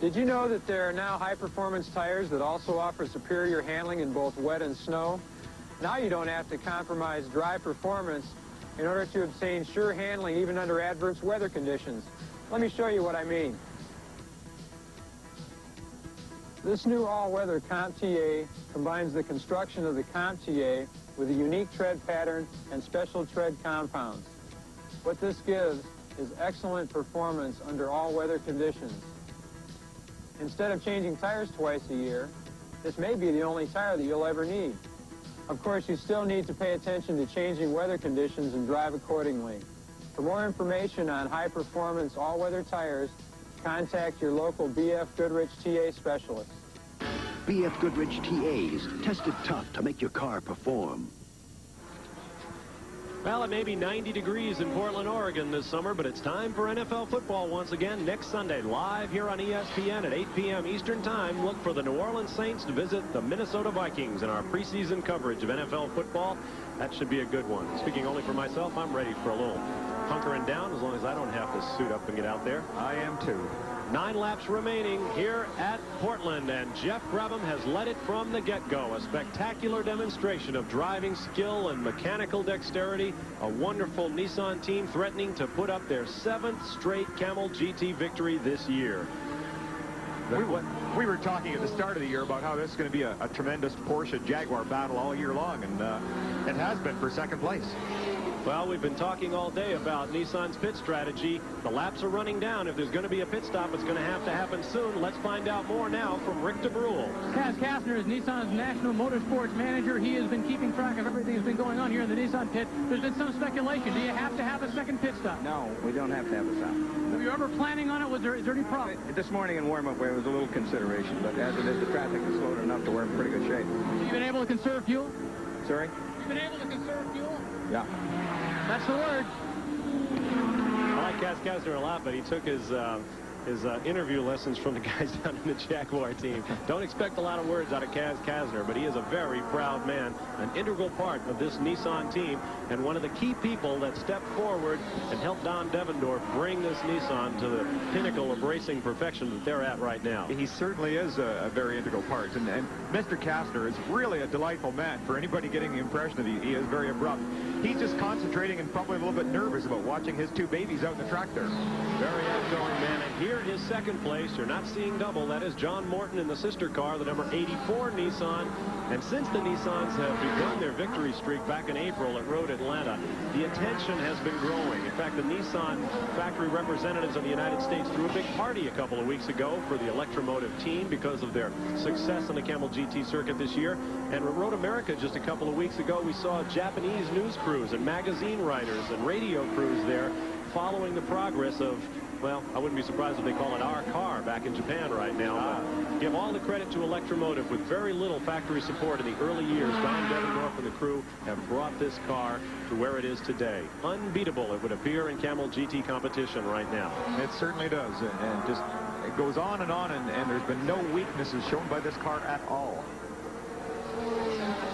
Did you know that there are now high-performance tires that also offer superior handling in both wet and snow? Now you don't have to compromise dry performance in order to obtain sure handling even under adverse weather conditions. Let me show you what I mean. This new all-weather Comp TA combines the construction of the Comp TA with a unique tread pattern and special tread compounds. What this gives is excellent performance under all weather conditions. Instead of changing tires twice a year, this may be the only tire that you'll ever need. Of course, you still need to pay attention to changing weather conditions and drive accordingly. For more information on high-performance all-weather tires, contact your local BF Goodrich TA specialist. BF Goodrich TAs, tested tough to make your car perform. Well, it may be 90 degrees in Portland, Oregon this summer, but it's time for NFL football once again next Sunday, live here on ESPN at 8 p.m. Eastern Time. Look for the New Orleans Saints to visit the Minnesota Vikings in our preseason coverage of NFL football. That should be a good one. Speaking only for myself, I'm ready for a little hunkering down as long as I don't have to suit up and get out there. I am too. 9 laps remaining here at Portland, and Jeff Brabham has led it from the get-go. A spectacular demonstration of driving skill and mechanical dexterity. A wonderful Nissan team threatening to put up their 7th straight Camel GT victory this year. We were talking at the start of the year about how this is going to be a tremendous Porsche Jaguar battle all year long, and it has been for second place. Well, we've been talking all day about Nissan's pit strategy. The laps are running down. If there's going to be a pit stop, it's going to happen soon. Let's find out more now from Rick DeBruhl. Kaz Kastner is Nissan's national motorsports manager. He has been keeping track of everything that's been going on here in the Nissan pit. There's been some speculation. Do you have to have a second pit stop? No, we don't have to have a stop. Were you ever planning on it? Is there any problem? This morning in warm-up, there was a little consideration, but as it is, the traffic is slowed enough to we're in pretty good shape. You've been able to conserve fuel? Sorry? You've been able to conserve fuel? Yeah. That's the word. I like Kaz Kastner a lot, but he took his interview lessons from the guys down in the Jaguar team. Don't expect a lot of words out of Kaz Kastner, but he is a very proud man, an integral part of this Nissan team, and one of the key people that stepped forward and helped Don Devendorf bring this Nissan to the pinnacle of racing perfection that they're at right now. He certainly is a very integral part, and Mr. Kastner is really a delightful man. For anybody getting the impression that he is very abrupt, he's just concentrating and probably a little bit nervous about watching his two babies out in the track there. Very outgoing man. And here is second place. You're not seeing double. That is John Morton in the sister car, the number 84 Nissan. And since the Nissans have begun their victory streak back in April at Road Atlanta, the attention has been growing. In fact, the Nissan factory representatives of the United States threw a big party a couple of weeks ago for the electromotive team because of their success on the Camel GT circuit this year. And at Road America just a couple of weeks ago, we saw Japanese news crews and magazine writers and radio crews there following the progress of, well, I wouldn't be surprised if they call it our car back in Japan right now. Give all the credit to Electromotive. With very little factory support in the early years, Don Devendorf and the crew have brought this car to where it is today. Unbeatable, it would appear, in Camel GT competition right now. It certainly does. And just it goes on, and there's been no weaknesses shown by this car at all.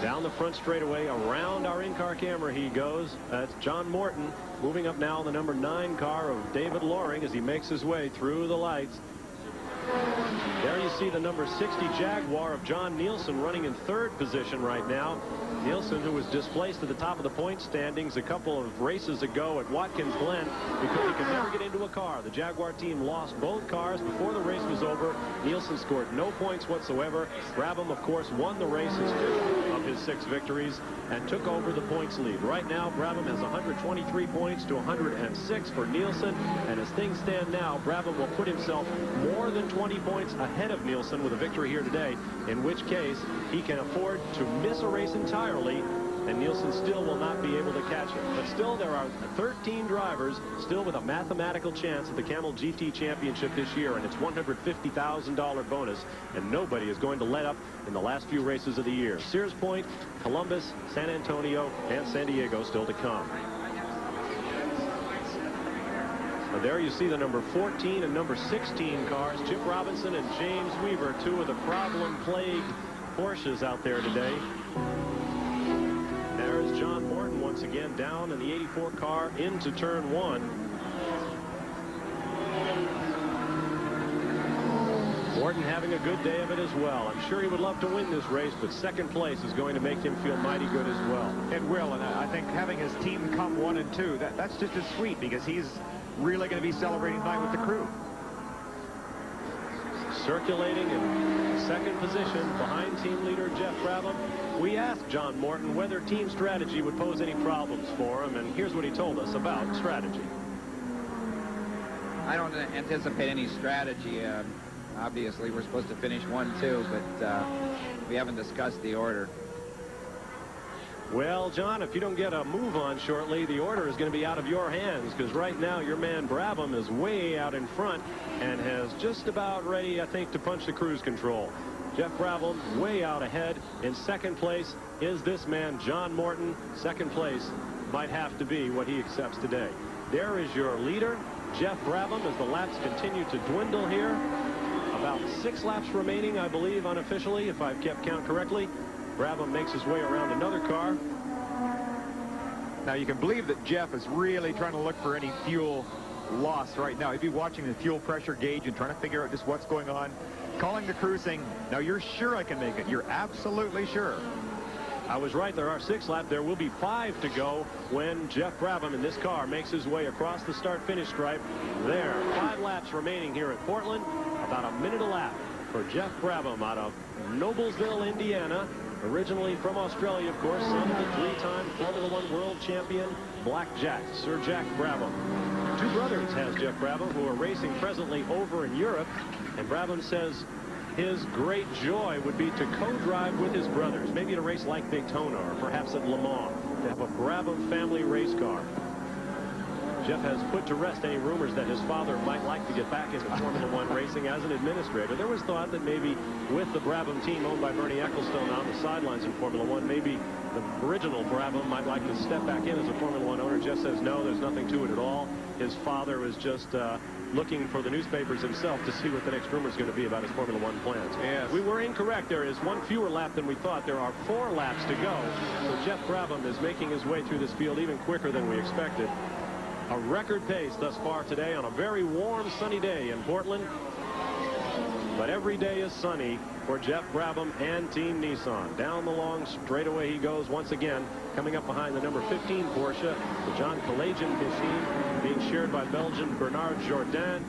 Down the front straightaway, around our in-car camera he goes. That's John Morton moving up now in the number 9 car of David Loring as he makes his way through the lights. There you see the number 60 Jaguar of John Nielsen running in 3rd position right now. Nielsen, who was displaced at the top of the point standings a couple of races ago at Watkins Glen because he could never get into a car. The Jaguar team lost both cars before the race was over. Nielsen scored no points whatsoever. Brabham, of course, won the race, his 2 of his 6 victories, and took over the points lead. Right now, Brabham has 123 points to 106 for Nielsen, and as things stand now, Brabham will put himself more than 20 points ahead of Nielsen with a victory here today, in which case he can afford to miss a race entirely, and Nielsen still will not be able to catch him. But still, there are 13 drivers still with a mathematical chance at the Camel GT Championship this year, and it's $150,000 bonus, and nobody is going to let up in the last few races of the year. Sears Point, Columbus, San Antonio, and San Diego still to come. There you see the number 14 and number 16 cars. Chip Robinson and James Weaver, 2 of the problem-plagued Porsches out there today. There's John Morton once again down in the 84 car into turn 1. Morton having a good day of it as well. I'm sure he would love to win this race, but second place is going to make him feel mighty good as well. It will, and I think having his team come 1 and 2, that's just as sweet because he's really going to be celebrating tonight with the crew. Circulating in second position behind team leader Jeff Brabham. We asked John Morton whether team strategy would pose any problems for him, and here's what he told us about strategy. I don't anticipate any strategy. Obviously, we're supposed to finish 1-2, but we haven't discussed the order. Well, John, if you don't get a move on shortly, the order is going to be out of your hands, because right now your man Brabham is way out in front and has just about ready, I think, to punch the cruise control. Jeff Brabham way out ahead. In second place is this man, John Morton. Second place might have to be what he accepts today. There is your leader, Jeff Brabham, as the laps continue to dwindle here. About 6 laps remaining, I believe, unofficially, if I've kept count correctly. Brabham makes his way around another car. Now, you can believe that Jeff is really trying to look for any fuel loss right now. He'd be watching the fuel pressure gauge and trying to figure out just what's going on. Calling the crew saying, now you're sure I can make it? You're absolutely sure. I was right. There are 6 laps. There will be 5 to go when Jeff Brabham in this car makes his way across the start-finish stripe. There, 5 laps remaining here at Portland. About a minute a lap for Jeff Brabham out of Noblesville, Indiana. Originally from Australia, of course, son of the 3-time Formula 1 world champion, Black Jack, Sir Jack Brabham. 2 brothers has Jeff Brabham, who are racing presently over in Europe. And Brabham says his great joy would be to co-drive with his brothers, maybe at a race like Daytona or perhaps at Le Mans, to have a Brabham family race car. Jeff has put to rest any rumors that his father might like to get back into Formula 1 racing as an administrator. There was thought that maybe with the Brabham team owned by Bernie Ecclestone on the sidelines in Formula 1, maybe the original Brabham might like to step back in as a Formula 1 owner. Jeff says no, there's nothing to it at all. His father was just looking for the newspapers himself to see what the next rumor is going to be about his Formula 1 plans. Yes. We were incorrect. There is 1 fewer lap than we thought. There are 4 laps to go. So Jeff Brabham is making his way through this field even quicker than we expected. A record pace thus far today on a very warm, sunny day in Portland. But every day is sunny for Jeff Brabham and Team Nissan. Down the long straightaway he goes once again, coming up behind the number 15 Porsche, the John Calagian machine, being shared by Belgian Bernard Jourdain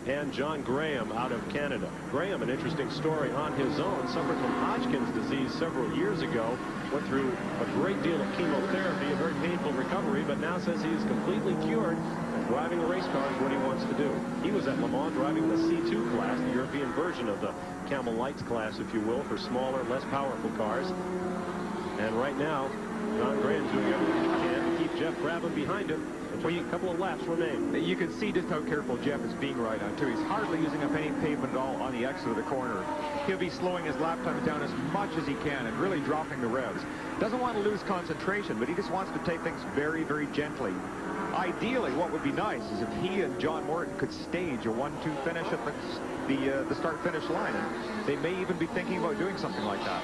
and John Graham out of Canada. Graham, an interesting story on his own, suffered from Hodgkin's disease several years ago, went through a great deal of chemotherapy, a very painful recovery, but now says he is completely cured, and driving a race car is what he wants to do. He was at Le Mans driving the C2 class, the European version of the Camel Lights class, if you will, for smaller, less powerful cars. And right now, John Graham's doing everything he can to keep Jeff Brabham behind him. A couple of laps remain. You can see just how careful Jeff is being right on, too. He's hardly using up any pavement at all on the exit of the corner. He'll be slowing his lap times down as much as he can and really dropping the revs. Doesn't want to lose concentration, but he just wants to take things very, very gently. Ideally, what would be nice is if he and John Morton could stage a 1-2 finish at the start-finish line. And they may even be thinking about doing something like that.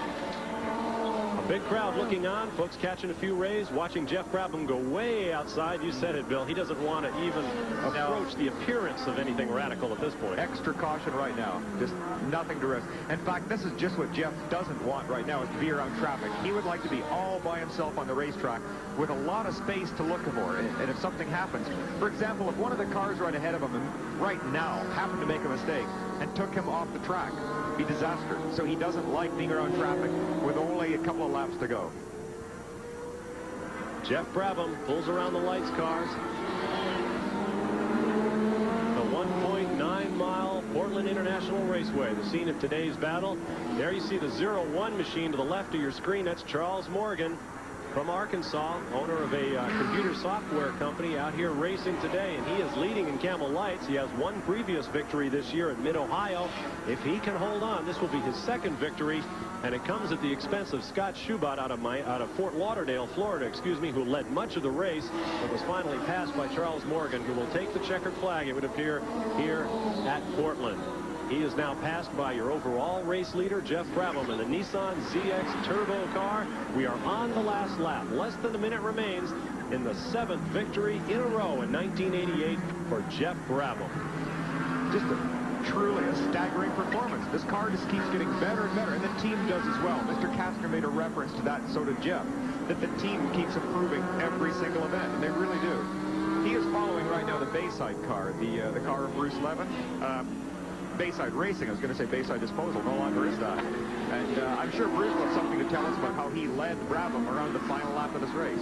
Big crowd looking on, folks catching a few rays, watching Jeff Brabham go way outside. You said it, Bill. He doesn't want to even approach the appearance of anything radical at this point. Extra caution right now. Just nothing to risk. In fact, this is just what Jeff doesn't want right now, is to be around traffic. He would like to be all by himself on the racetrack with a lot of space to look for. And if something happens, for example, if one of the cars right ahead of him right now happened to make a mistake and took him off the track, be disaster. So he doesn't like being around traffic with only a couple of laps to go. Jeff Brabham pulls around the lights cars. The 1.9-mile Portland International Raceway, the scene of today's battle. There you see the 01 machine to the left of your screen. That's Charles Morgan from Arkansas, owner of a computer software company, out here racing today, and he is leading in Camel Lights. He has one previous victory this year at Mid-Ohio. If he can hold on, this will be his second victory, and it comes at the expense of Scott Schubert out of Fort Lauderdale, Florida, who led much of the race, but was finally passed by Charles Morgan, who will take the checkered flag, it would appear, here at Portland. He is now passed by your overall race leader, Jeff Brabham, in the Nissan ZX Turbo car. We are on the last lap. Less than a minute remains in the 7th victory in a row in 1988 for Jeff Brabham. Just truly a staggering performance. This car just keeps getting better and better, and the team does as well. Mr. Kastner made a reference to that, and so did Jeff, that the team keeps improving every single event, and they really do. He is following right now the Bayside car, the car of Bruce Levin. Bayside Racing, I was going to say Bayside Disposal, no longer is that. And I'm sure Bruce will have something to tell us about how he led Brabham around the final lap of this race.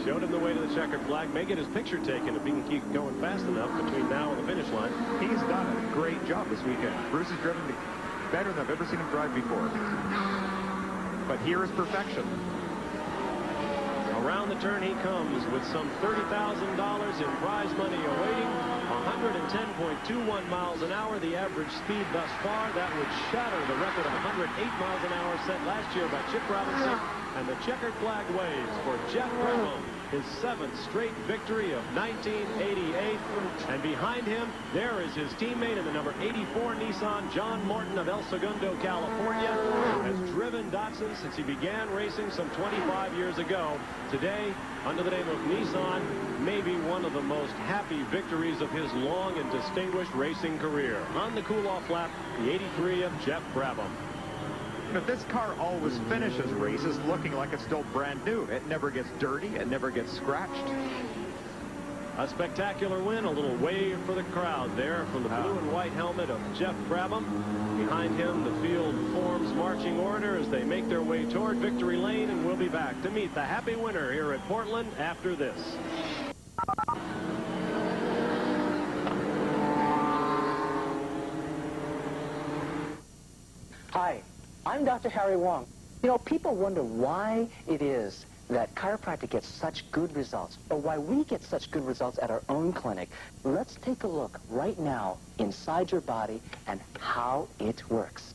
Showed him the way to the checkered flag. May get his picture taken if he can keep going fast enough between now and the finish line. He's done a great job this weekend. Bruce has driven better than I've ever seen him drive before. But here is perfection. Around the turn he comes with some $30,000 in prize money awaiting. 110.21 miles an hour, the average speed thus far. That would shatter the record of 108 miles an hour set last year by Chip Robinson. And the checkered flag waves for Jeff Brabham, his 7th straight victory of 1988. And behind him, there is his teammate in the number 84 Nissan, John Morton of El Segundo, California, who has driven Datsun since he began racing some 25 years ago. Today, under the name of Nissan, maybe one of the most happy victories of his long and distinguished racing career. On the cool-off lap, the 83 of Jeff Brabham. But this car always finishes races looking like it's still brand new. It never gets dirty. It never gets scratched. A spectacular win, a little wave for the crowd there from the blue and white helmet of Jeff Brabham. Behind him, the field forms marching order as they make their way toward victory lane, and we'll be back to meet the happy winner here at Portland after this. Hi, I'm Dr. Harry Wong. You know, people wonder why it is that chiropractic gets such good results, or why we get such good results at our own clinic. Let's take a look right now inside your body and how it works.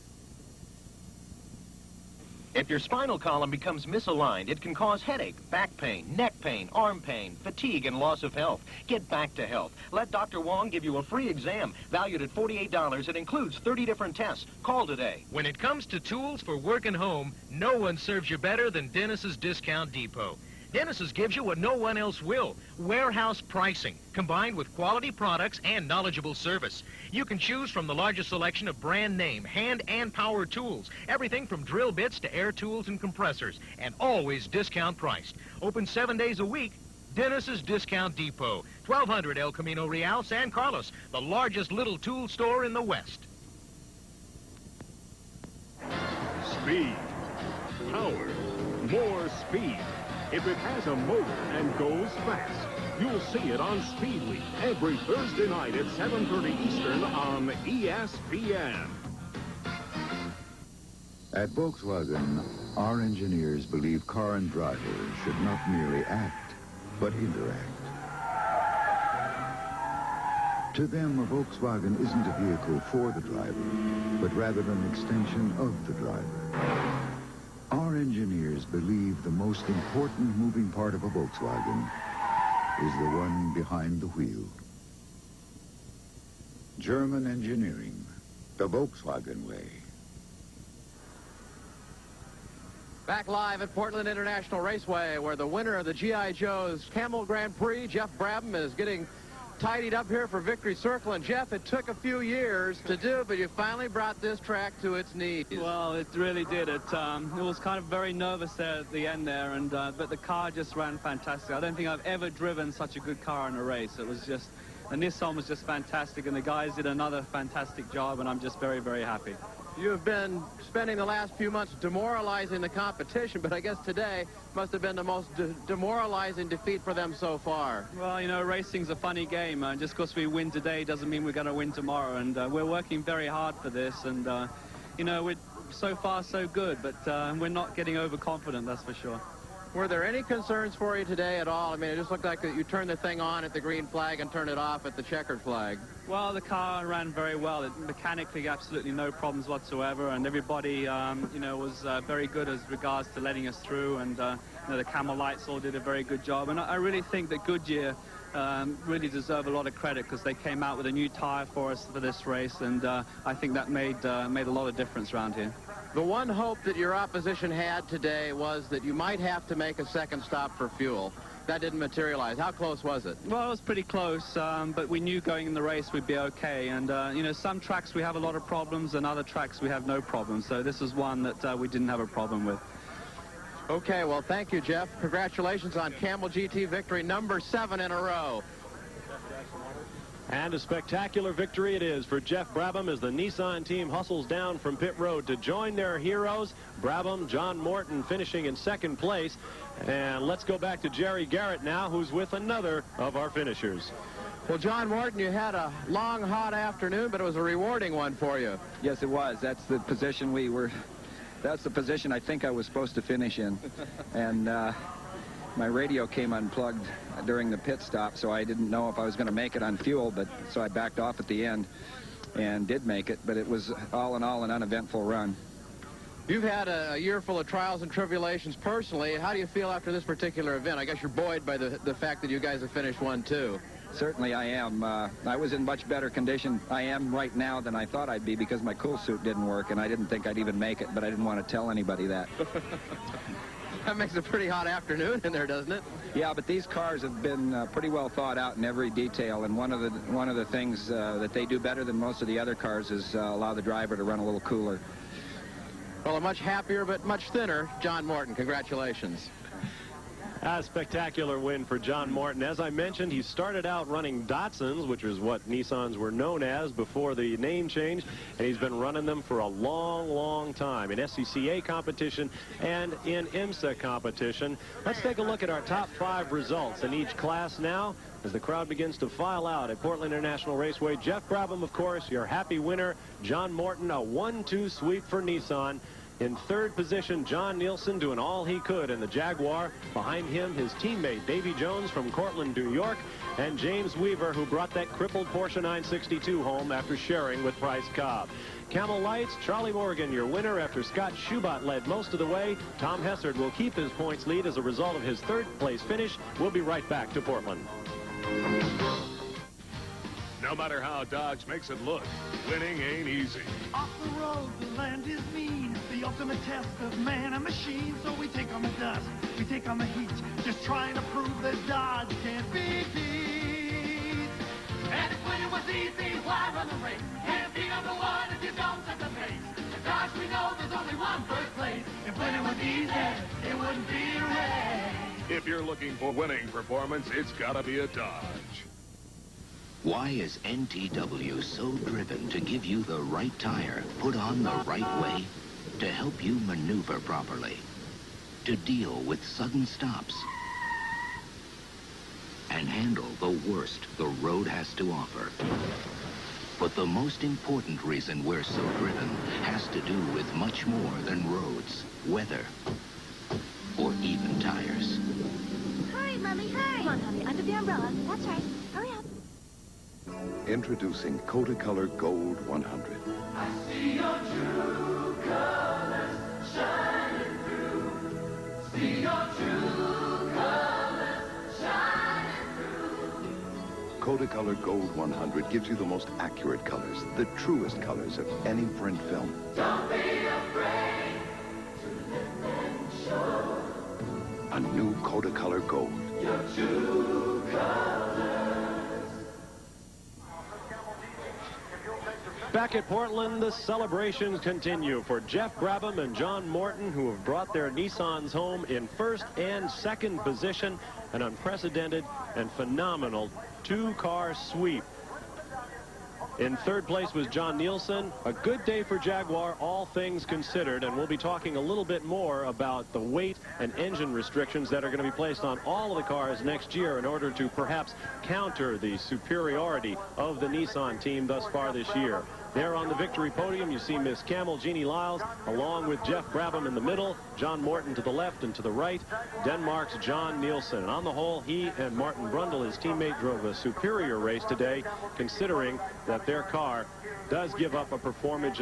If your spinal column becomes misaligned, it can cause headache, back pain, neck pain, arm pain, fatigue, and loss of health. Get back to health. Let Dr. Wong give you a free exam valued at $48. It includes 30 different tests. Call today. When it comes to tools for work and home, no one serves you better than Dennis's Discount Depot. Dennis's gives you what no one else will. Warehouse pricing, combined with quality products and knowledgeable service. You can choose from the largest selection of brand name, hand and power tools. Everything from drill bits to air tools and compressors. And always discount priced. Open 7 days a week. Dennis's Discount Depot. 1200 El Camino Real, San Carlos. The largest little tool store in the West. Speed. Power. More speed. If it has a motor and goes fast, you'll see it on Speed Week every Thursday night at 7:30 Eastern on ESPN. At Volkswagen, our engineers believe car and driver should not merely act, but interact. To them, a Volkswagen isn't a vehicle for the driver, but rather an extension of the driver. Our engineers believe the most important moving part of a Volkswagen is the one behind the wheel. German engineering, the Volkswagen way. Back live at Portland International Raceway, where the winner of the G.I. Joe's Camel Grand Prix, Jeff Brabham, is getting tidied up here for Victory Circle. And Jeff, it took a few years to do, but you finally brought this track to its knees. Well, it really did. It was kind of very nervous there at the end there, and but the car just ran fantastic. I don't think I've ever driven such a good car in a race. It was just, the Nissan was just fantastic, and the guys did another fantastic job, and I'm just very, very happy. You have been spending the last few months demoralizing the competition, but I guess today must have been the most demoralizing defeat for them so far. Well, you know, racing's a funny game. Just because we win today doesn't mean we're going to win tomorrow, and we're working very hard for this, and, you know, we're so far so good, but we're not getting overconfident, that's for sure. Were there any concerns for you today at all? I mean, it just looked like you turned the thing on at the green flag and turned it off at the checkered flag. Well, the car ran very well. Mechanically, absolutely no problems whatsoever, and everybody, you know, was very good as regards to letting us through, and you know, the Camel Lights all did a very good job. And I really think that Goodyear really deserve a lot of credit, because they came out with a new tire for us for this race, and I think that made a lot of difference around here. The one hope that your opposition had today was that you might have to make a second stop for fuel. That didn't materialize. How close was it? Well, it was pretty close, but we knew going in the race we'd be okay. And, you know, some tracks we have a lot of problems, and other tracks we have no problems. So this is one that we didn't have a problem with. Okay, well, thank you, Jeff. Congratulations on Camel GT victory number 7 in a row. And a spectacular victory it is for Jeff Brabham as the Nissan team hustles down from pit road to join their heroes. Brabham, John Morton finishing in second place. And let's go back to Jerry Garrett now, who's with another of our finishers. Well, John Morton, you had a long, hot afternoon, but it was a rewarding one for you. Yes, it was. That's the position that's the position I think I was supposed to finish in. And my radio came unplugged during the pit stop, so I didn't know if I was going to make it on fuel, but so I backed off at the end and did make it. But it was all in all an uneventful run. You've had a year full of trials and tribulations personally. How do you feel after this particular event? I guess you're buoyed by the fact that you guys have finished 1-2. Certainly I am. I was in much better condition I am right now than I thought I'd be, because my cool suit didn't work, and I didn't think I'd even make it, but I didn't want to tell anybody that. That makes a pretty hot afternoon in there, doesn't it? Yeah, but these cars have been pretty well thought out in every detail, and one of the things that they do better than most of the other cars is allow the driver to run a little cooler. Well, a much happier but much thinner John Morton. Congratulations. A spectacular win for John Morton. As I mentioned, he started out running Datsuns, which is what Nissans were known as before the name change, and he's been running them for a long, long time in SCCA competition and in IMSA competition. Let's take a look at our top 5 results in each class now as the crowd begins to file out at Portland International Raceway. Jeff Brabham, of course, your happy winner. John Morton, a 1-2 sweep for Nissan. In third position, John Nielsen doing all he could in the Jaguar. Behind him, his teammate, Davy Jones from Cortland, New York, and James Weaver, who brought that crippled Porsche 962 home after sharing with Bryce Cobb. Camel Lights, Charlie Morgan, your winner after Scott Schubert led most of the way. Tom Hessard will keep his points lead as a result of his third-place finish. We'll be right back to Portland. No matter how Dodge makes it look, winning ain't easy. Off the road, the land is mean. The ultimate test of man and machine, so we take on the dust, we take on the heat, just trying to prove that Dodge can't be beat. And if winning was easy, why run the race? Can't be number one if you don't set the pace. At Dodge we know there's only one first place. If winning was easy, it wouldn't be a race. If you're looking for winning performance, it's gotta be a Dodge. Why is NTW so driven to give you the right tire, put on the right way, to help you maneuver properly, to deal with sudden stops, and handle the worst the road has to offer? But the most important reason we're so driven has to do with much more than roads, weather, or even tires. Hurry, Mommy, hurry! Come on, honey, under the umbrella. That's right. Hurry up. Introducing Kodacolor Gold 100. I see your true colors shining through. See your true colors shining through. Kodacolor Gold 100 gives you the most accurate colors, the truest colors of any print film. Don't be afraid to let them show. A new Kodacolor Gold. Your true colors. Back at Portland, the celebrations continue for Jeff Brabham and John Morton, who have brought their Nissans home in first and second position. An unprecedented and phenomenal two-car sweep. In third place was John Nielsen. A good day for Jaguar, all things considered, and we'll be talking a little bit more about the weight and engine restrictions that are going to be placed on all of the cars next year in order to perhaps counter the superiority of the Nissan team thus far this year. There on the victory podium, you see Miss Camel, Jeannie Lyles, along with Jeff Brabham in the middle, John Morton to the left and to the right, Denmark's John Nielsen. And on the whole, he and Martin Brundle, his teammate, drove a superior race today, considering that their car does give up a performance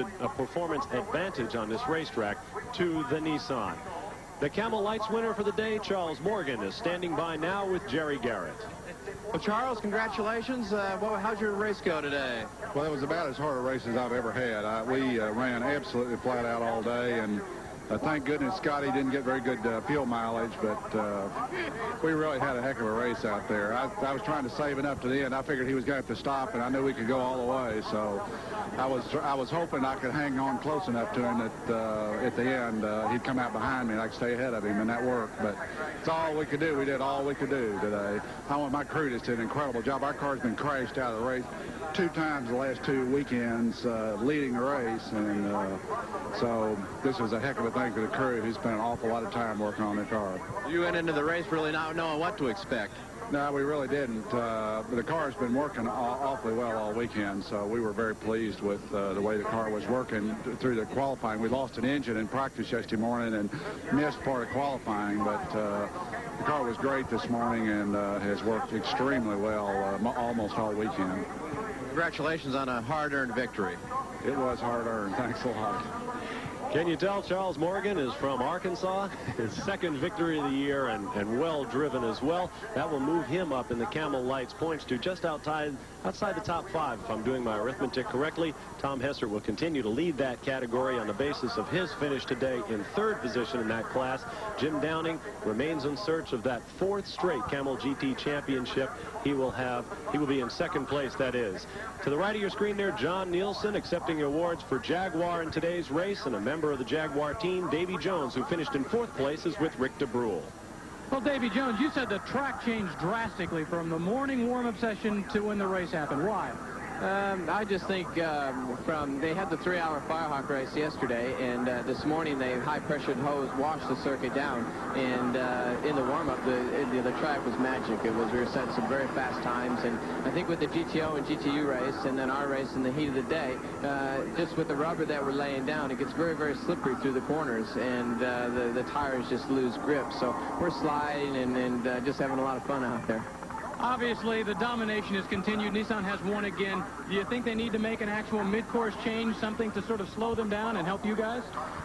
advantage on this racetrack to the Nissan. The Camel Lights winner for the day, Charles Morgan, is standing by now with Jerry Garrett. Well, Charles, congratulations. How'd your race go today? Well, it was about as hard a race as I've ever had. We ran absolutely flat out all day, and thank goodness Scotty didn't get very good fuel mileage, but we really had a heck of a race out there. I was trying to save enough to the end. I figured he was going to have to stop, and I knew we could go all the way, so I was hoping I could hang on close enough to him that at the end he'd come out behind me and I could stay ahead of him, and that worked. But it's all we could do. We did all we could do today. I want my crew to do an incredible job. Our car's been crashed out of the race 2 times the last 2 weekends leading the race, and so this was a heck of a thing for the crew who spent an awful lot of time working on their car. You went into the race really not knowing what to expect. No, we really didn't. But the car's been working awfully well all weekend, so we were very pleased with the way the car was working through the qualifying. We lost an engine in practice yesterday morning and missed part of qualifying, but the car was great this morning and has worked extremely well almost all weekend. Congratulations on a hard-earned victory. It was hard-earned. Thanks a lot. Can you tell Charles Morgan is from Arkansas? His second victory of the year and well-driven as well. That will move him up in the Camel Lights points to just outside the top 5, if I'm doing my arithmetic correctly. Tom Hesser will continue to lead that category on the basis of his finish today in third position in that class. Jim Downing remains in search of that 4th straight Camel GT championship. He will be in second place, that is. To the right of your screen there, John Nielsen accepting awards for Jaguar in today's race, and a member of the Jaguar team, Davy Jones, who finished in 4th place, is with Rick DeBruhl. Well, Davy Jones, you said the track changed drastically from the morning warm-up session to when the race happened. Why? I just think they had the 3-hour Firehawk race yesterday, and this morning they high-pressured hose washed the circuit down, and in the warm-up the track was magic. We were setting some very fast times, and I think with the GTO and GTU race and then our race in the heat of the day, just with the rubber that we're laying down, it gets very, very slippery through the corners, and the tires just lose grip. So we're sliding and just having a lot of fun out there. Obviously, the domination has continued. Nissan has won again. Do you think they need to make an actual mid-course change, something to sort of slow them down and help you guys?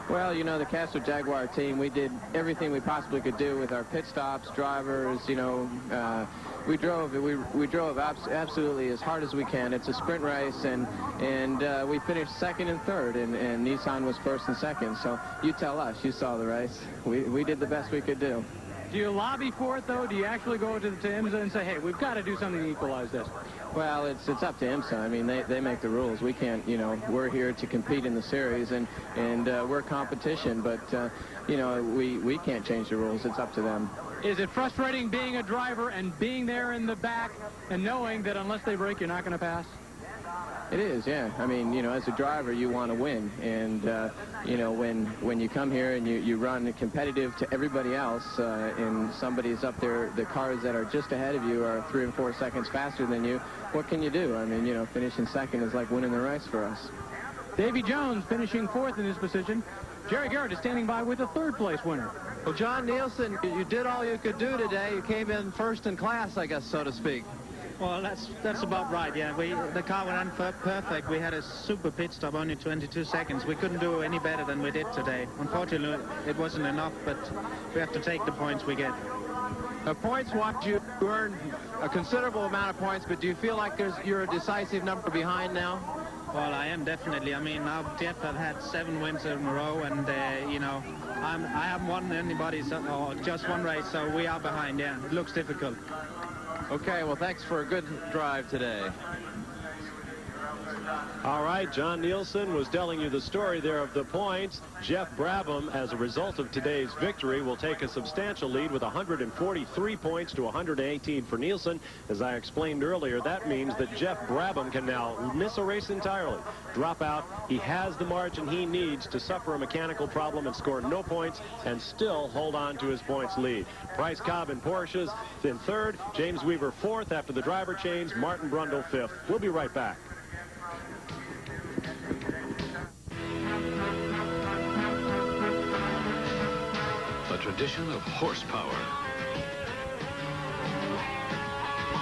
Well, you know, the Castro Jaguar team, we did everything we possibly could do with our pit stops, drivers, you know. We drove absolutely as hard as we can. It's a sprint race, and we finished second and third, and Nissan was first and second. So you tell us. You saw the race. We did the best we could do. Do you lobby for it, though? Do you actually go to IMSA and say, hey, we've got to do something to equalize this? Well, it's up to IMSA. I mean, they make the rules. We can't, you know, we're here to compete in the series, and we're competition, but, you know, we can't change the rules. It's up to them. Is it frustrating being a driver and being there in the back and knowing that unless they break, you're not going to pass? It is, yeah. I mean, you know, as a driver, you want to win. And, you know, when you come here and you run competitive to everybody else and somebody's up there, the cars that are just ahead of you are 3 and 4 seconds faster than you, what can you do? I mean, you know, finishing second is like winning the race for us. Davy Jones finishing fourth in this position. Jerry Garrett is standing by with a third-place winner. Well, John Nielsen, you did all you could do today. You came in first in class, I guess, so to speak. Well, that's about right, yeah. The car went perfect. We had a super pit stop, only 22 seconds. We couldn't do any better than we did today. Unfortunately, it wasn't enough, but we have to take the points we get. Points-wise, you earned a considerable amount of points, but do you feel like you're a decisive number behind now? Well, I am definitely. I mean, now Jeff have had 7 wins in a row, and, you know, I haven't won anybody, or just one race, so we are behind, yeah. It looks difficult. Okay, well, thanks for a good drive today. All right, John Nielsen was telling you the story there of the points. Jeff Brabham, as a result of today's victory, will take a substantial lead with 143 points to 118 for Nielsen. As I explained earlier, that means that Jeff Brabham can now miss a race entirely, drop out. He has the margin he needs to suffer a mechanical problem and score no points and still hold on to his points lead. Bryce Cobb in Porsches in third, James Weaver fourth after the driver change, Martin Brundle fifth. We'll be right back. A tradition of horsepower.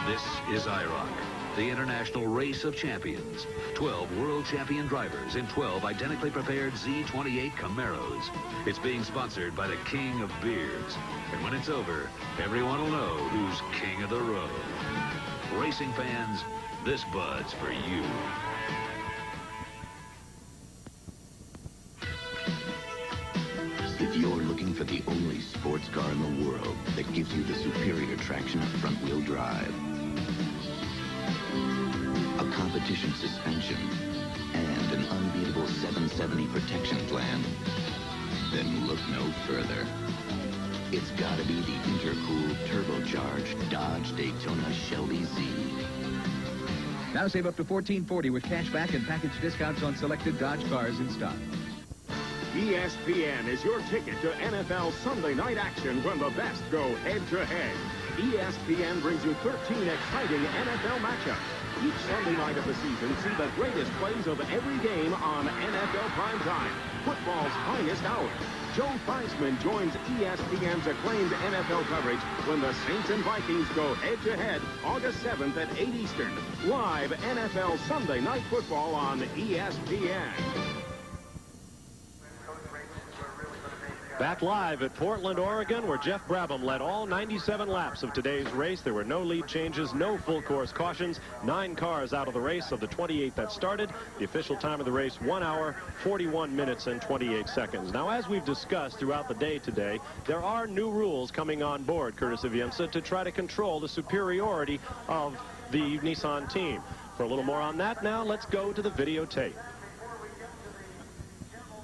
This is IROC, the International Race of Champions. 12 world champion drivers in 12 identically prepared Z28 Camaros. It's being sponsored by the King of Beards. And when it's over, everyone will know who's king of the road. Racing fans, this bud's for you. If you're looking for the only sports car in the world that gives you the superior traction of front-wheel drive, a competition suspension, and an unbeatable 770 protection plan, then look no further. It's gotta be the intercooled, turbocharged Dodge Daytona Shelby Z. Now save up to $14.40 with cash back and package discounts on selected Dodge cars in stock. ESPN is your ticket to NFL Sunday night action when the best go head-to-head. ESPN brings you 13 exciting NFL matchups. Each Sunday night of the season, see the greatest plays of every game on NFL Primetime, football's finest hour. Joe Theismann joins ESPN's acclaimed NFL coverage when the Saints and Vikings go head-to-head August 7th at 8 Eastern. Live NFL Sunday Night Football on ESPN. Back live at Portland, Oregon, where Jeff Brabham led all 97 laps of today's race. There were no lead changes, no full course cautions, 9 cars out of the race of the 28 that started. The official time of the race, 1 hour, 41 minutes, and 28 seconds. Now, as we've discussed throughout the day today, there are new rules coming on board, courtesy of IMSA, to try to control the superiority of the Nissan team. For a little more on that now, let's go to the videotape.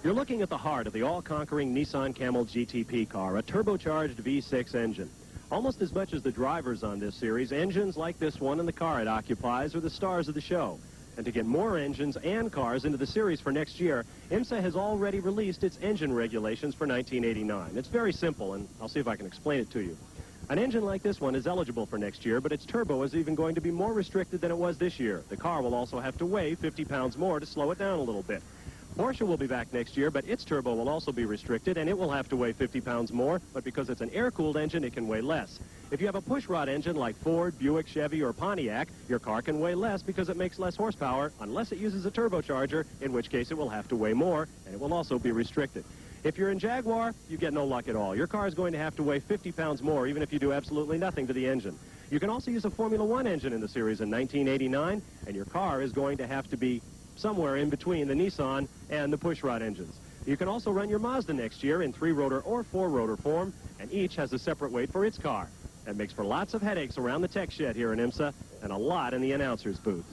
You're looking at the heart of the all-conquering Nissan Camel GTP car, a turbocharged V6 engine. Almost as much as the drivers on this series, engines like this one and the car it occupies are the stars of the show. And to get more engines and cars into the series for next year, IMSA has already released its engine regulations for 1989. It's very simple, and I'll see if I can explain it to you. An engine like this one is eligible for next year, but its turbo is even going to be more restricted than it was this year. The car will also have to weigh 50 pounds more to slow it down a little bit. Porsche will be back next year, but its turbo will also be restricted, and it will have to weigh 50 pounds more, but because it's an air-cooled engine, it can weigh less. If you have a pushrod engine like Ford, Buick, Chevy, or Pontiac, your car can weigh less because it makes less horsepower, unless it uses a turbocharger, in which case it will have to weigh more, and it will also be restricted. If you're in Jaguar, you get no luck at all. Your car is going to have to weigh 50 pounds more, even if you do absolutely nothing to the engine. You can also use a Formula One engine in the series in 1989, and your car is going to have to be somewhere in between the Nissan and the pushrod engines. You can also run your Mazda next year in 3-rotor or 4-rotor form, and each has a separate weight for its car. That makes for lots of headaches around the tech shed here in IMSA, and a lot in the announcer's booth.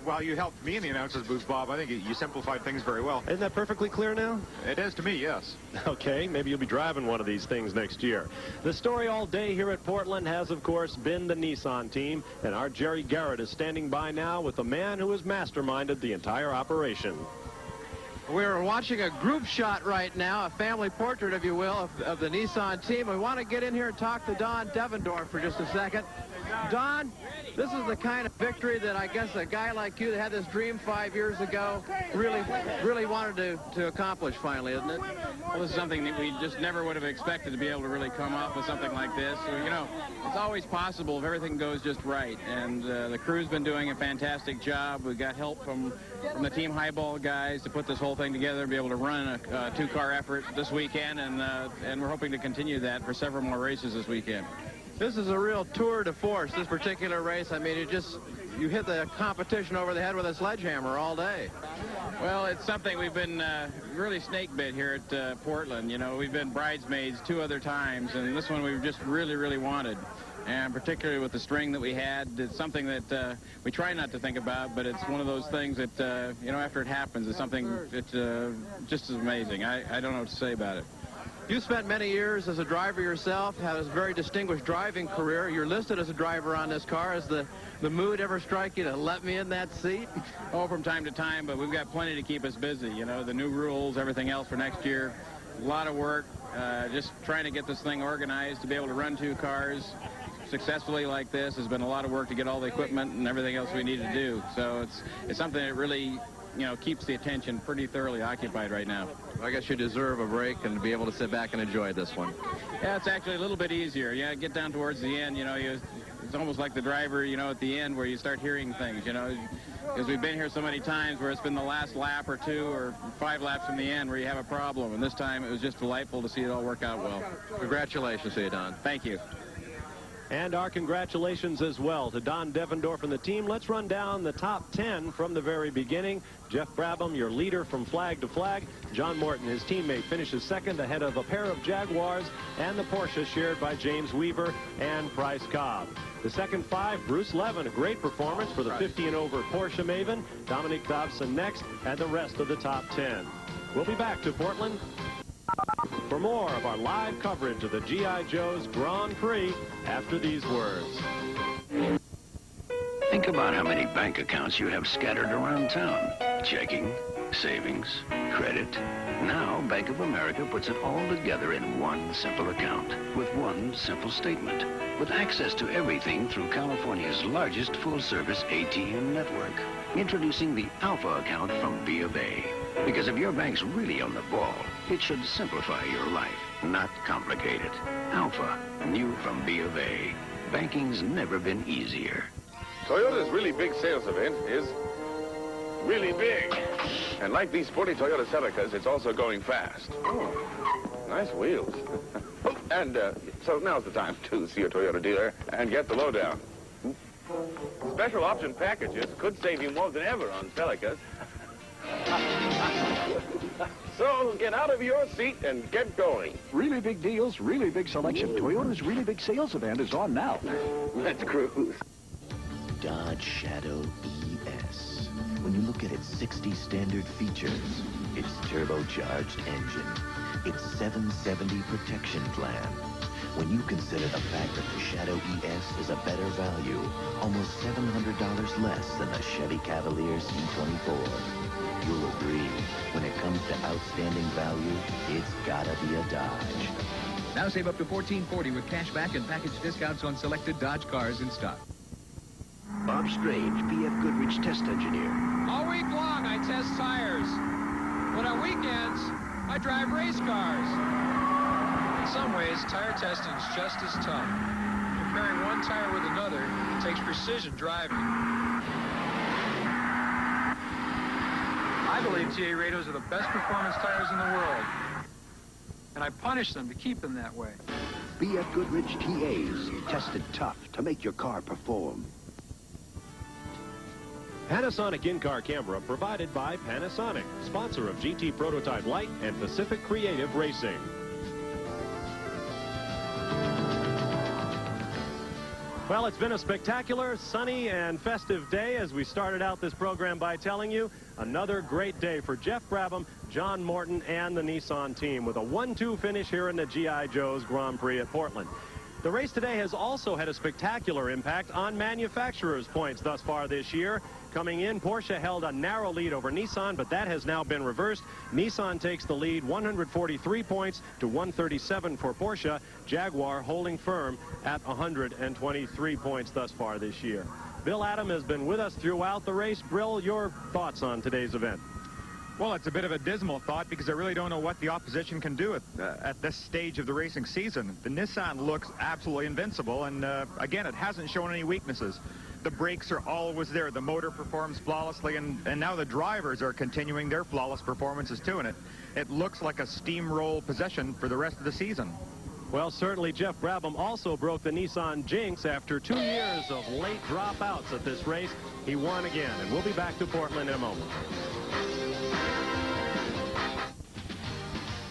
Well, you helped me in the announcer's booth, Bob. I think you simplified things very well. Isn't that perfectly clear now? It is to me, yes. Okay, maybe you'll be driving one of these things next year. The story all day here at Portland has, of course, been the Nissan team, and our Jerry Garrett is standing by now with the man who has masterminded the entire operation. We're watching a group shot right now, a family portrait, if you will, of the Nissan team. We want to get in here and talk to Don Devendorf for just a second. Don, this is the kind of victory that I guess a guy like you that had this dream 5 years ago really wanted to accomplish finally, isn't it? Well, this is something that we just never would have expected to be able to really come up with something like this. So, you know, it's always possible if everything goes just right. And the crew's been doing a fantastic job. We got help from the Team Highball guys to put this whole thing together and be able to run a two-car effort this weekend. And we're hoping to continue that for several more races this weekend. This is a real tour de force, this particular race. I mean, you hit the competition over the head with a sledgehammer all day. Well, it's something we've been really snake bit here at Portland. You know, we've been bridesmaids 2 other times, and this one we've just really wanted. And particularly with the string that we had, it's something that we try not to think about, but it's one of those things that, you know, after it happens, it's something that just is amazing. I don't know what to say about it. You spent many years as a driver yourself, had a very distinguished driving career. You're listed as a driver on this car. Has the mood ever strike you to let me in that seat? Oh, from time to time, but we've got plenty to keep us busy. You know, the new rules, everything else for next year. A lot of work, just trying to get this thing organized to be able to run 2 cars successfully like this. Has been a lot of work to get all the equipment and everything else we need to do. So it's something that really, you know, keeps the attention pretty thoroughly occupied right now. I guess you deserve a break and to be able to sit back and enjoy this one. Yeah, it's actually a little bit easier. Yeah, get down towards the end, you know, it's almost like the driver, you know, at the end where you start hearing things, you know, because we've been here so many times where it's been the last lap or 2 or 5 laps from the end where you have a problem. And this time it was just delightful to see it all work out well. Congratulations to you, Don. Thank you. And our congratulations as well to Don Devendorf and the team. Let's run down the top 10 from the very beginning. Jeff Brabham, your leader from flag to flag. John Morton, his teammate, finishes second ahead of a pair of Jaguars and the Porsche shared by James Weaver and Bryce Cobb. The second 5, Bruce Levin, a great performance for the 50 and over Porsche maven. Dominic Dobson next, and the rest of the top 10. We'll be back to Portland for more of our live coverage of the G.I. Joe's Grand Prix after these words. Think about how many bank accounts you have scattered around town. Checking, savings, credit. Now, Bank of America puts it all together in one simple account with one simple statement. With access to everything through California's largest full-service ATM network. Introducing the Alpha account from B of A. Because if your bank's really on the ball, it should simplify your life, not complicate it. Alpha, new from B of A. Banking's never been easier. Toyota's really big sales event is really big. And like these sporty Toyota Celicas, it's also going fast. Oh, nice wheels. And so now's the time to see your Toyota dealer and get the lowdown. Special option packages could save you more than ever on Celicas. So get out of your seat and get going. Really big deals, really big selection. Toyota's really big sales event is on now. Let's cruise. Dodge Shadow ES. When you look at its 60 standard features, its turbocharged engine, its 770 protection plan, when you consider the fact that the Shadow ES is a better value, almost $700 less than the Chevy Cavalier C24, you'll agree, when it comes to outstanding value, it's gotta be a Dodge. Now save up to $14.40 with cash back and package discounts on selected Dodge cars in stock. Bob Strange, B.F. Goodrich test engineer. All week long, I test tires. But on weekends, I drive race cars. In some ways, tire testing is just as tough. Comparing one tire with another takes precision driving. I believe TA Radios are the best performance tires in the world. And I punish them to keep them that way. BF Goodrich TAs, tested tough to make your car perform. Panasonic in-car camera provided by Panasonic, sponsor of GT Prototype Light and Pacific Creative Racing. Well, it's been a spectacular, sunny, and festive day as we started out this program by telling you another great day for Jeff Brabham, John Morton, and the Nissan team with a 1-2 finish here in the G.I. Joe's Grand Prix at Portland. The race today has also had a spectacular impact on manufacturers' points thus far this year. Coming in, Porsche held a narrow lead over Nissan, but that has now been reversed. Nissan takes the lead, 143 points to 137 for Porsche. Jaguar holding firm at 123 points thus far this year. Bill Adam has been with us throughout the race. Bill, your thoughts on today's event? Well, it's a bit of a dismal thought because I really don't know what the opposition can do at this stage of the racing season. The Nissan looks absolutely invincible, and again, it hasn't shown any weaknesses. The brakes are always there. The motor performs flawlessly, and now the drivers are continuing their flawless performances too, and it looks like a steamroll possession for the rest of the season. Well, certainly Jeff Brabham also broke the Nissan jinx after 2 years of late dropouts at this race. He won again, and we'll be back to Portland in a moment.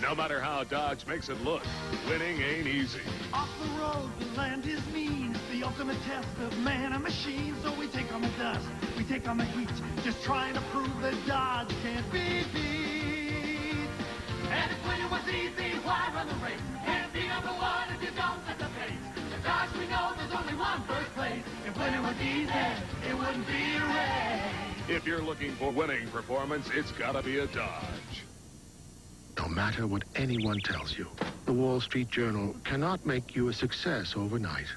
No matter how Dodge makes it look, winning ain't easy. Off the road, the land is mean. It's the ultimate test of man and machine. So we take on the dust, we take on the heat, just trying to prove that Dodge can't be beat. And if winning was easy, why run the race? Can't be number one if you don't set the pace. At Dodge we know there's only one first place. If winning was easy, it wouldn't be a race. If you're looking for winning performance, it's gotta be a Dodge. No matter what anyone tells you, the Wall Street Journal cannot make you a success overnight.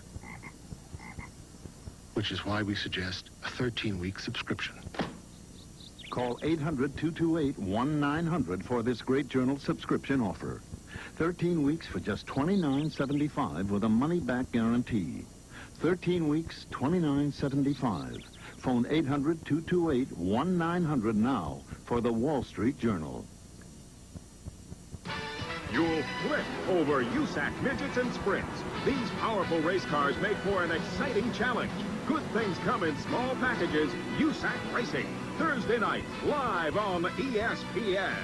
Which is why we suggest a 13-week subscription. Call 800-228-1900 for this great journal subscription offer. 13 weeks for just $29.75 with a money-back guarantee. 13 weeks, $29.75. Phone 800-228-1900 now for the Wall Street Journal. You'll flip over USAC midgets and sprints. These powerful race cars make for an exciting challenge. Good things come in small packages. USAC Racing, Thursday night, live on ESPN.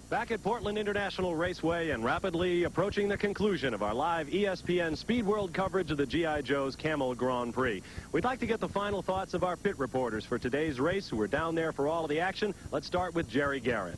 Back at Portland International Raceway and rapidly approaching the conclusion of our live ESPN Speedworld coverage of the G.I. Joe's Camel Grand Prix. We'd like to get the final thoughts of our pit reporters for today's race who are down there for all of the action. Let's start with Jerry Garrett.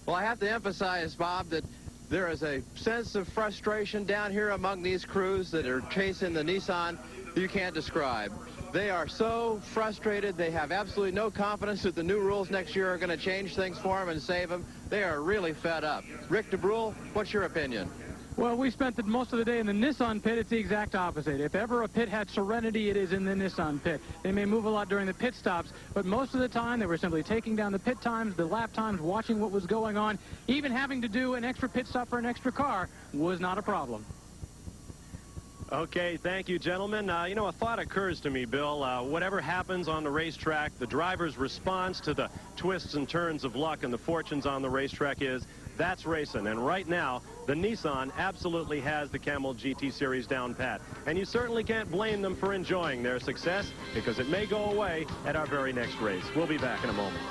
Well, I have to emphasize, Bob, that there is a sense of frustration down here among these crews that are chasing the Nissan you can't describe. They are so frustrated. They have absolutely no confidence that the new rules next year are going to change things for them and save them. They are really fed up. Rick DeBruhl, what's your opinion? Well, we spent most of the day in the Nissan pit. It's the exact opposite. If ever a pit had serenity, it is in the Nissan pit. They may move a lot during the pit stops, but most of the time they were simply taking down the pit times, the lap times, watching what was going on. Even having to do an extra pit stop for an extra car was not a problem. Okay, thank you, gentlemen. You know, a thought occurs to me, Bill. Whatever happens on the racetrack, the driver's response to the twists and turns of luck and the fortunes on the racetrack is, that's racing. And right now, the Nissan absolutely has the Camel GT Series down pat. And you certainly can't blame them for enjoying their success because it may go away at our very next race. We'll be back in a moment.